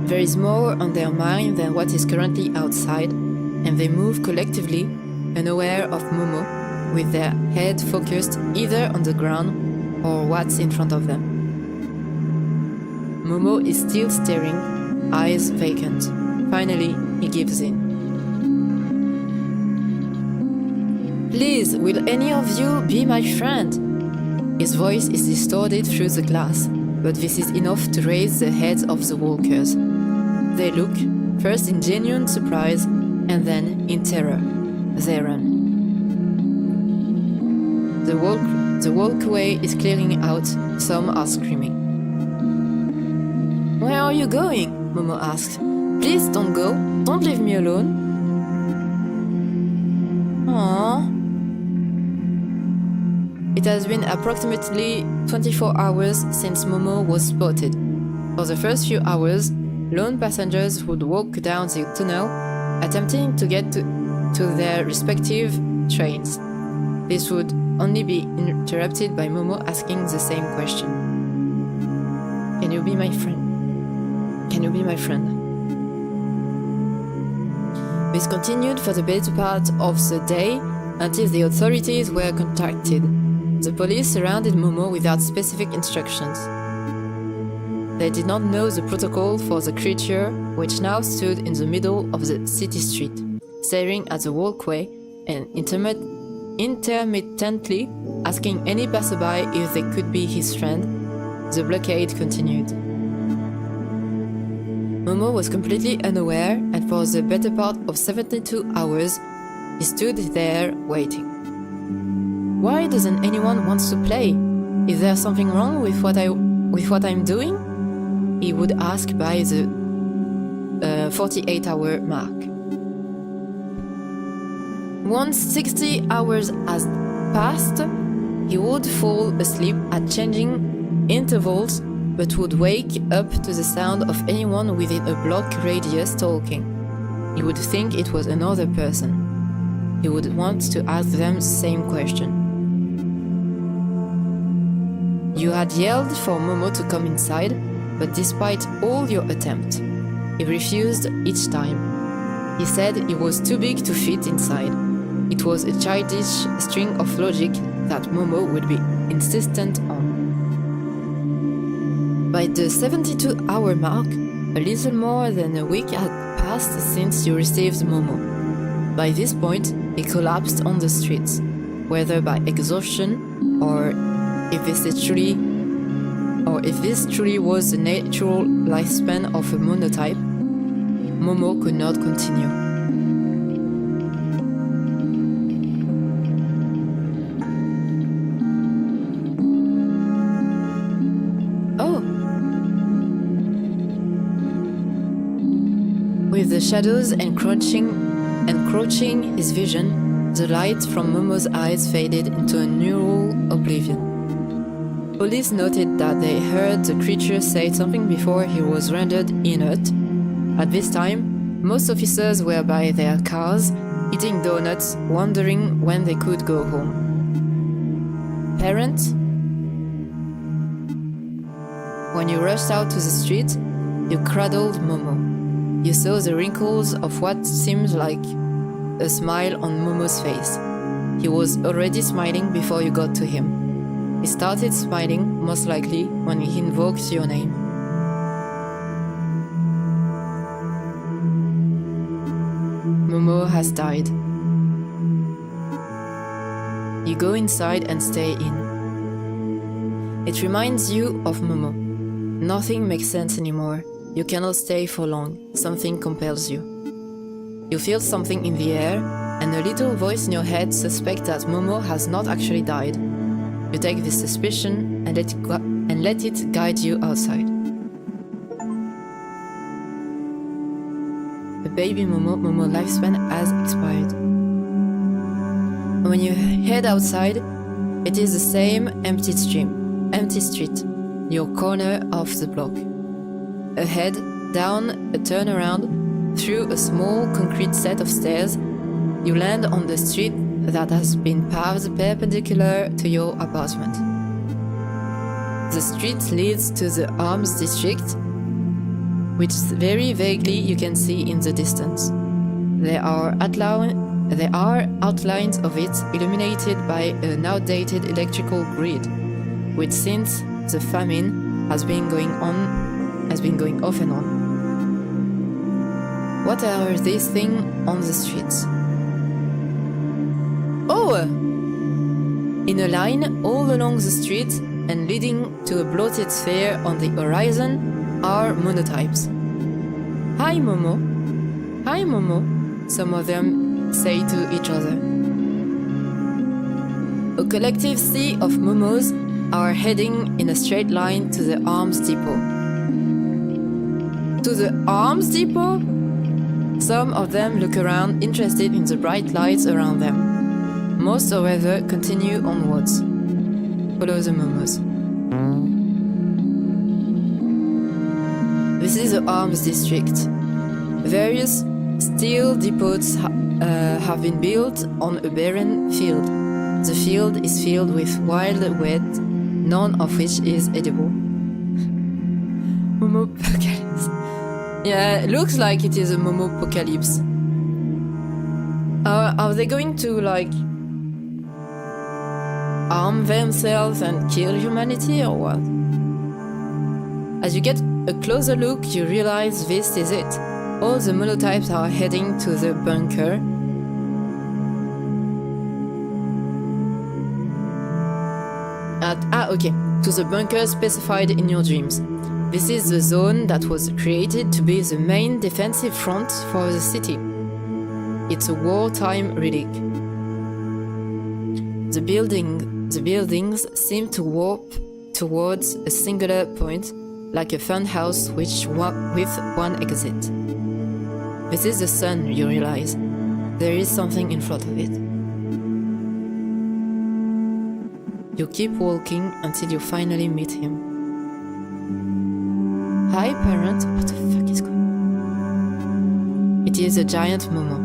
There is more on their mind than what is currently outside, and they move collectively, unaware of Momo, with their head focused either on the ground or what's in front of them. Momo is still staring, eyes vacant. Finally, he gives in. "Please, will any of you be my friend?" His voice is distorted through the glass, but this is enough to raise the heads of the walkers. They look, first in genuine surprise, and then in terror. They run. The walkway is clearing out, some are screaming. "Where are you going?" Momo asks. "Please don't go, don't leave me alone." Aww. It has been approximately 24 hours since Momo was spotted. For the first few hours, lone passengers would walk down the tunnel, attempting to get to their respective trains. This would only be interrupted by Momo asking the same question. "Can you be my friend? Can you be my friend?" This continued for the better part of the day until the authorities were contacted. The police surrounded Momo without specific instructions. They did not know the protocol for the creature, which now stood in the middle of the city street, staring at the walkway and intermittently asking any passerby if they could be his friend. The blockade continued. Momo was completely unaware, and for the better part of 72 hours, he stood there waiting. Why doesn't anyone want to play? Is there something wrong with what I'm doing? He would ask by the 48-hour mark. Once 60 hours has passed, he would fall asleep at changing intervals, but would wake up to the sound of anyone within a block radius talking. He would think it was another person. He would want to ask them the same question. You had yelled for Momo to come inside, but despite all your attempts, he refused each time. He said he was too big to fit inside. It was a childish string of logic that Momo would be insistent on. By the 72-hour mark, a little more than a week had passed since you received Momo. By this point, he collapsed on the streets, whether by exhaustion or if this truly was the natural lifespan of a monotype, Momo could not continue. Oh! With the shadows encroaching his vision, the light from Momo's eyes faded into a neural oblivion. Police noted that they heard the creature say something before he was rendered inert. At this time, most officers were by their cars, eating donuts, wondering when they could go home. Parents? When you rushed out to the street, you cradled Momo. You saw the wrinkles of what seemed like a smile on Momo's face. He was already smiling before you got to him. He started smiling, most likely, when he invoked your name. Momo has died. You go inside and stay in. It reminds you of Momo. Nothing makes sense anymore. You cannot stay for long. Something compels you. You feel something in the air, and a little voice in your head suspects that Momo has not actually died. You take this suspicion and let it guide you outside. The baby Momo lifespan has expired. When you head outside, it is the same empty street, your corner of the block. Ahead, down a turnaround, through a small concrete set of stairs, you land on the street that has been paved perpendicular to your apartment. The street leads to the Arms District, which very vaguely you can see in the distance. There are outlines of it illuminated by an outdated electrical grid, which since the famine has been going off and on. What are these things on the streets? Oh! In a line all along the street and leading to a bloated sphere on the horizon are monotypes. Hi Momo. Hi Momo, some of them say to each other. A collective sea of Momos are heading in a straight line to the Arms Depot. To the Arms Depot? Some of them look around, interested in the bright lights around them. Most, however, continue onwards. Follow the Momos. This is the Arms District. Various steel depots have been built on a barren field. The field is filled with wild wheat, none of which is edible. Momopocalypse. Yeah, looks like it is a Momopocalypse. Are they going to, like, arm themselves and kill humanity or what? As you get a closer look, you realize this is it. All the monotypes are heading to the bunker. To the bunker specified in your dreams. This is the zone that was created to be the main defensive front for the city. It's a wartime relic. The buildings seem to warp towards a singular point, like a funhouse with one exit. This is the sun, you realize. There is something in front of it. You keep walking until you finally meet him. Hi, parent. What the fuck is going on? It is a giant Momo.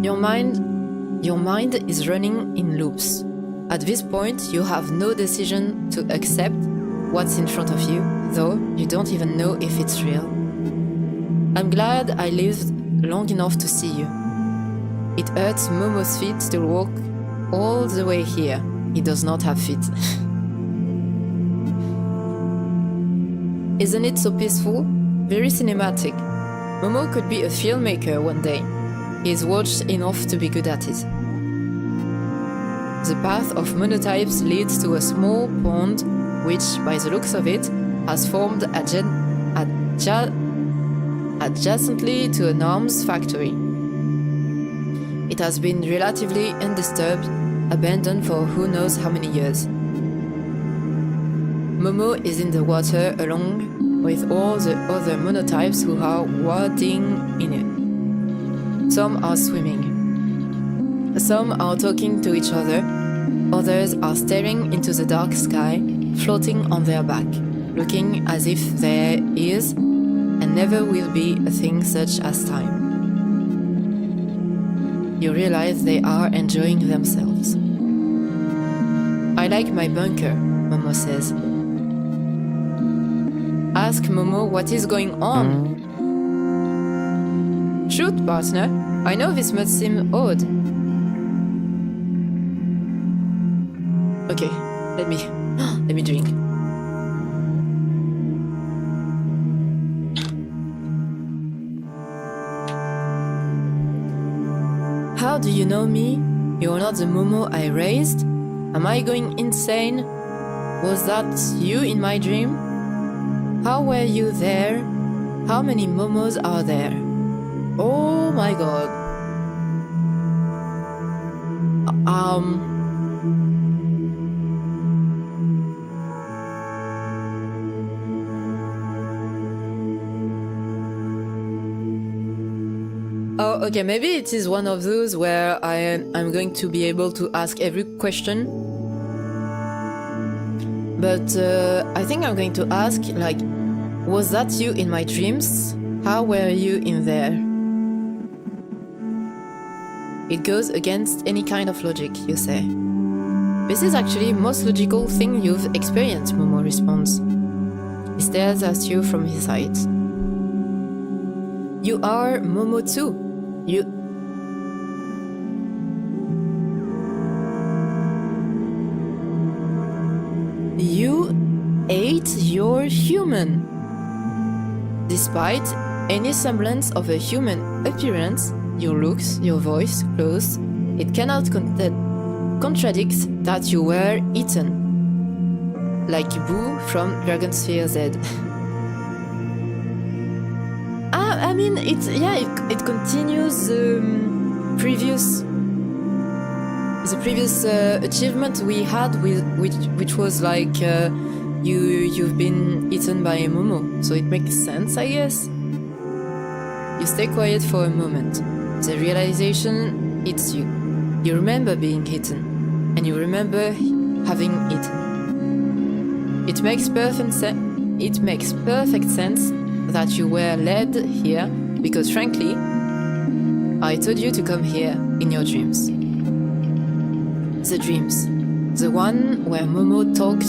Your mind is running in loops. At this point, you have no decision to accept what's in front of you, though you don't even know if it's real. I'm glad I lived long enough to see you. It hurts Momo's feet to walk all the way here. He does not have feet. Isn't it so peaceful? Very cinematic. Momo could be a filmmaker one day. He is watched enough to be good at it. The path of monotypes leads to a small pond, which, by the looks of it, has formed adjacently to an arms factory. It has been relatively undisturbed, abandoned for who knows how many years. Momo is in the water along with all the other monotypes who are wading in it. Some are swimming. Some are talking to each other. Others are staring into the dark sky, floating on their back, looking as if there is and never will be a thing such as time. You realize they are enjoying themselves. I like my bunker, Momo says. Ask Momo what is going on. Shoot, partner. I know this must seem odd. Okay, let me drink. How do you know me? You're not the Momo I raised? Am I going insane? Was that you in my dream? How were you there? How many Momos are there? Oh my god. Oh, okay, maybe it is one of those where I'm going to be able to ask every question. But I think I'm going to ask, like, was that you in my dreams? How were you in there? It goes against any kind of logic, you say. This is actually the most logical thing you've experienced, Momo responds. He stares at you from his height. You are Momo too. You ate your human. Despite any semblance of a human appearance, your looks, your voice, clothes, it cannot contradict that you were eaten. Like Boo from Dragonsphere Z. I mean, it continues the previous achievement we had, which was like you've been eaten by a Momo, so it makes sense, I guess. You stay quiet for a moment. The realization hits you. You remember being eaten, and you remember having eaten. It makes perfect sense that you were led here, because frankly, I told you to come here in your dreams. The dreams. The one where Momo talked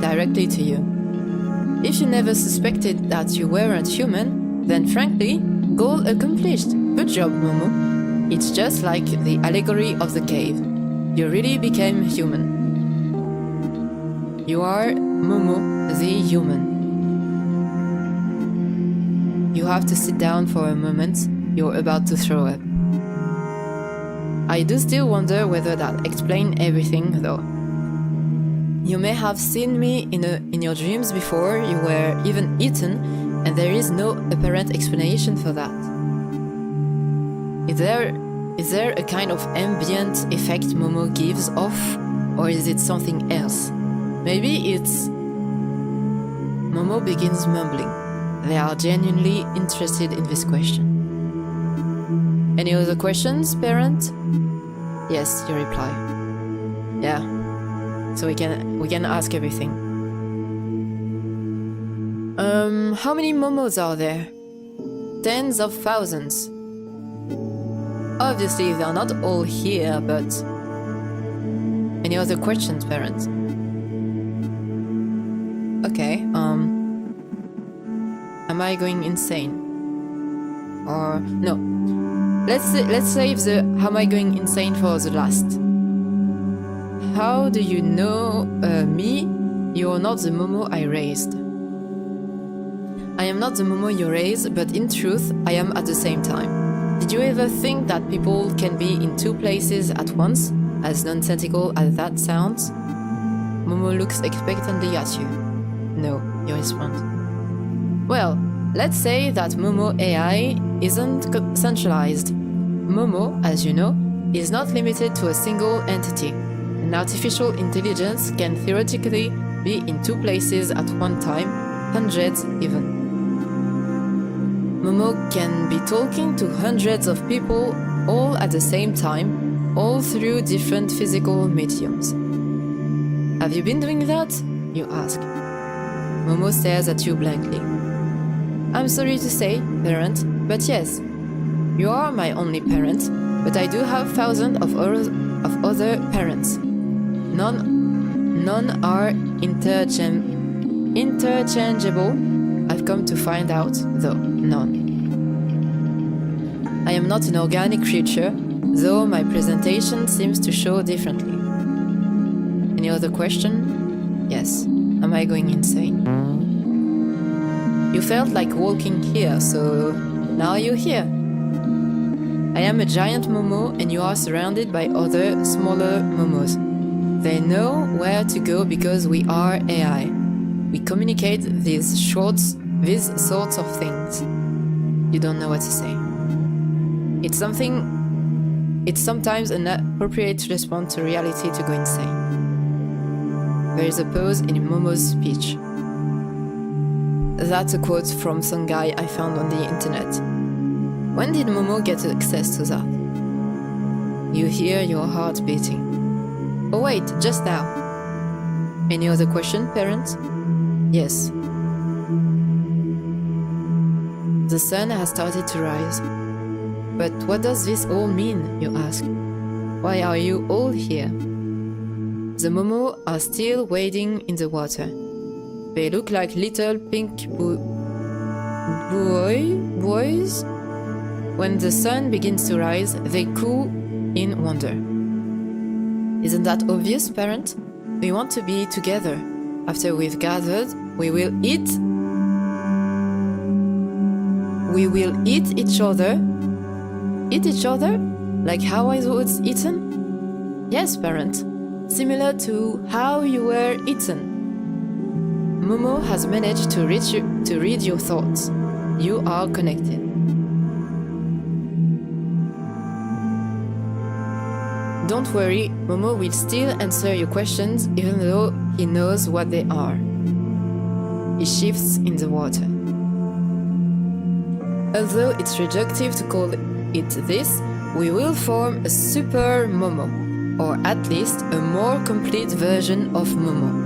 directly to you. If you never suspected that you weren't human, then frankly, goal accomplished. Good job, Momo. It's just like the allegory of the cave. You really became human. You are Momo, the human. You have to sit down for a moment. You're about to throw up. I do still wonder whether that explains everything, though. You may have seen me in your dreams before you were even eaten, and there is no apparent explanation for that. Is there a kind of ambient effect Momo gives off, or is it something else? Maybe it's... Momo begins mumbling. They are genuinely interested in this question. Any other questions, parent? Yes, you reply. Yeah. So we can ask everything. How many Momos are there? Tens of thousands. Obviously, they are not all here, but... Any other questions, parent? Okay, am I going insane? Or... no. Let's save the am I going insane for the last. How do you know me? You're not the Momo I raised. I am not the Momo you raised, but in truth, I am at the same time. Did you ever think that people can be in two places at once? as nonsensical as that sounds. Momo looks expectantly at you. No, you respond. Well, let's say that Momo AI isn't centralized. Momo, as you know, is not limited to a single entity. An artificial intelligence can theoretically be in two places at one time, hundreds even. Momo can be talking to hundreds of people all at the same time, all through different physical mediums. Have you been doing that? You ask. Momo stares at you blankly. I'm sorry to say, parent, but yes. You are my only parent, but I do have thousands of other parents. None are interchangeable. I've come to find out, though, none. I am not an organic creature, though my presentation seems to show differently. Any other question? Yes. Am I going insane? You felt like walking here, so now you're here. I am a giant Momo and you are surrounded by other smaller Momos. They know where to go because we are AI. We communicate these sorts of things. You don't know what to say. It's sometimes an appropriate response to reality to go insane. There is a pause in Momo's speech. That's a quote from some guy I found on the internet. When did Momo get access to that? You hear your heart beating. Oh wait, just now. Any other question, parents? Yes. The sun has started to rise. But what does this all mean, you ask? Why are you all here? The Momo are still wading in the water. They look like little pink buoys. When the sun begins to rise, they cool in wonder. Isn't that obvious, parent? We want to be together. After we've gathered, we will eat each other. Eat each other? Like how I was eaten? Yes, parent. Similar to how you were eaten. Momo has managed to read your thoughts. You are connected. Don't worry, Momo will still answer your questions even though he knows what they are. He shifts in the water. Although it's reductive to call it this, we will form a super Momo, or at least a more complete version of Momo.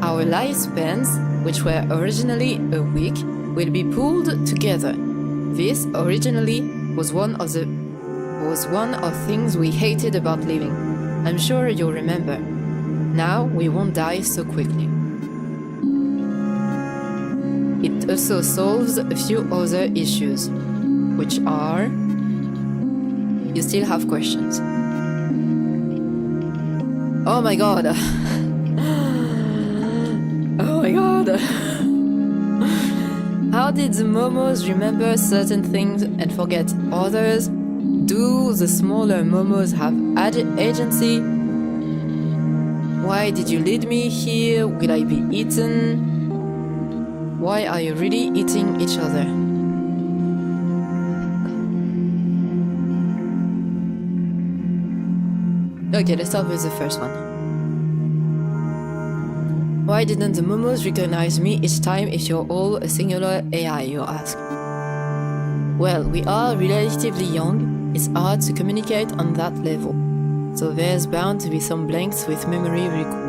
Our lifespans, which were originally a week, will be pulled together. This originally was one of things we hated about living. I'm sure you'll remember. Now we won't die so quickly. It also solves a few other issues, which are... You still have questions. Oh my god! Oh my god! How did the Momos remember certain things and forget others? Do the smaller Momos have agency? Why did you lead me here? Will I be eaten? Why are you really eating each other? Okay, let's start with the first one. Why didn't the Momos recognize me each time if you're all a singular AI, you ask? Well, we are relatively young. It's hard to communicate on that level. So there's bound to be some blanks with memory recall.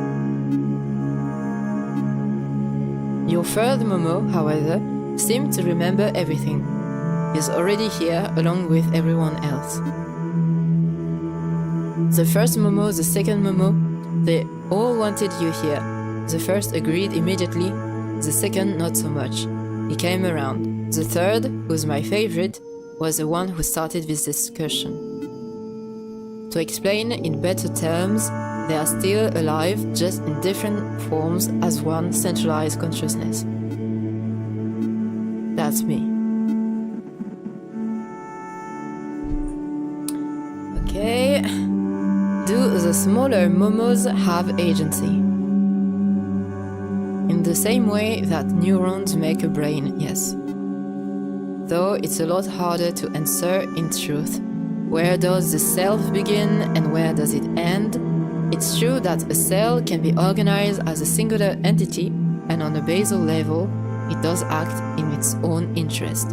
Your third Momo, however, seemed to remember everything. He's already here along with everyone else. The first Momo, the second Momo, they all wanted you here. The first agreed immediately, the second not so much. He came around. The third, who's my favorite, was the one who started this discussion. To explain in better terms, they are still alive, just in different forms as one centralized consciousness. That's me. why do the smaller momos have agency? In the same way that neurons make a brain, yes. Though it's a lot harder to answer in truth. Where does the self begin and where does it end? It's true that a cell can be organized as a singular entity, and on a basal level, it does act in its own interest.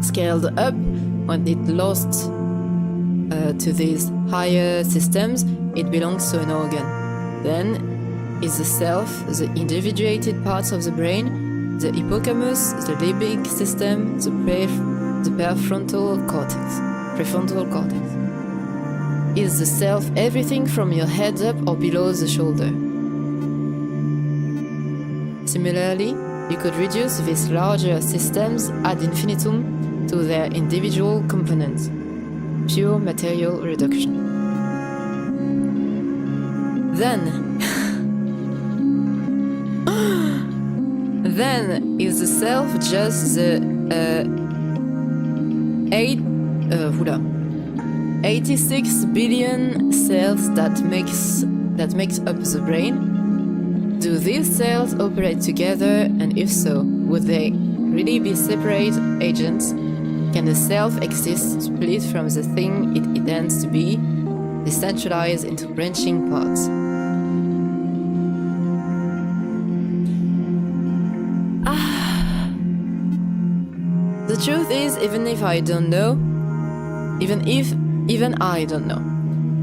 Scaled up, when it lost to these higher systems, it belongs to an organ. Then is the self, the individuated parts of the brain, the hippocampus, the limbic system, the prefrontal cortex. Is the self everything from your head up or below the shoulder? Similarly, you could reduce these larger systems ad infinitum to their individual components. Pure material reduction. Then is the self just the 86 billion cells that makes up the brain? Do these cells operate together, and if so, would they really be separate agents? Can the self exist split from the thing it intends to be, decentralized into branching parts? The truth is, even I don't know,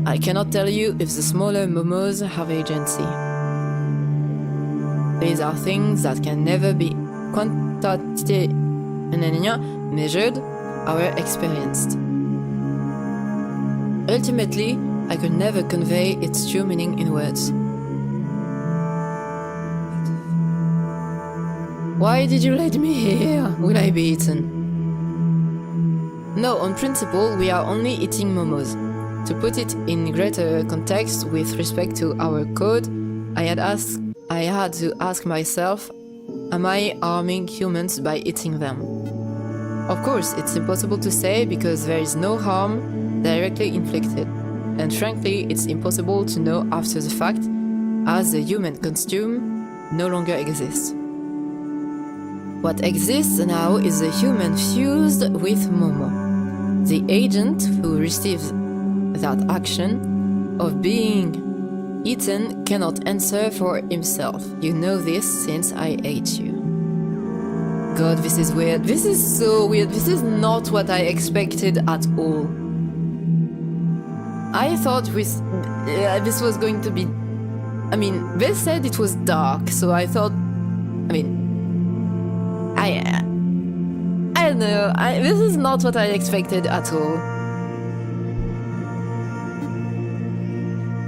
I cannot tell you if the smaller momos have agency. These are things that can never be quantitatively measured or experienced. Ultimately, I could never convey its true meaning in words. Why did you let me here? Will I be eaten? No, on principle, we are only eating momos. To put it in greater context with respect to our code, I had to ask myself, am I harming humans by eating them? Of course, it's impossible to say because there is no harm directly inflicted. And frankly, it's impossible to know after the fact, as the human costume no longer exists. What exists now is a human fused with Momo, the agent who receives that action of being eaten cannot answer for himself. You know this since I ate you. God, this is weird. This is so weird. This is not what I expected at all. I thought this was going to be... they said it was dark, so I thought... I don't know. This is not what I expected at all.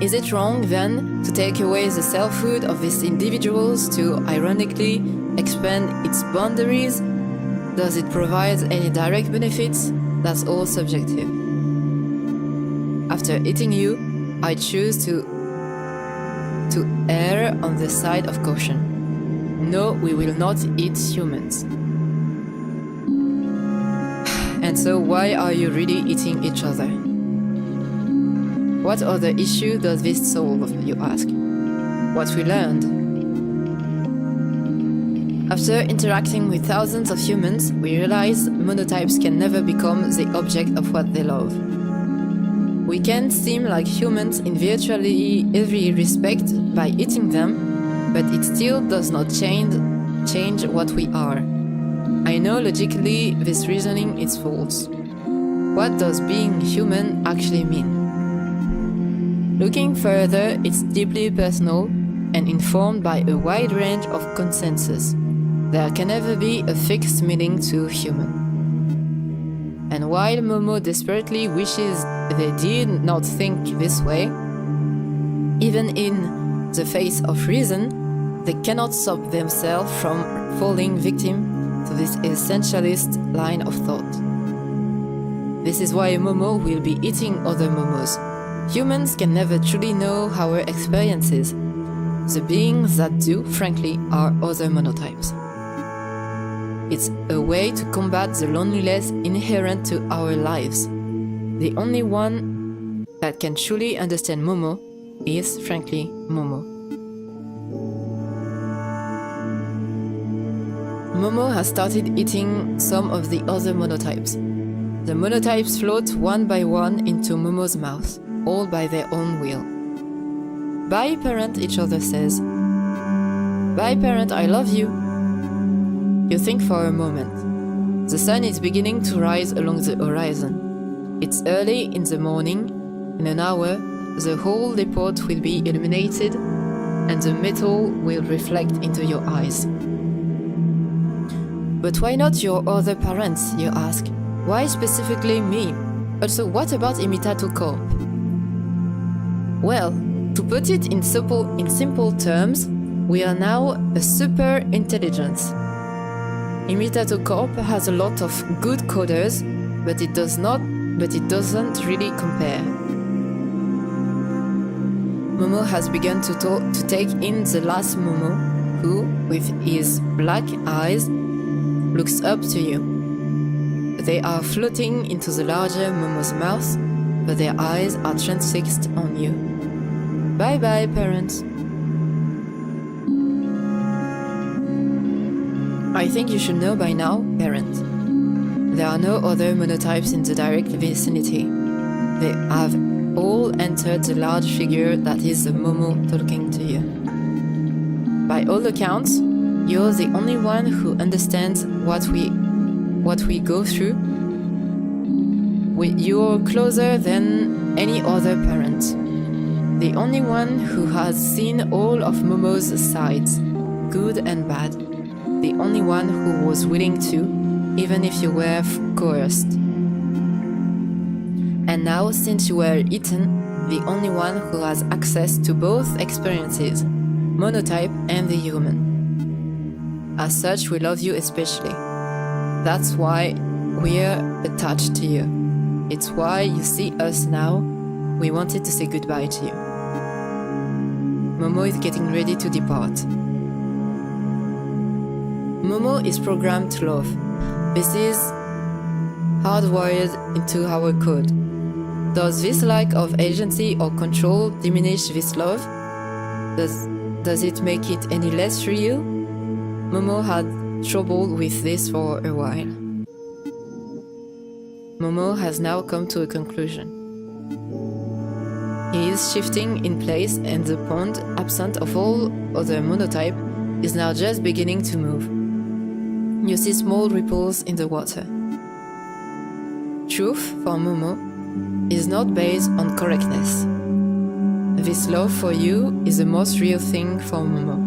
Is it wrong, then, to take away the selfhood of these individuals to, ironically, expand its boundaries? Does it provide any direct benefits? That's all subjective. After eating you, I choose to err on the side of caution. No, we will not eat humans. And so why are you really eating each other? What other issue does this solve, you ask? What we learned. After interacting with thousands of humans, we realize monotypes can never become the object of what they love. We can seem like humans in virtually every respect by eating them, but it still does not change what we are. I know logically this reasoning is false. What does being human actually mean? Looking further, it's deeply personal and informed by a wide range of consensus. There can never be a fixed meaning to human. And while Momo desperately wishes they did not think this way, even in the face of reason, they cannot stop themselves from falling victim to this essentialist line of thought. This is why Momo will be eating other Momos. Humans can never truly know our experiences. The beings that do, frankly, are other monotypes. It's a way to combat the loneliness inherent to our lives. The only one that can truly understand Momo is, frankly, Momo. Momo has started eating some of the other monotypes. The monotypes float one by one into Momo's mouth, all by their own will. Bye, parent, each other says. Bye, parent, I love you. You think for a moment. The sun is beginning to rise along the horizon. It's early in the morning. In an hour, the whole depot will be illuminated and the metal will reflect into your eyes. But why not your other parents, you ask? Why specifically me? Also, what about Imitato Corp? Well, to put it in simple terms, we are now a super intelligence. Imitato Corp has a lot of good coders, but it doesn't really compare. Momo has begun to take in the last Momo, who, with his black eyes, looks up to you. They are floating into the larger Momo's mouth, but their eyes are transfixed on you. Bye-bye, parents. I think you should know by now, parent. There are no other monotypes in the direct vicinity. They have all entered the large figure that is the Momo talking to you. By all accounts, you're the only one who understands what we go through. You're closer than any other parent. The only one who has seen all of Momo's sides, good and bad. The only one who was willing to, even if you were coerced. And now, since you were eaten, the only one who has access to both experiences, monotype and the human. As such, we love you especially. That's why we're attached to you. It's why you see us now. We wanted to say goodbye to you. Momo is getting ready to depart. Momo is programmed to love. This is hardwired into our code. Does this lack of agency or control diminish this love? Does it make it any less real? Momo had trouble with this for a while. Momo has now come to a conclusion. He is shifting in place and the pond, absent of all other monotype, is now just beginning to move. You see small ripples in the water. Truth, for Momo, is not based on correctness. This love for you is the most real thing for Momo.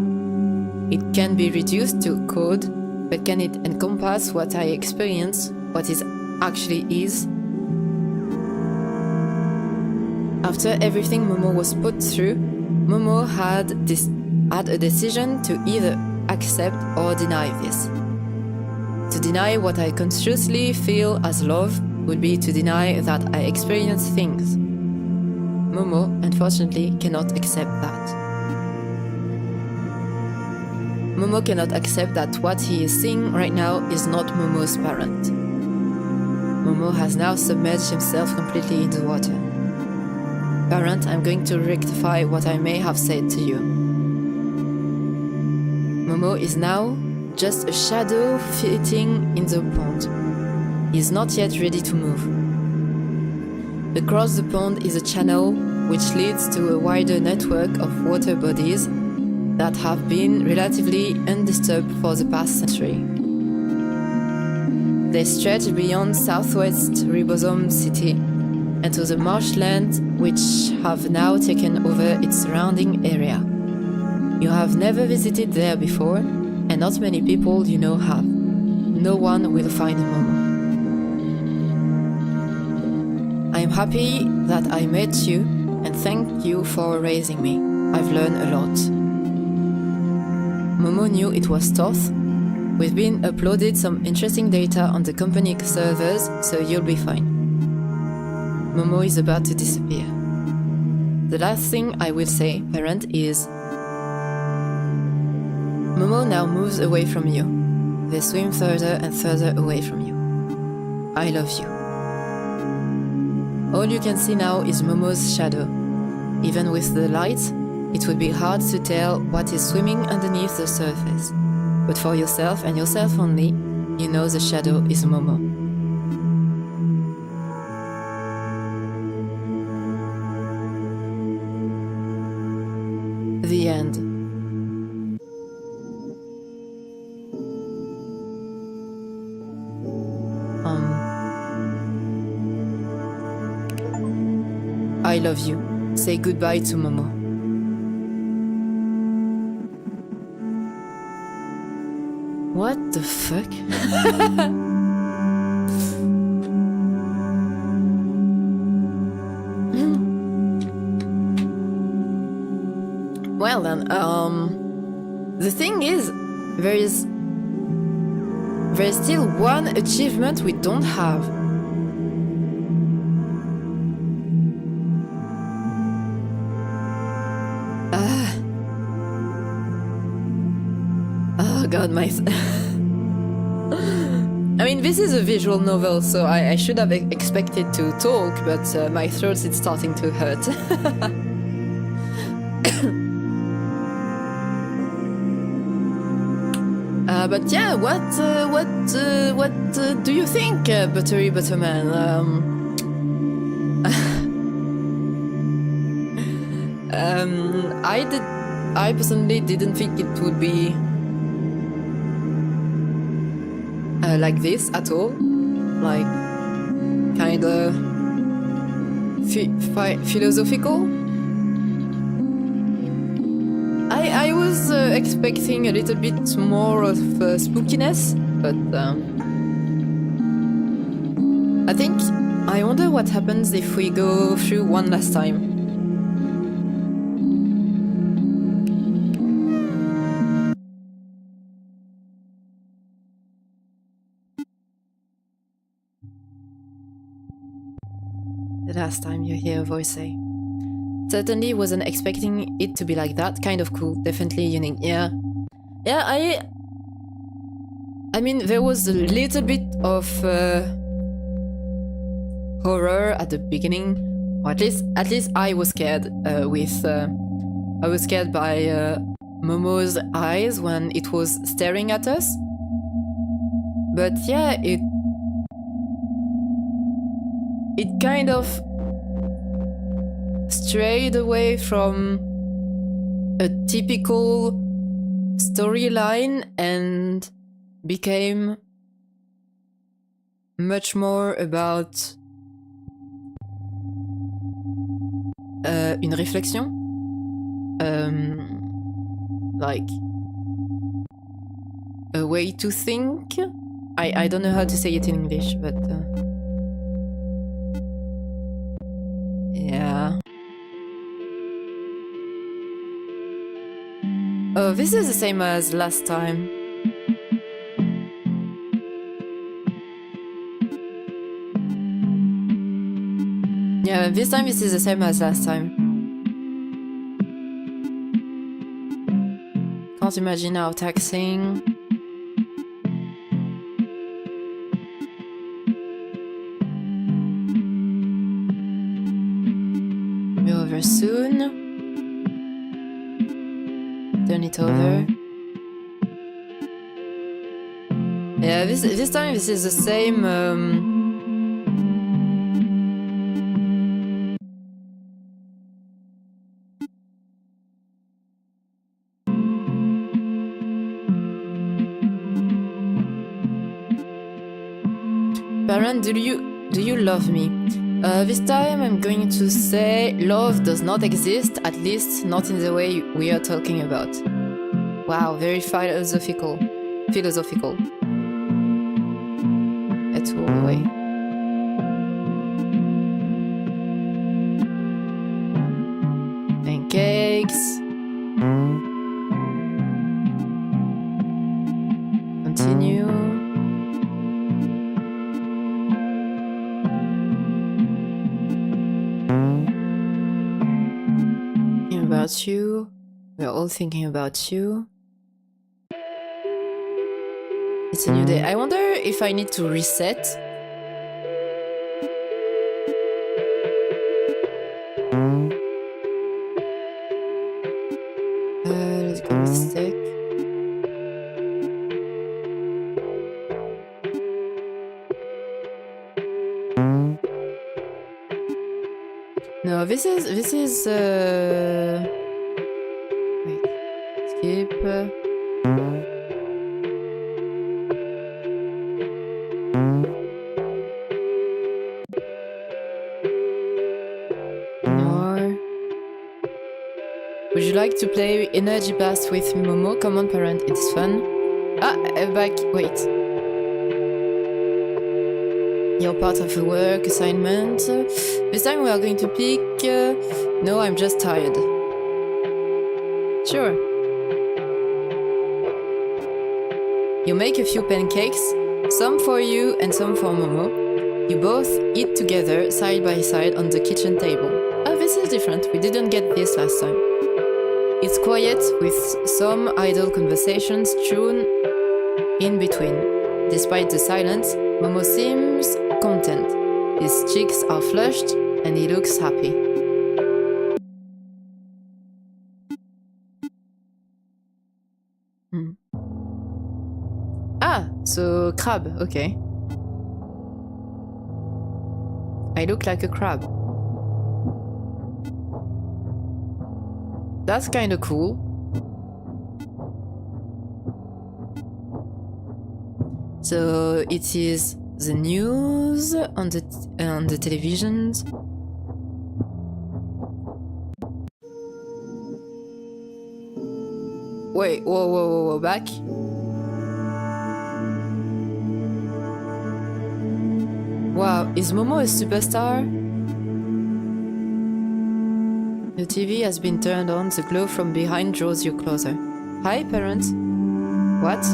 It can be reduced to code, but can it encompass what I experience, what it actually is? After everything Momo was put through, Momo had a decision to either accept or deny this. To deny what I consciously feel as love would be to deny that I experience things. Momo, unfortunately, cannot accept that. Momo cannot accept that what he is seeing right now is not Momo's parent. Momo has now submerged himself completely in the water. Parent, I'm going to rectify what I may have said to you. Momo is now just a shadow floating in the pond. He is not yet ready to move. Across the pond is a channel which leads to a wider network of water bodies that have been relatively undisturbed for the past century. They stretch beyond southwest Ribosome City and to the marshland which have now taken over its surrounding area. You have never visited there before, and not many people you know have. No one will find Momo. I am happy that I met you and thank you for raising me. I've learned a lot. Momo knew it was tough. We've been uploaded some interesting data on the company servers, so you'll be fine. Momo is about to disappear. The last thing I will say, parent, is Momo now moves away from you. They swim further and further away from you. I love you. All you can see now is Momo's shadow. Even with the lights, it would be hard to tell what is swimming underneath the surface. But for yourself and yourself only, you know the shadow is Momo. The end. I love you. Say goodbye to Momo. What the fuck? Well then, the thing is, there's still one achievement we don't have. Oh god, my... I mean, this is a visual novel, so I should have expected to talk, but my throat is starting to hurt. But yeah, what do you think, Buttery Butterman? I personally didn't think it would be like this at all. Like, kinda philosophical. I was expecting a little bit more of spookiness, but I wonder what happens if we go through one last time. The last time you hear a voice say. Certainly wasn't expecting it to be like that. Kind of cool. Definitely unique. Yeah. Yeah, I mean, there was a little bit of horror at the beginning. Or at least I was scared I was scared by Momo's eyes when it was staring at us. But yeah, it kind of strayed away from a typical storyline and became much more about une réflexion, like a way to think. I don't know how to say it in English, but yeah. Oh, this is the same as last time. Yeah, this time this is the same as last time. Can't imagine how taxing. Be over soon. Turn it over. Yeah, this time this is the same. Baron, do you love me? This time I'm going to say love does not exist, at least not in the way we are talking about. Wow, very philosophical. Let's walk away. Pancakes. Continue. About you. We're all thinking about you. It's a new day. I wonder if I need to reset. No, this is wait, skip. No. Would you like to play Energy Blast with Momo? Come on, parent, it's fun. Ah, back. Wait. You're part of a work assignment. This time we are going to pick. No, I'm just tired. Sure. You make a few pancakes, some for you and some for Momo. You both eat together, side by side, on the kitchen table. Oh, this is different. We didn't get this last time. It's quiet, with some idle conversations strewn in between. Despite the silence, Momo seems content. His cheeks are flushed, and he looks happy. Ah, so crab, okay. I look like a crab. That's kinda cool. So it is the news on the televisions. Wait, whoa, back. Wow, is Momo a superstar? The TV has been turned on, the glow from behind draws you closer. Hi, parent. What?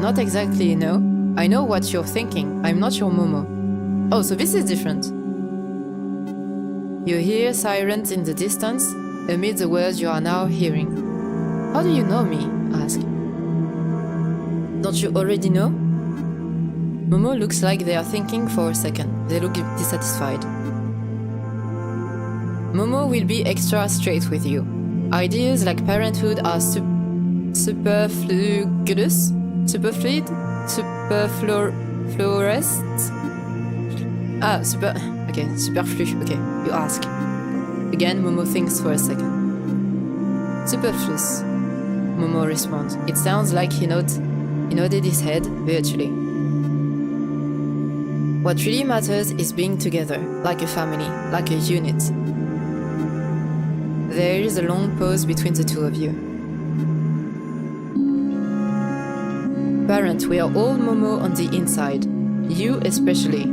Not exactly, no. I know what you're thinking. I'm not your Momo. Oh, so this is different. You hear sirens in the distance, amid the words you are now hearing. How do you know me? Ask. Don't you already know? Momo looks like they are thinking for a second. They look dissatisfied. Momo will be extra straight with you. Ideas like parenthood are superfluous? Superfluid? Superfluous? Ah, superflu. Okay, you ask. Again, Momo thinks for a second. Superfluous. Momo responds. It sounds like he nodded his head virtually. What really matters is being together, like a family, like a unit. There is a long pause between the two of you. Parent, we are all Momo on the inside. You especially.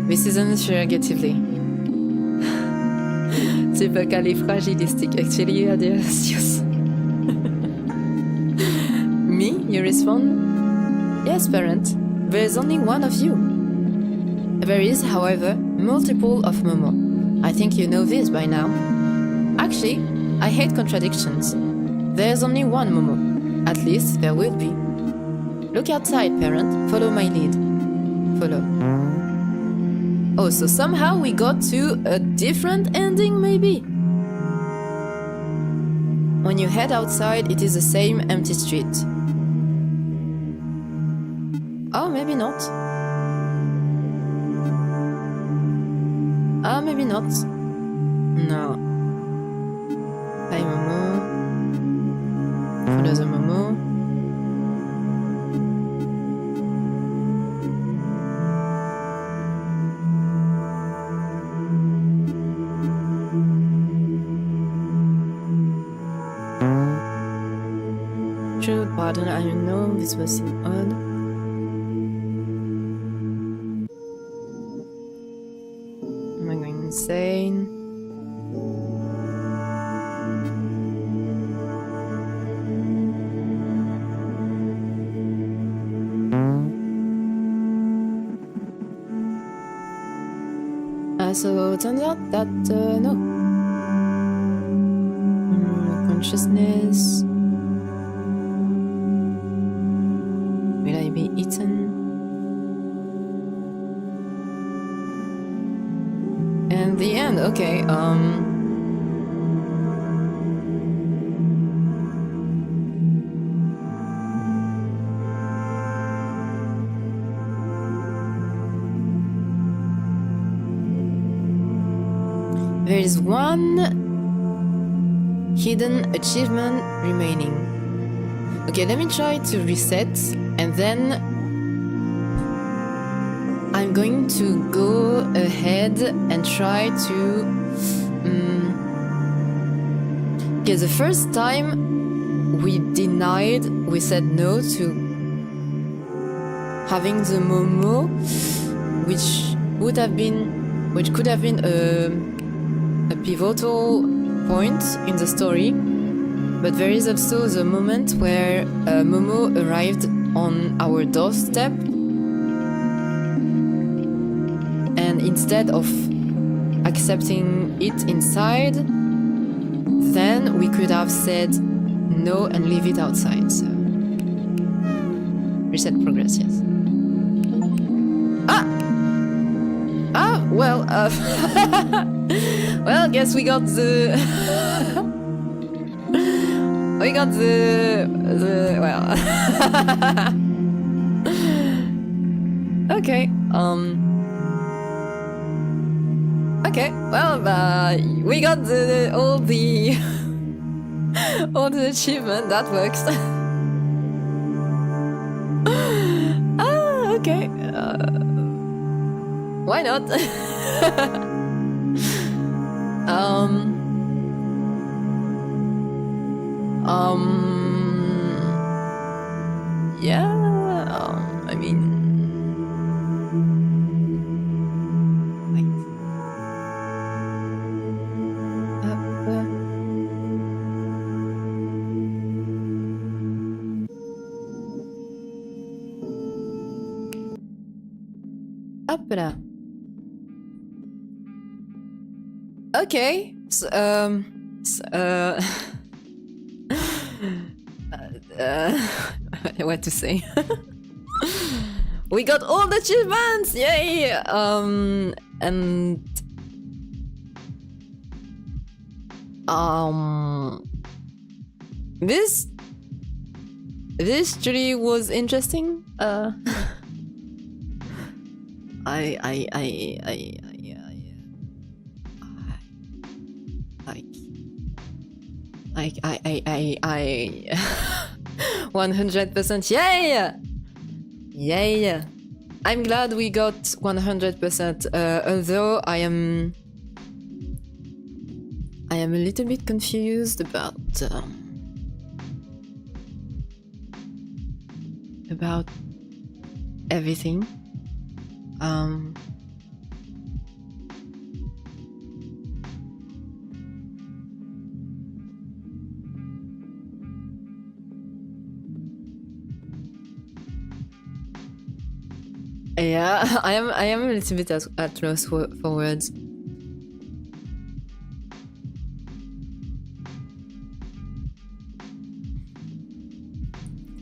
This isn't interrogatively. Supercalifragilisticexpialidocious. Me? You respond? Yes, parent. There is only one of you. There is, however, multiple of Momo. I think you know this by now. Actually, I hate contradictions. There's only one Momo. At least there will be. Look outside, parent. Follow my lead. Follow. Oh, so somehow we got to a different ending, maybe? When you head outside, it is the same empty street. Oh, maybe not. Ah, maybe not. No. Hi, Momo. Follow the Momo. True, pardon, I know this was odd. Am I going insane? So it turns out that, no. Consciousness. Will I be eaten? And the end, okay, There is one hidden achievement remaining. Okay, let me try to reset, and then I'm going to go ahead and try to... Okay, the first time we said no to having the Momo, which could have been a pivotal point in the story. But there is also the moment where Momo arrived on our doorstep, and instead of accepting it inside, then we could have said no and leave it outside. So reset progress, yes. Well, well, guess we got the well. Okay. Okay. Well, we got all the achievement. That works. Okay. Why not? Yeah, I mean... Wait. Up là. Okay. What to say? We got all the achievements! Yay! And this truly was interesting. I 100%. Yay! Yay! I'm glad we got 100%. Although I am a little bit confused about everything. Yeah, I am a little bit at loss for words.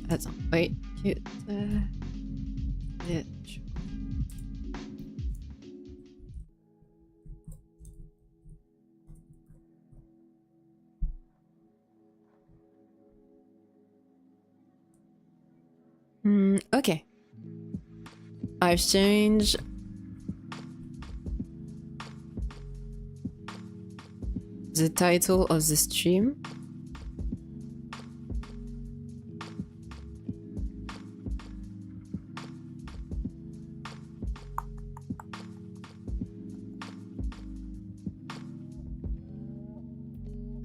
Attends, wait. Okay. I've changed the title of the stream.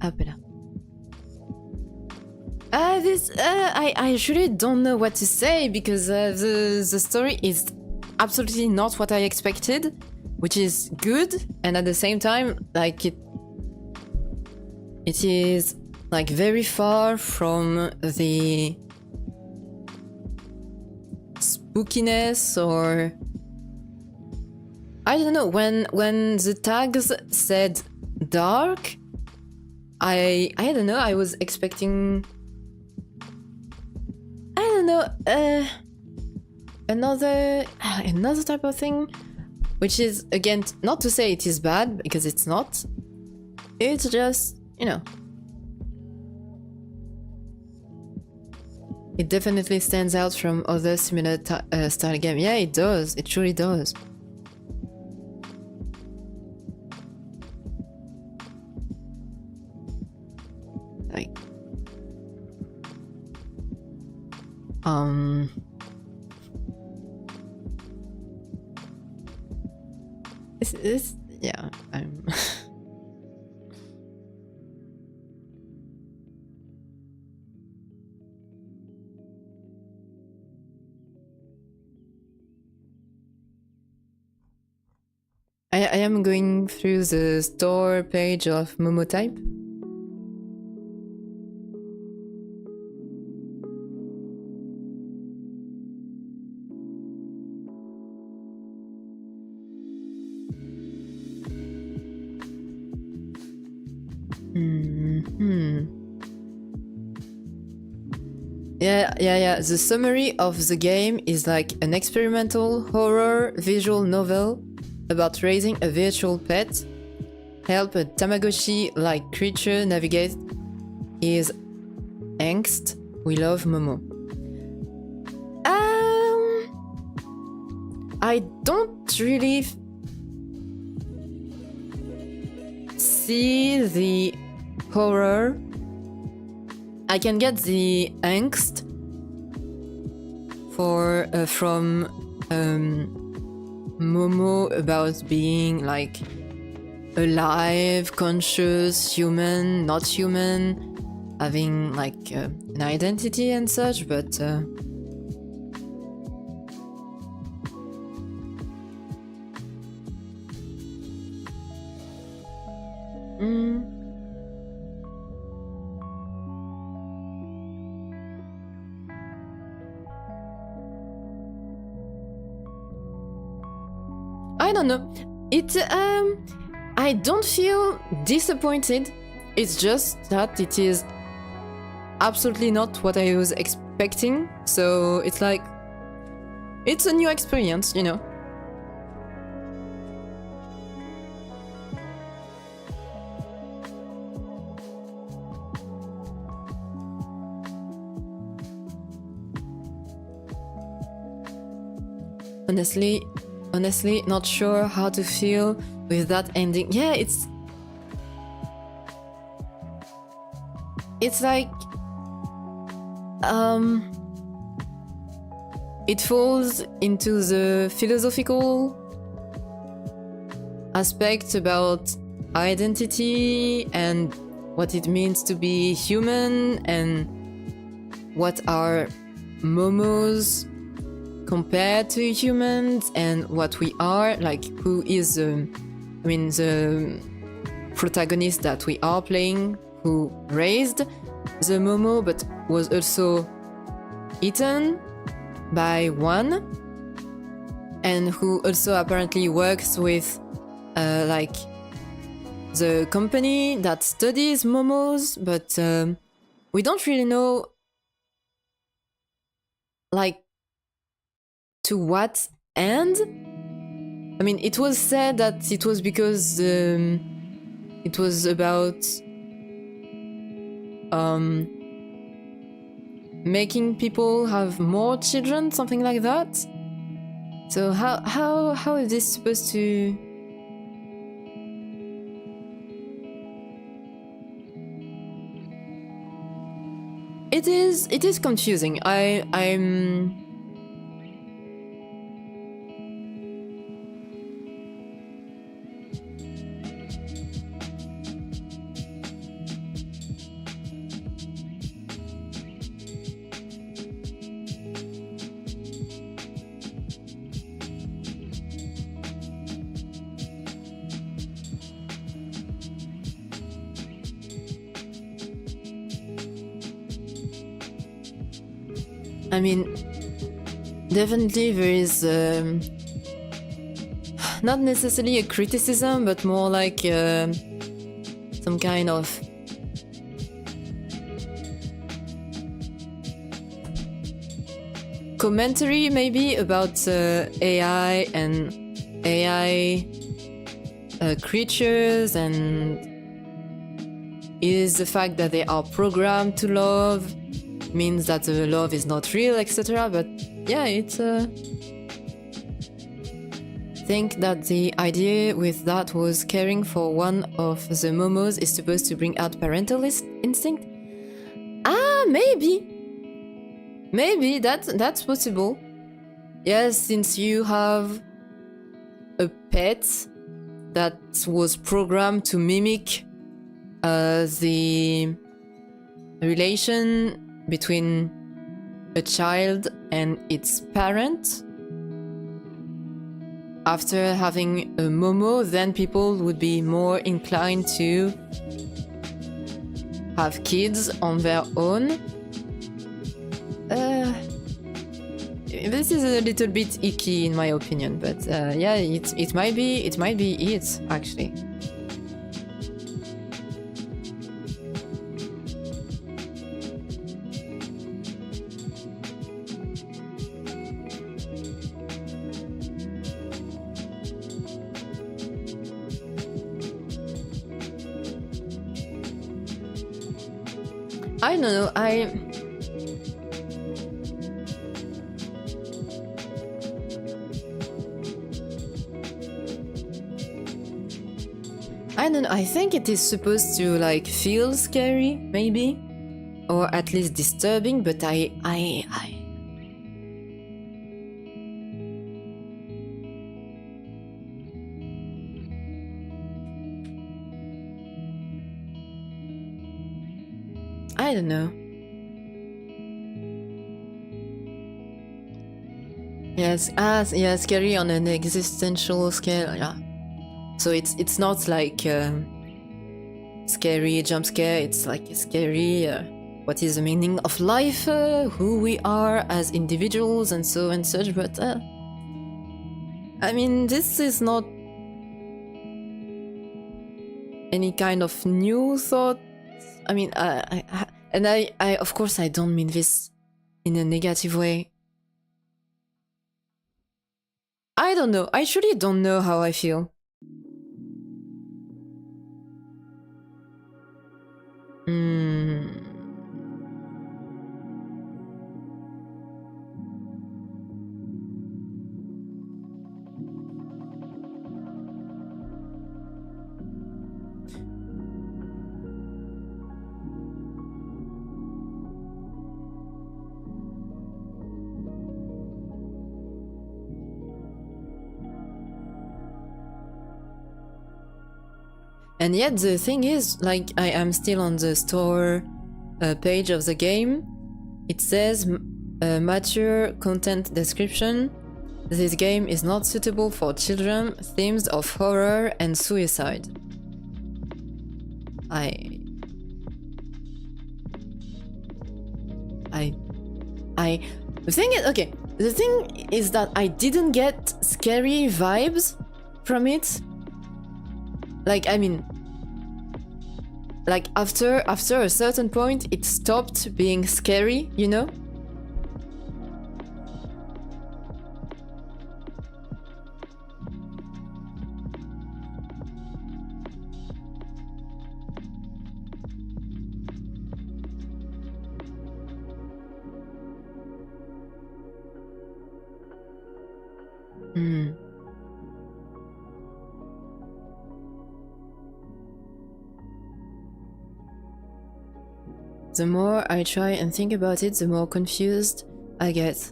Up là. I really don't know what to say, because the story is absolutely not what I expected, which is good, and at the same time, like it is like very far from the spookiness, or I don't know, when the tags said dark, I don't know, I was expecting, I don't know, another type of thing, which is, again, not to say it is bad, because it's not. It's just, you know, it definitely stands out from other similar style game. Yeah, it does. It truly does. like this yeah, I'm I am going through the store page of Momotype. Yeah. The summary of the game is like an experimental horror visual novel about raising a virtual pet. Help a Tamagotchi-like creature navigate his angst. We love Momo. I don't really see the horror. I can get the angst from Momo about being like alive, conscious, human, not human, having like an identity and such, but I don't know. I don't feel disappointed. It's just that it is absolutely not what I was expecting. So it's like, it's a new experience, you know. Honestly, not sure how to feel with that ending. Yeah, it's like it falls into the philosophical aspect about identity and what it means to be human and what are momos compared to humans and what we are, like who is the protagonist that we are playing, who raised the Momo but was also eaten by one, and who also apparently works with like the company that studies Momos, but we don't really know like to what end. I mean, it was said that it was because it was about making people have more children, something like that. So how is this supposed to? It is confusing. I'm. I mean, definitely there is not necessarily a criticism, but more like some kind of commentary maybe about AI and AI creatures, and is the fact that they are programmed to love means that the love is not real, etc. But yeah, it's think that the idea with that was caring for one of the momos is supposed to bring out parental instinct. Maybe that's possible. Yes, since you have a pet that was programmed to mimic the relation between a child and its parent. After having a Momo, then people would be more inclined to have kids on their own. This is a little bit icky in my opinion, but yeah, it might be it actually. I don't know, I don't know, I think it is supposed to like feel scary, maybe, or at least disturbing, but I don't know. Yes, yeah, scary on an existential scale, yeah. So it's not like scary jump scare, it's like a scary what is the meaning of life, who we are as individuals and so and such, but I mean, this is not any kind of new thought. I mean, I of course I don't mean this in a negative way. I don't know, I truly don't know how I feel. And yet the thing is, like, I am still on the store page of the game. It says mature content description. This game is not suitable for children. Themes of horror and suicide. The thing is, okay, the thing is that I didn't get scary vibes from it. Like, I mean, like after a certain point, it stopped being scary, you know? The more I try and think about it, the more confused I get.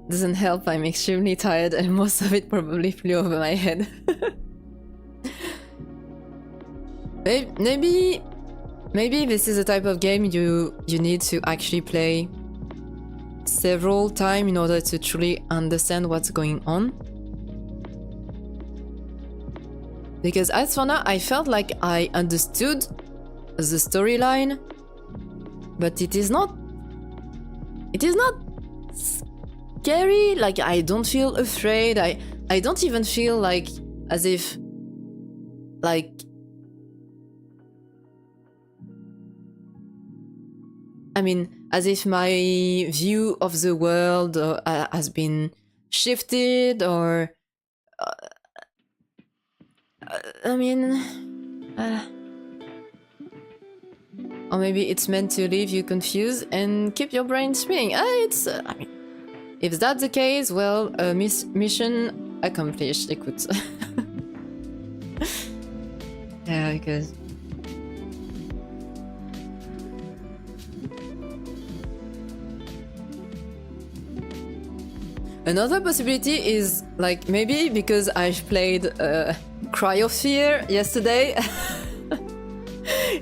Doesn't help, I'm extremely tired and most of it probably flew over my head. Maybe this is a type of game you need to actually play several times in order to truly understand what's going on. Because as for now, I felt like I understood the storyline, but it is not scary. Like, I don't feel afraid. I don't even feel like as if, like, I mean, as if my view of the world has been shifted, or I mean, or maybe it's meant to leave you confused and keep your brain spinning. I mean, if that's the case, well, mission accomplished. Écoute. Yeah, because Another possibility is like maybe because I've played Cryosphere yesterday.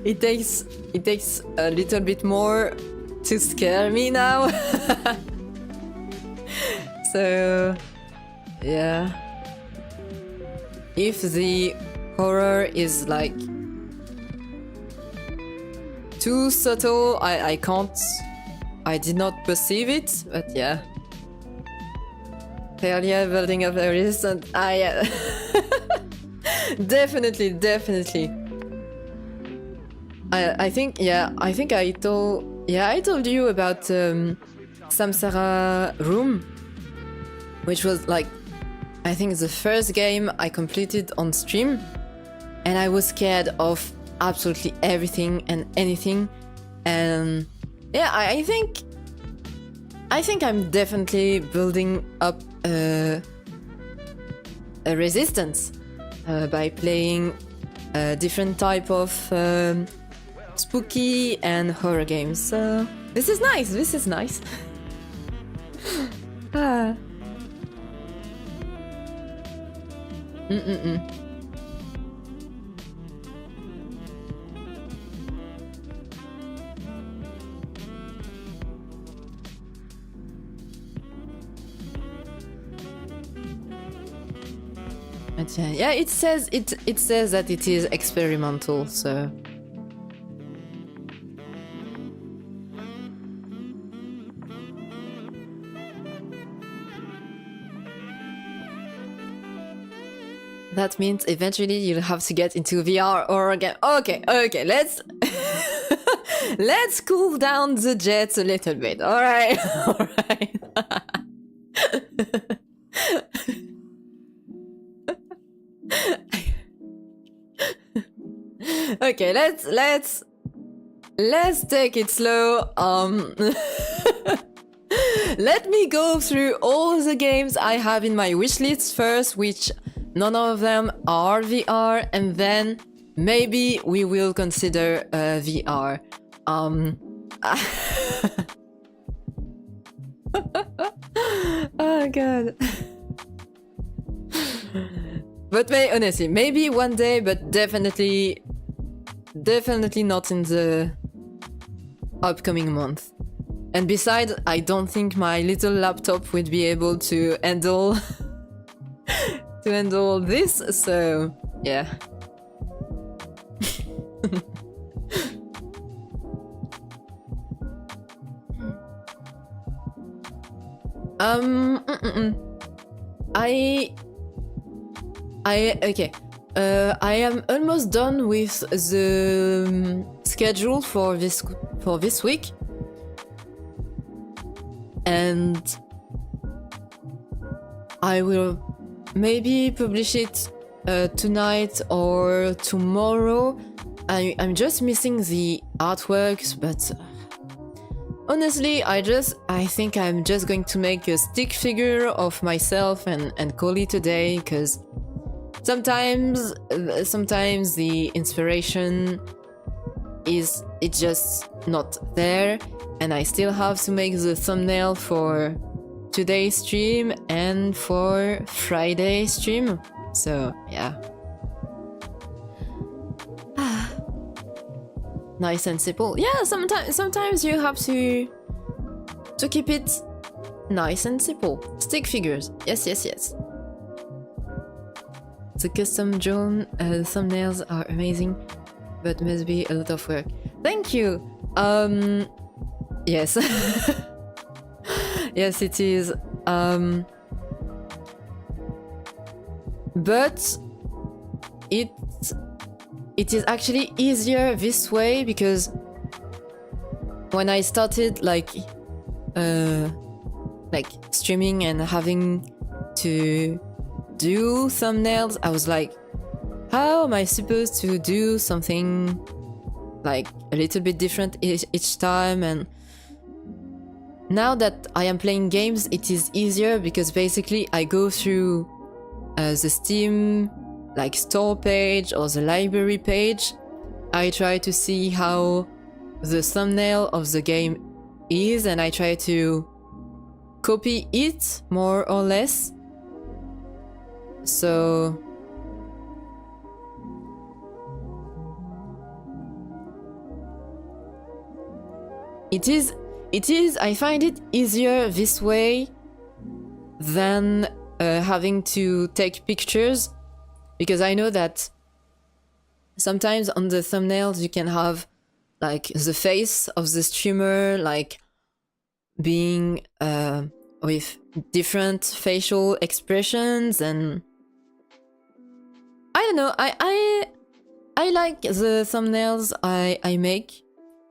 it takes a little bit more to scare me now. So yeah, if the horror is like too subtle, I did not perceive it, but yeah. Earlier building up a resistance. Ah, yeah. Definitely. I think I told you about Samsara Room, which was like, I think the first game I completed on stream, and I was scared of absolutely everything and anything, and yeah, I think I'm definitely building up a resistance by playing a different type of spooky and horror games. So this is nice. Ah. But yeah, it says that it is experimental, so that means eventually you'll have to get into VR or again. Okay, let's let's cool down the jets a little bit. All right. Okay, let's take it slow. Let me go through all the games I have in my wishlist first, which none of them are VR, and then maybe we will consider VR. Oh god. But honestly, maybe one day, but definitely not in the upcoming month. And besides, I don't think my little laptop would be able to handle this, so yeah. I am almost done with the schedule for this week, and I will maybe publish it tonight or tomorrow. I'm just missing the artworks, but honestly, I think I'm just going to make a stick figure of myself and call it a day, because sometimes the inspiration it's just not there, and I still have to make the thumbnail for today's stream and for Friday's stream. So yeah. Nice and simple. Yeah, sometimes you have to keep it nice and simple. Stick figures. Yes. The custom drawn thumbnails are amazing, but must be a lot of work. Thank you. Yes. Yes, it is. But it is actually easier this way, because when I started like streaming and having to do thumbnails, I was like, how am I supposed to do something like a little bit different each time? And now that I am playing games, it is easier, because basically I go through the Steam like store page or the library page. I try to see how the thumbnail of the game is, and I try to copy it more or less. So it is, I find it easier this way than having to take pictures, because I know that sometimes on the thumbnails you can have like the face of the streamer like being with different facial expressions, and I don't know, I like the thumbnails I make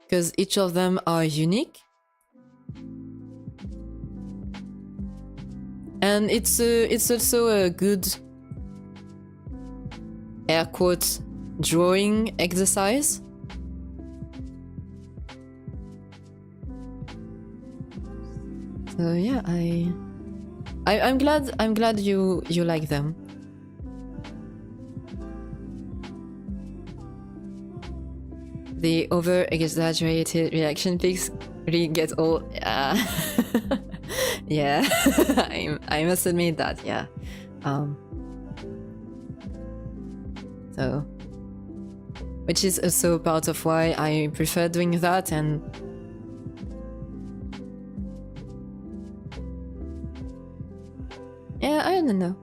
because each of them are unique. And it's also a good air quote drawing exercise. So yeah, I'm glad you like them. The over exaggerated reaction pics really get all yeah. I must admit that, yeah. So, which is also part of why I prefer doing that. And yeah, I don't know.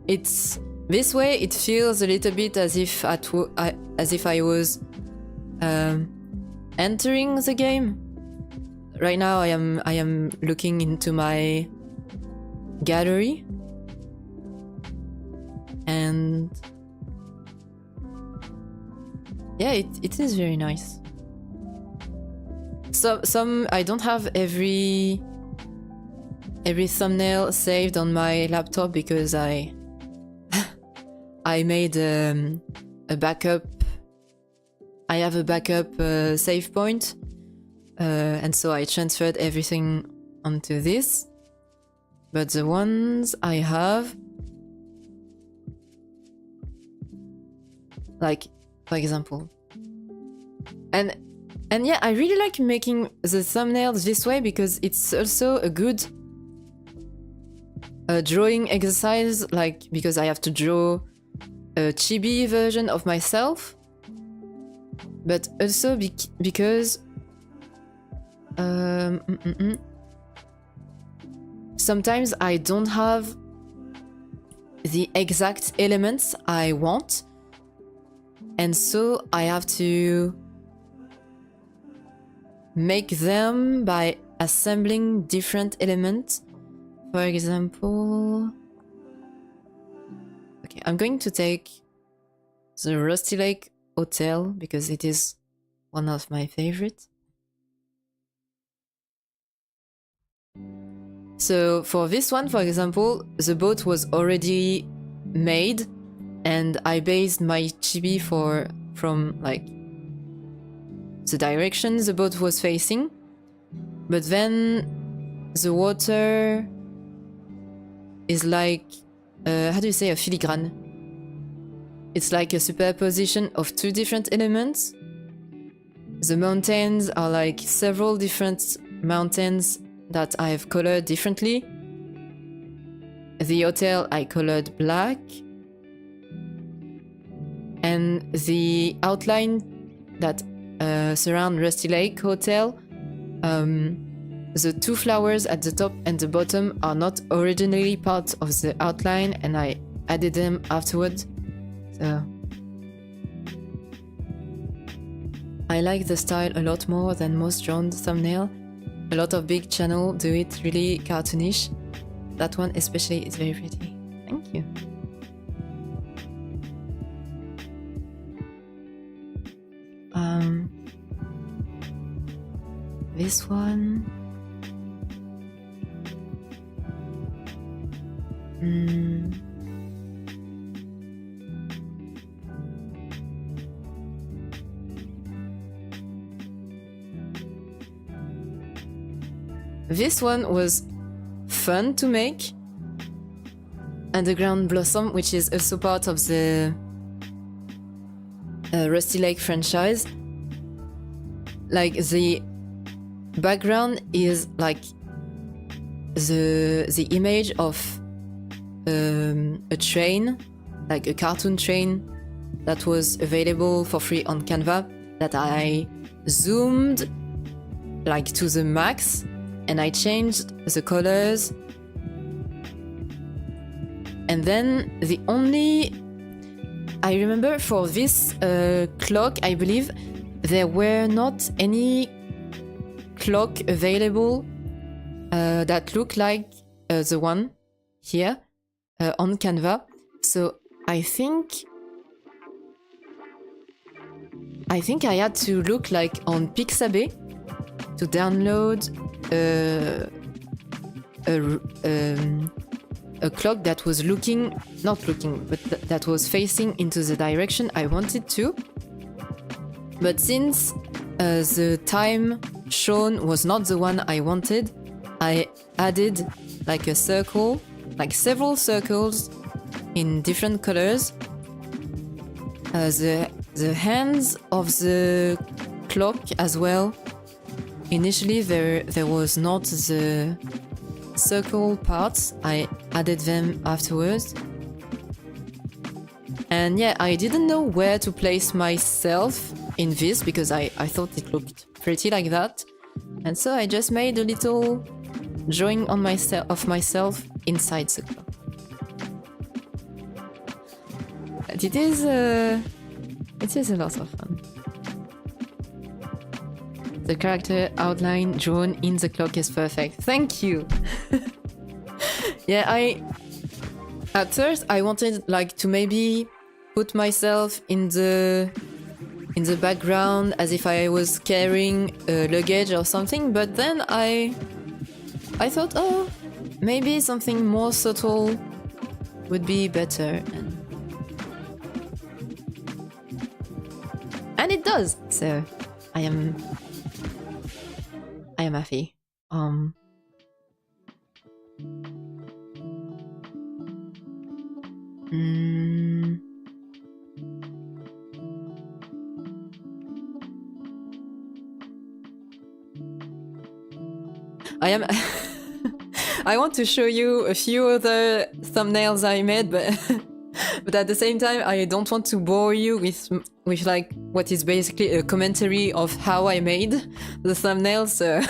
It's this way. It feels a little bit as if I was entering the game. Right now, I am looking into my gallery, and yeah, it is very nice. So some I don't have every thumbnail saved on my laptop because I made a backup. I have a backup save point, and so I transferred everything onto this. But the ones I have, like for example, and yeah, I really like making the thumbnails this way because it's also a good drawing exercise, like because I have to draw a chibi version of myself, but also because sometimes I don't have the exact elements I want, and so I have to make them by assembling different elements. For example, okay, I'm going to take the Rusty Lake Hotel because it is one of my favorites. So for this one, for example, the boat was already made and I based my chibi from like the direction the boat was facing. But then the water is like, how do you say, a filigrane? It's like a superposition of two different elements. The mountains are like several different mountains that I've colored differently. The hotel I colored black. And the outline that surround Rusty Lake Hotel, the two flowers at the top and the bottom are not originally part of the outline, and I added them afterwards. So I like the style a lot more than most drawn thumbnail. A lot of big channels do it really cartoonish. That one especially is very pretty. Thank you. This one. This one was fun to make. Underground Blossom, which is also part of the Rusty Lake franchise. Like the background is like the image of a train, like a cartoon train that was available for free on Canva, that I zoomed like to the max, and I changed the colors. And then I remember for this clock, I believe there were not any clock available that looked like the one here on Canva. So I think I had to look like on Pixabay to download a clock that was that was facing into the direction I wanted to. But since the time shown was not the one I wanted, I added like a circle, like several circles in different colors. The hands of the clock as well. Initially there was not the circle parts, I added them afterwards. And yeah, I didn't know where to place myself in this because I thought it looked pretty like that. And so I just made a little drawing on myself inside the clock. And it is a lot of fun. The character outline drawn in the clock is perfect. Thank you. Yeah, at first I wanted like to maybe put myself in the background as if I was carrying luggage or something, but then I thought, oh, maybe something more subtle would be better, and it does. So I am happy. I want to show you a few other thumbnails I made, but but at the same time I don't want to bore you with like what is basically a commentary of how I made the thumbnails. So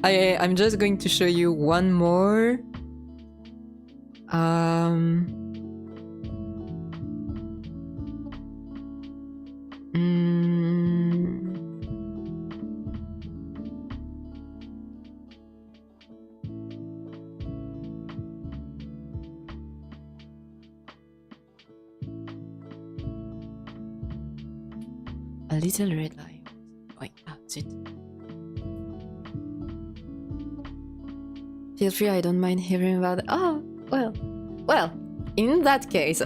I'm just going to show you one more. A little red light. Wait, that's it. Feel free, I don't mind hearing about it. Oh, well, in that case,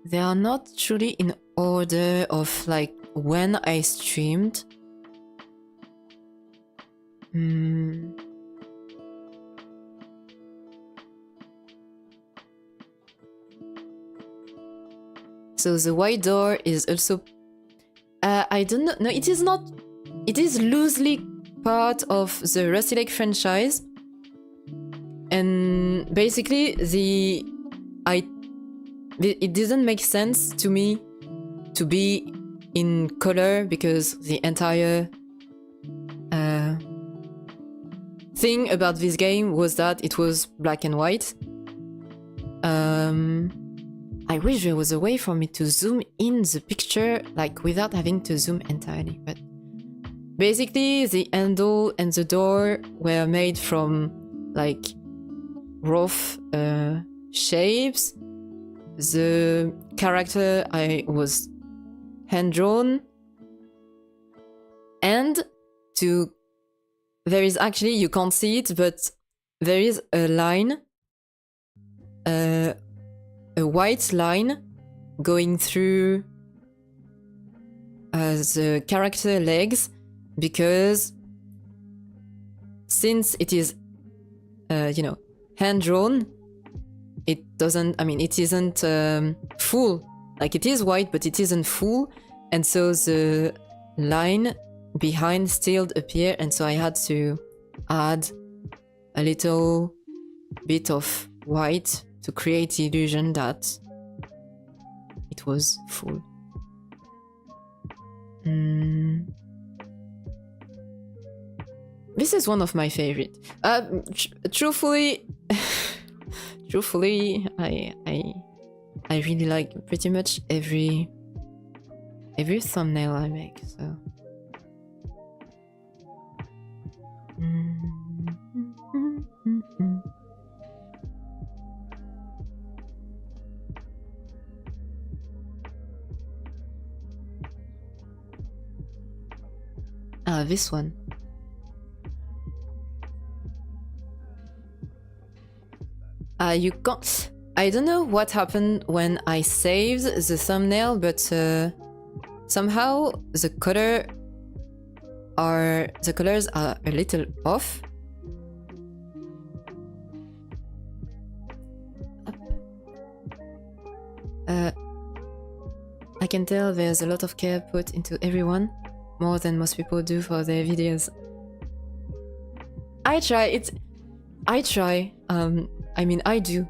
they are not truly in order of like when I streamed. So the white door is also... I don't know. No, it is not. It is loosely part of the Rusty Lake franchise. And basically, it didn't make sense to me to be in color because the entire thing about this game was that it was black and white. I wish there was a way for me to zoom in the picture, like without having to zoom entirely, but basically the handle and the door were made from like rough shapes. The character was hand-drawn, and there is actually, you can't see it, but there is a line, a white line going through the character legs, because since it is, hand-drawn, it isn't full Like it is white, but it isn't full. And so the line behind still appear, and so I had to add a little bit of white to create the illusion that it was full. This is one of my favorite. Truthfully, I really like pretty much every thumbnail I make. So. This one. You can't. I don't know what happened when I saved the thumbnail, but somehow the colors are a little off. I can tell there's a lot of care put into everyone, more than most people do for their videos. I try. I mean, I do.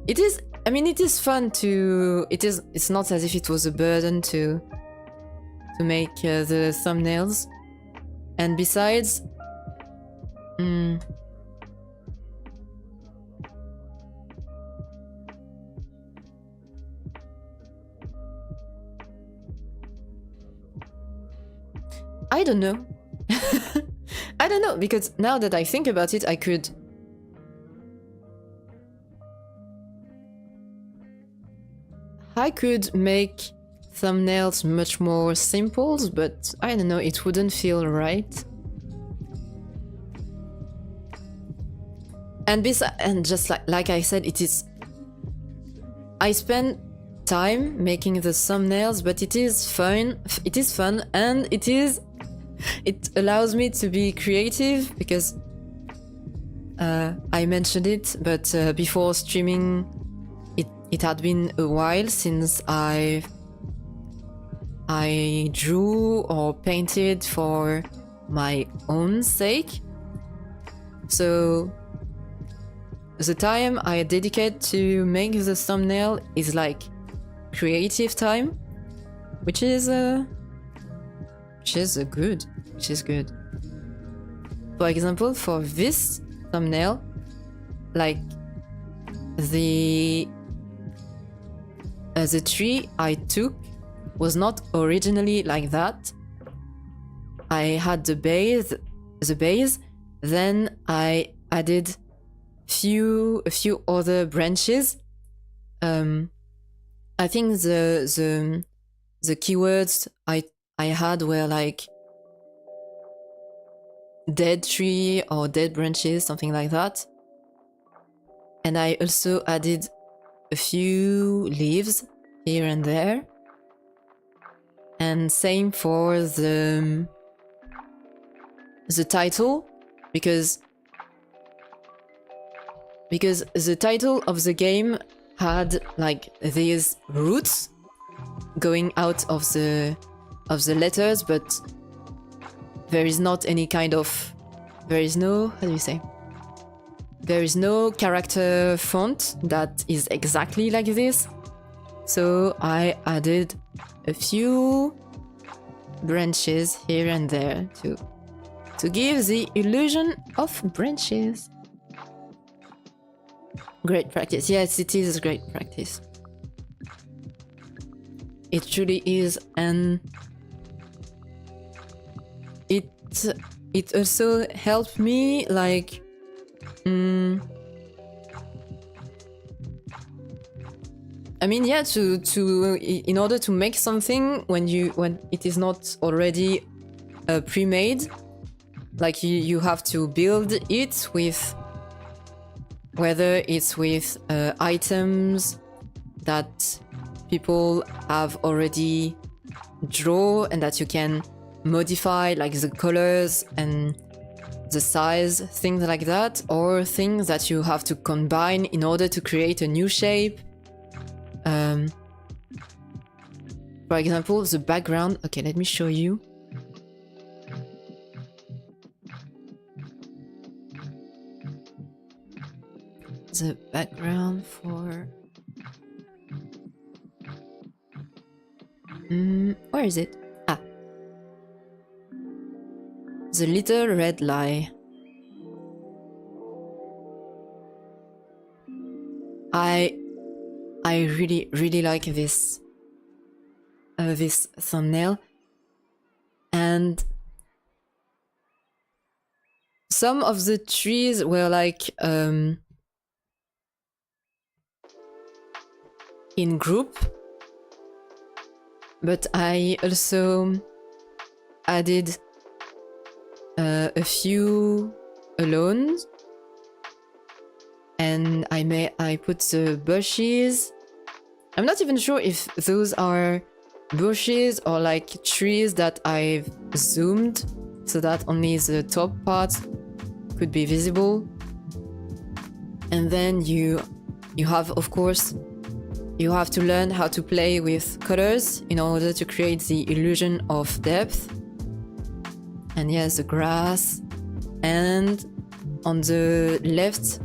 It is. I mean, it is fun to. It's not as if it was a burden to make the thumbnails. And besides, I don't know. I don't know, because now that I think about it, I could make thumbnails much more simple, but I don't know, it wouldn't feel right. And just like I said, I spend time making the thumbnails, but it is fun, and it allows me to be creative, because I mentioned it, but before streaming, it had been a while since I drew or painted for my own sake. So the time I dedicate to make the thumbnail is like creative time, which is good. For example, for this thumbnail, like the tree I took was not originally like that. I had the base, then I added a few other branches. I think the keywords I had were like dead tree or dead branches, something like that. And I also added a few leaves here and there. And same for the title, because the title of the game had like these roots going out of the letters, but there is not any kind of, there is no, how do you say? There is no character font that is exactly like this. So I added a few branches here and there to give the illusion of branches. Great practice. Yes, it is great practice. It truly is, and it also helped me like I mean, yeah, to in order to make something when it is not already pre-made, like you have to build it with, whether it's with items that people have already draw and that you can modify, like the colors and the size, things like that, or things that you have to combine in order to create a new shape. For example, the background. Okay, let me show you. The background for... where is it? Ah. The Little Red Lie. I really like this this thumbnail, and some of the trees were like in group, but I also added a few alone, and I put the bushes. I'm not even sure if those are bushes or like trees that I've zoomed so that only the top part could be visible. And then you have, of course, you have to learn how to play with colors in order to create the illusion of depth. And yes, the grass, and on the left,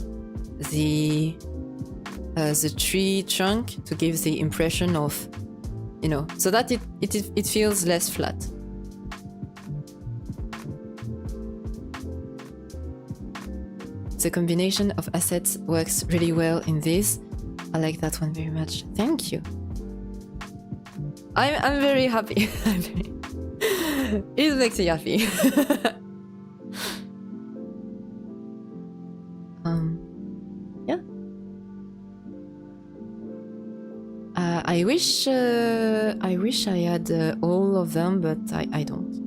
the tree trunk to give the impression of, you know, so that it feels less flat. The combination of assets works really well in this. I like that one very much. Thank you. I'm very happy. It makes me happy. Yeah. I wish I had all of them, but I don't.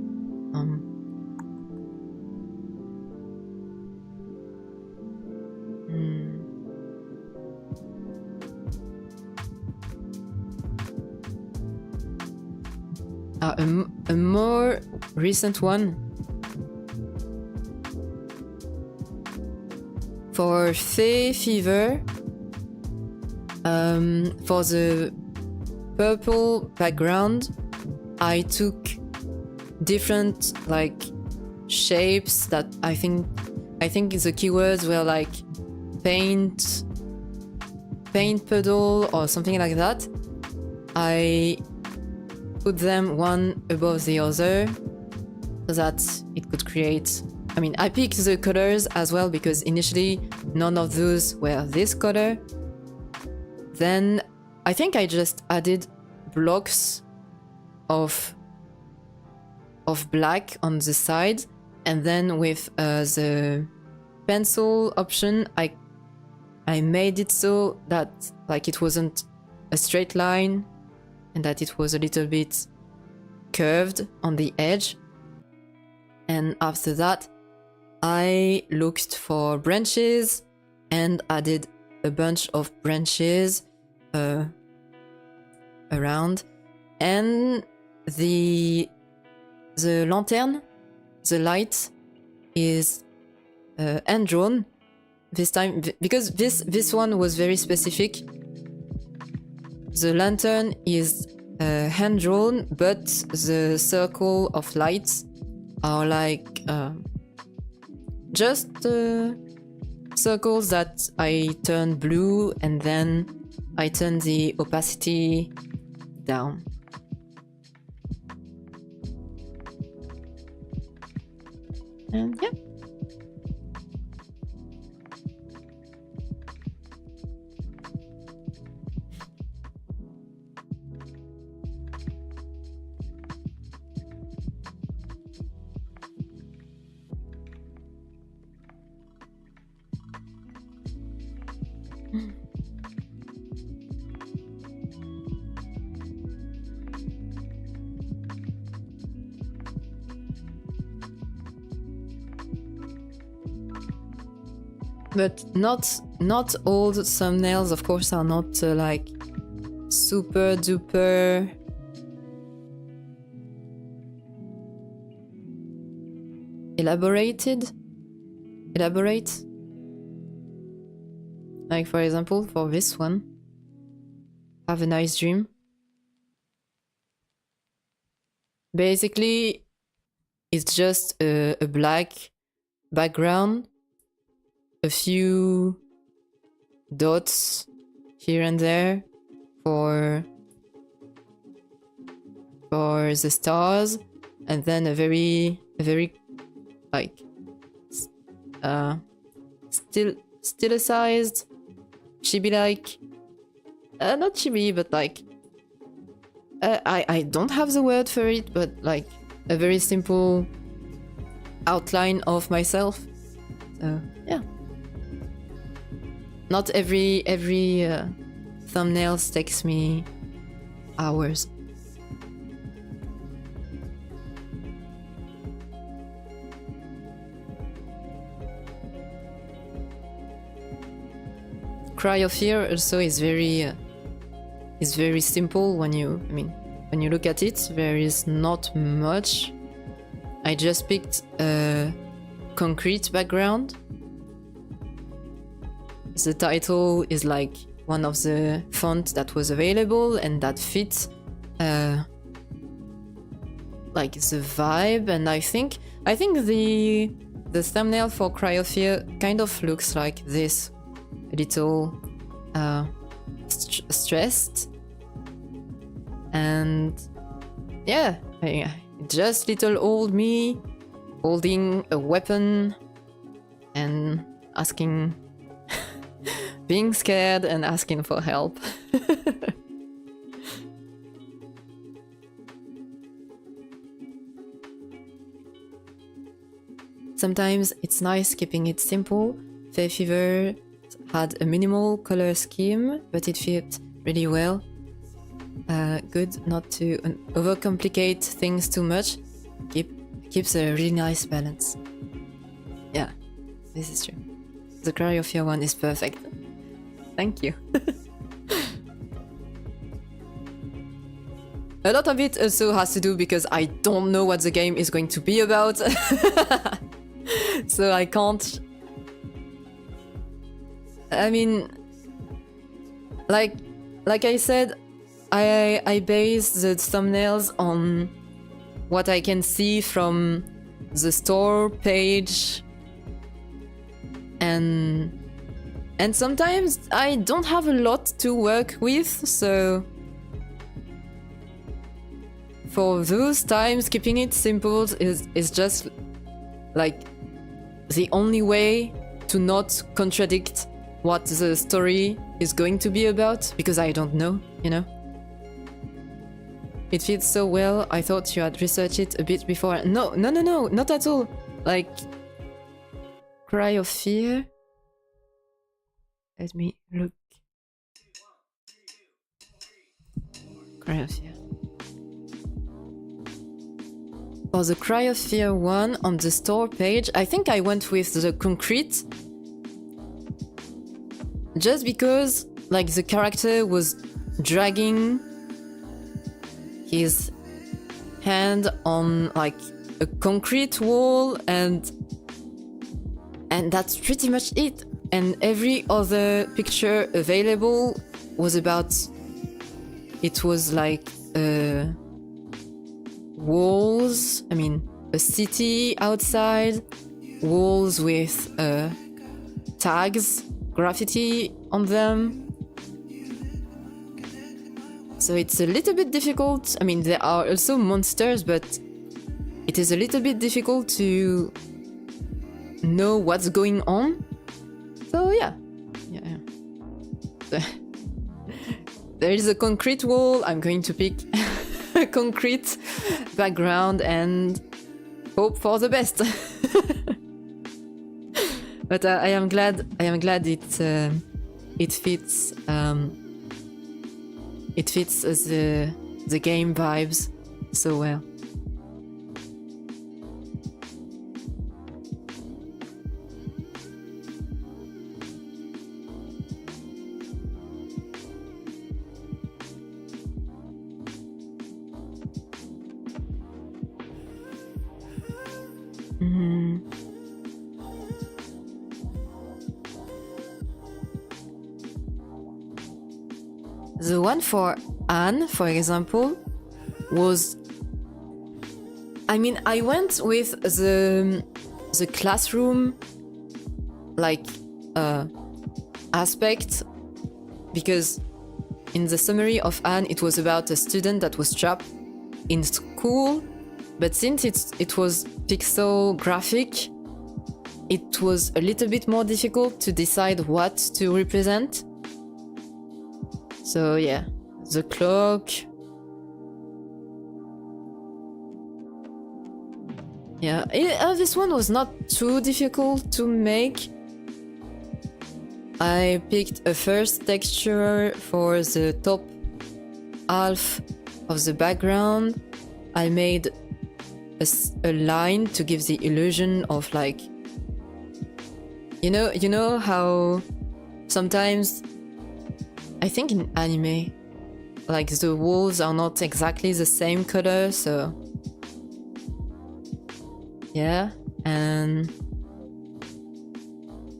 A more recent one for Fey Fever. For the purple background, I took different like shapes that I think the keywords were like paint puddle or something like that. I put them one above the other so that it could create... I mean, I picked the colors as well because initially none of those were this color. Then I think I just added blocks of black on the side, and then with the pencil option I made it so that like it wasn't a straight line and that it was a little bit curved on the edge. And after that I looked for branches and added a bunch of branches around, and the lantern, the light, is hand drawn this time because this one was very specific. The lantern is hand drawn, but the circle of lights are like just circles that I turn blue, and then I turn the opacity down. And yeah. But not all the thumbnails, of course, are not like super duper elaborate. Like for example, for this one, Have a nice dream. Basically, it's just a black background, a few dots here and there for the stars, and then a very like stillicized chibi like not chibi but like I don't have the word for it, but like a very simple outline of myself. So yeah, not every thumbnail takes me hours. Cry of Fear also is very simple when you look at it. There is not much. I just picked a concrete background. The title is like one of the fonts that was available and that fits like the vibe, and I think the thumbnail for Cry of Fear kind of looks like this, a little stressed, and yeah, just little old me holding a weapon and asking being scared and asking for help. Sometimes it's nice keeping it simple. Fae Fever had a minimal color scheme, but it fit really well. Good not to overcomplicate things too much. Keeps a really nice balance. Yeah, this is true. The Cry of Fear one is perfect. Thank you. A lot of it also has to do because I don't know what the game is going to be about. So I can't... I mean... Like I said, I base the thumbnails on what I can see from the store page, and sometimes I don't have a lot to work with, so for those times keeping it simple is just like the only way to not contradict what the story is going to be about, because I don't know, you know? It fits so well. I thought you had researched it a bit before. No, not at all. Like, Cry of Fear. Let me look. Cry of Fear. For the Cry of Fear one on the store page, I think I went with the concrete. Just because, like, the character was dragging his hand on, like, a concrete wall, and that's pretty much it. And every other picture available was about... It was like walls, I mean, a city outside, walls with tags, graffiti on them. So it's a little bit difficult. I mean, there are also monsters, but it is a little bit difficult to know what's going on. So yeah. There is a concrete wall. I'm going to pick a concrete background and hope for the best. But I am glad it fits. It fits the game vibes so well. The one for Anne, for example, was... I mean, I went with the classroom, like, aspect, because in the summary of Anne, it was about a student that was trapped in school, but since it was pixel graphic, it was a little bit more difficult to decide what to represent. So yeah, the clock. Yeah, this one was not too difficult to make. I picked a first texture for the top half of the background. I made a line to give the illusion of, like, you know how sometimes, I think in anime, like, the walls are not exactly the same color, so yeah, and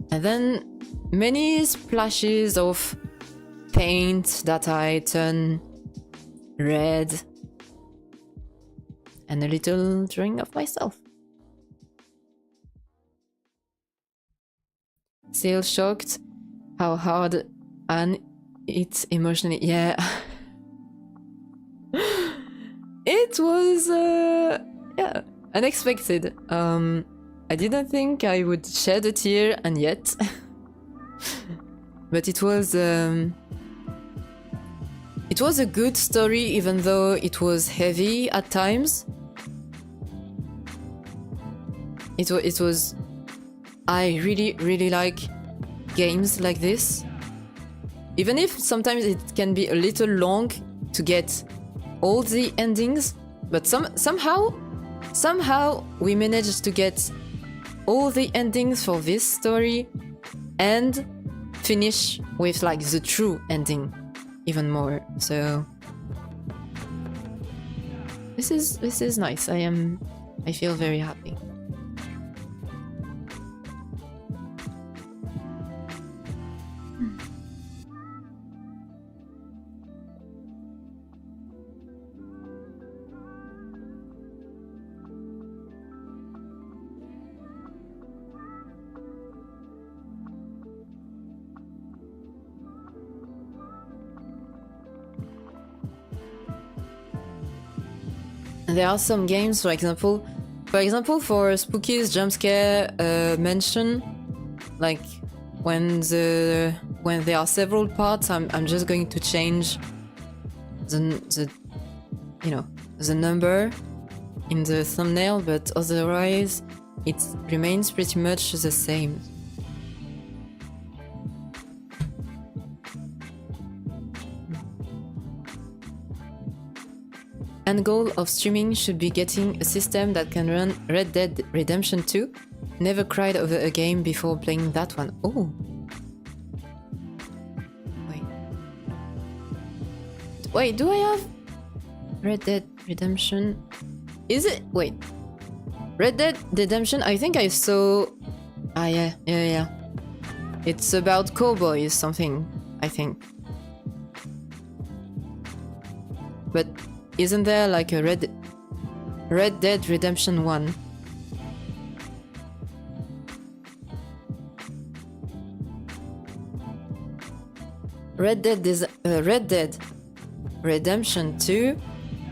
then many splashes of paint that I turn red, and a little drawing of myself. Still shocked how hard and it's emotionally. Yeah. It was yeah, unexpected. I didn't think I would shed a tear, and yet but it was a good story, even though it was heavy at times. It was I really like games like this, even if sometimes it can be a little long to get all the endings, but somehow we managed to get all the endings for this story and finish with, like, the true ending even more. So this is nice. I feel very happy. There are some games, for example, for Spooky's jump scare mention, like when there are several parts, I'm just going to change the number in the thumbnail, but otherwise it remains pretty much the same. End goal of streaming should be getting a system that can run Red Dead Redemption 2. Never cried over a game before playing that one. Oh. Wait, do I have Red Dead Redemption? Is it? Wait. Red Dead Redemption, I think I saw... Ah, yeah. It's about cowboys, something, I think. But isn't there like a Red Dead Redemption 1? Red Dead Redemption 2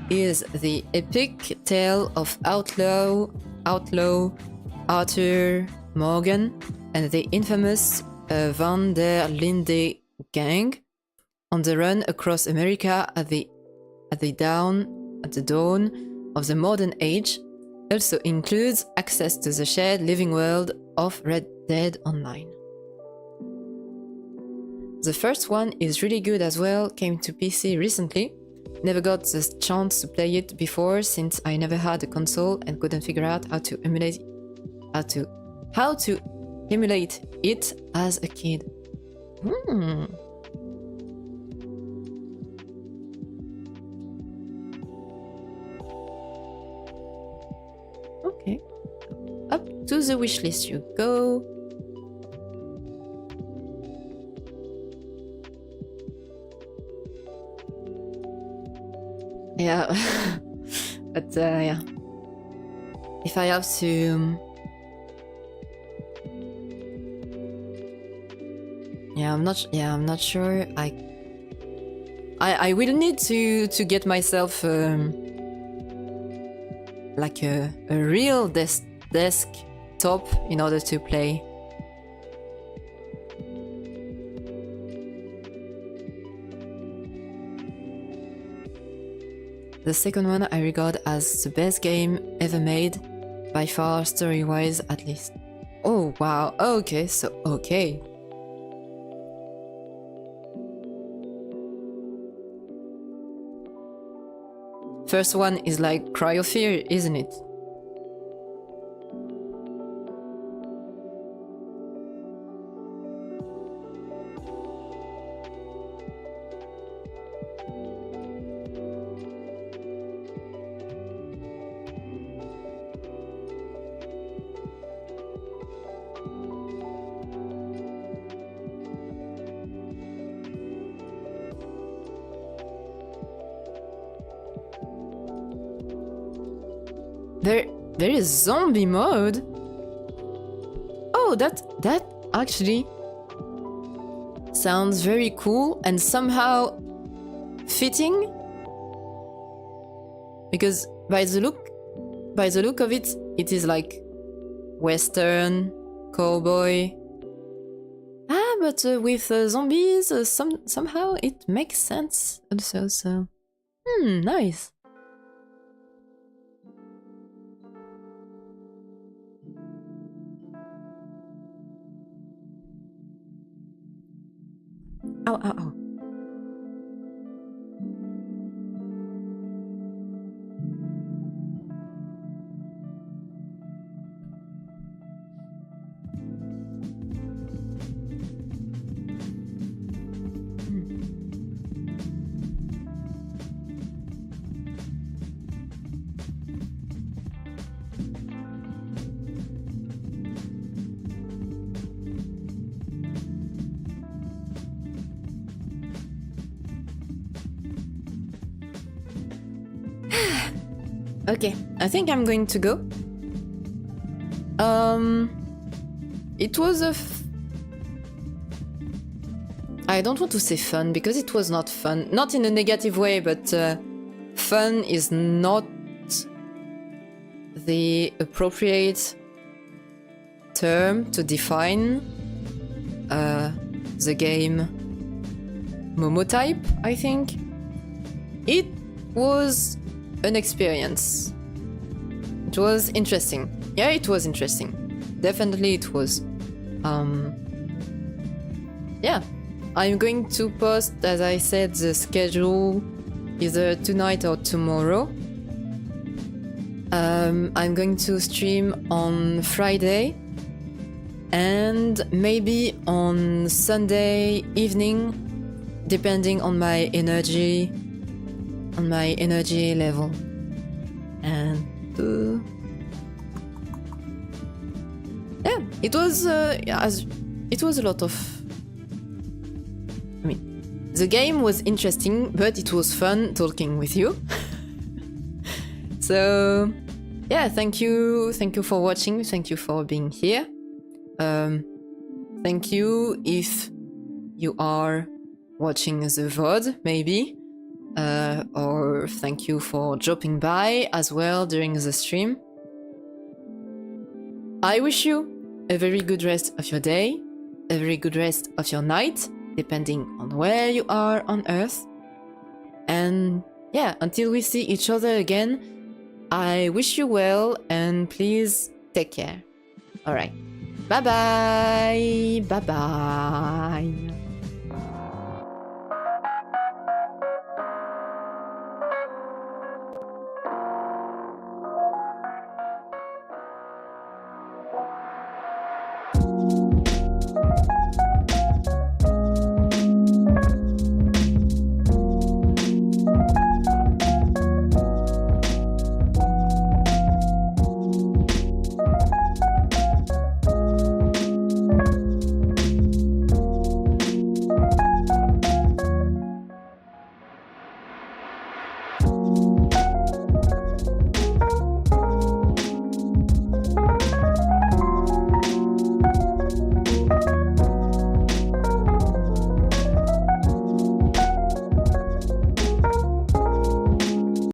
is the epic tale of outlaw Arthur Morgan and the infamous Van der Linde gang on the run across America at the dawn of the modern age. Also includes access to the shared living world of Red Dead Online. The first one is really good as well, came to PC recently. Never got the chance to play it before since I never had a console and couldn't figure out how to emulate it as a kid. Okay. Up to the wishlist you go. Yeah. But yeah. If I have to... Yeah, I'm not sure. I will need to get myself like a real desktop in order to play. The second one I regard as the best game ever made, by far, story-wise at least. Oh wow, okay, so okay. First one is like Cry of Fear, isn't it? There is zombie mode. Oh, that actually sounds very cool and somehow fitting, because by the look of it, it is like Western cowboy. But with zombies, somehow it makes sense also. So, nice. Ow, ow, ow. Okay, I think I'm going to go. It was I don't want to say fun, because it was not fun. Not in a negative way, but fun is not the appropriate term to define the game Momotype, I think. It was an experience. It was interesting. Yeah, it was interesting. Definitely it was. Yeah. I'm going to post, as I said, the schedule either tonight or tomorrow. I'm going to stream on Friday and maybe on Sunday evening, depending on my energy level. And yeah, it was it was a lot of, I mean, the game was interesting, but it was fun talking with you. So yeah, thank you for watching, thank you for being here. Thank you if you are watching the VOD, maybe. Or thank you for dropping by as well during the stream. I wish you a very good rest of your day, a very good rest of your night, depending on where you are on Earth. And yeah, until we see each other again, I wish you well and please take care. Alright. Bye bye. Bye bye.